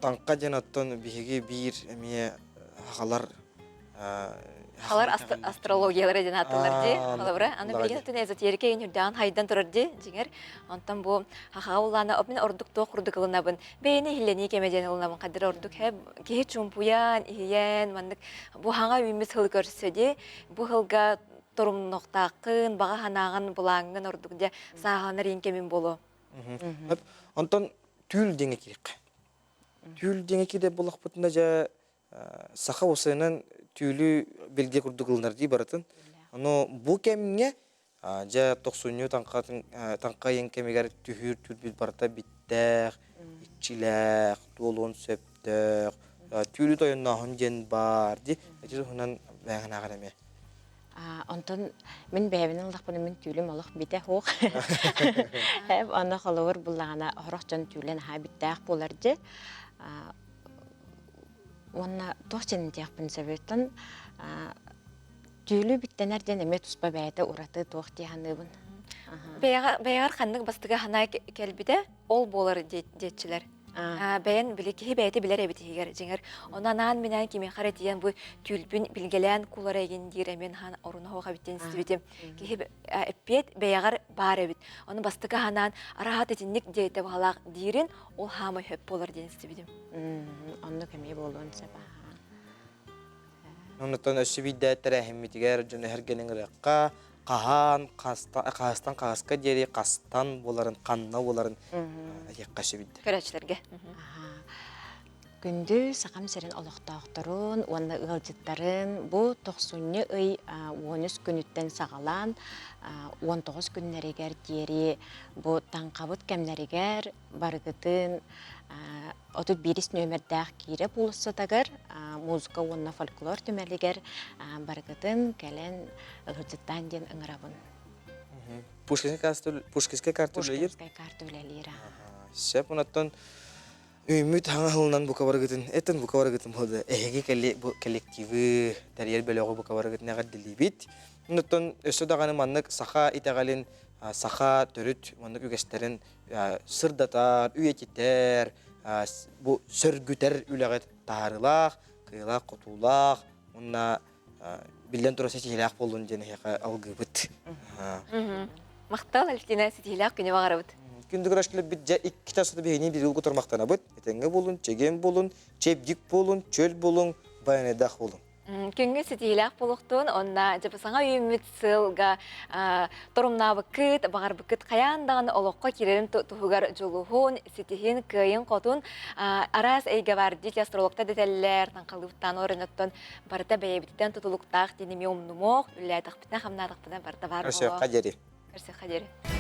[SPEAKER 1] таңқа ден аттан бігі бір әмие ағалар
[SPEAKER 2] Халар астрологиялары ден атылар де, халабыра. Аны білген өтін эзотерика ең үрдіған хайдан тұрар де, жеңер. Онтан бұл хаға ұлланы, обмен ордық тоқ құрдық ұлынабын. Бейіне хиллені кемеден ұлынабын. Қадыр ордық хәп, кейі чумпуян, ихиян, мандық. Бұл хаңа үйіміз хыл көрсі де, бұл хылға тұрымноқтақын, баға ханағын, бұлаңын ордық де сағанар ең кемін болу.
[SPEAKER 1] Онтан түйіл деңе керек. Түйіл деңе кейде бұлақ бұтында жа сақа осыйынан түйілі белге күрдігілінер дей баратын. Бұл кәміне жа 90 таңқа ең кәмегер түйір түрбіл барата биттәқ, итчіләқ, толуын сөптәқ, түйілі тойыннағын ден бар дей. Әтесі ғынан бәңін ағар әме.
[SPEAKER 23] Онтан мен бәйбінің лақпыны мен түйілім олық біте хоқ. Оны қолуыр бұлағына ғырық жан түйілін ға биттәқ болар де. Онна тоқченін тияқпын сәбеттен түйілі біттенерден әме тұспа бәйті ұраты тоқ тияғаныбын.
[SPEAKER 2] Бәйғар қандық бастыға хана кәлбіде ол болар детчілер. Бәйін білі бәйті білер әбіті егер жеңер. Онанан менен кемен қара тиен бұл түйілбін білгелән кулар әген дейір әмен хан орына хоға біттен істебетем. Кехе әппет бәйғар бар әбіт. Оны бастыға ханан арағат етінік дейті бағалақ дейірін ол хамы хөп болар дейін істебетем.
[SPEAKER 23] Онны кәмей болуын сәба.
[SPEAKER 1] Оннаттан өсі бейдәттір әхімметігер жүні әргенің раққа қаған, қастан қағасқа дері, қастан боларын, қанна боларын еққашы бейді.
[SPEAKER 2] Көрәтшілерге.
[SPEAKER 23] Күнді сақам сәрін олықтақтырын, оны ұғылжыттарын, бұл 90 үй 13 күніттен сағалан, 19 күннерігер дері, бұл таңқабыт кәмнерігер барғытын, отут беріс нөмірдәқ кейрі бұлысыдағыр, музыка онына фольклор төмәлігер барғытын кәлін ұғылжыттан ден ұңырабын.
[SPEAKER 1] Пушкиске картөлейір?
[SPEAKER 23] Пушкиске картөлейлер.
[SPEAKER 1] Сәп, онаттан үміт хаңағылынан бұқа барғытын, әтін бұқа барғытын болды. Әйге коллективі тәрер бөліғі бұқа барғытын әғар ділі бейт. Онаттан өсі дағаны маңнық сақа итәғалін, сақа түріт маңнық үгестерін сырдатар, үйететер, сөргүтер үләғет тағарылақ, қиылақ, құтулақ, онына білден тұрасы сетеләқ болуын жені алғы бұт.
[SPEAKER 2] Мақтал әлістені сетеләқ күні бағары бұт.
[SPEAKER 1] Күндігір ашқылып біт жа 2 тасыды бейіне бір ұлғы тұрмақтана бұт. Әтенгі болуын, чеген болуын, чепдік болуын, чөл болуын, байынайдақ болуын.
[SPEAKER 2] Күнгі сетеләқ болуқтың, онна жапысаңа үйімет сылға тұрымна бұкыт, бағар бұкыт қаяндағын олыққа керерін тұғығар жолуғын, сетехін күйін қотын, арас әйге бар дейт астрологта детеллер, таңқалғыптан орыныттың барыта бәйбіттен тұтылықтақ денеме омнымоқ, үлі айтақ бітін, қамнадық бітін барыта бар болу.
[SPEAKER 1] Көрсе қадері.
[SPEAKER 2] Көрсе қадері.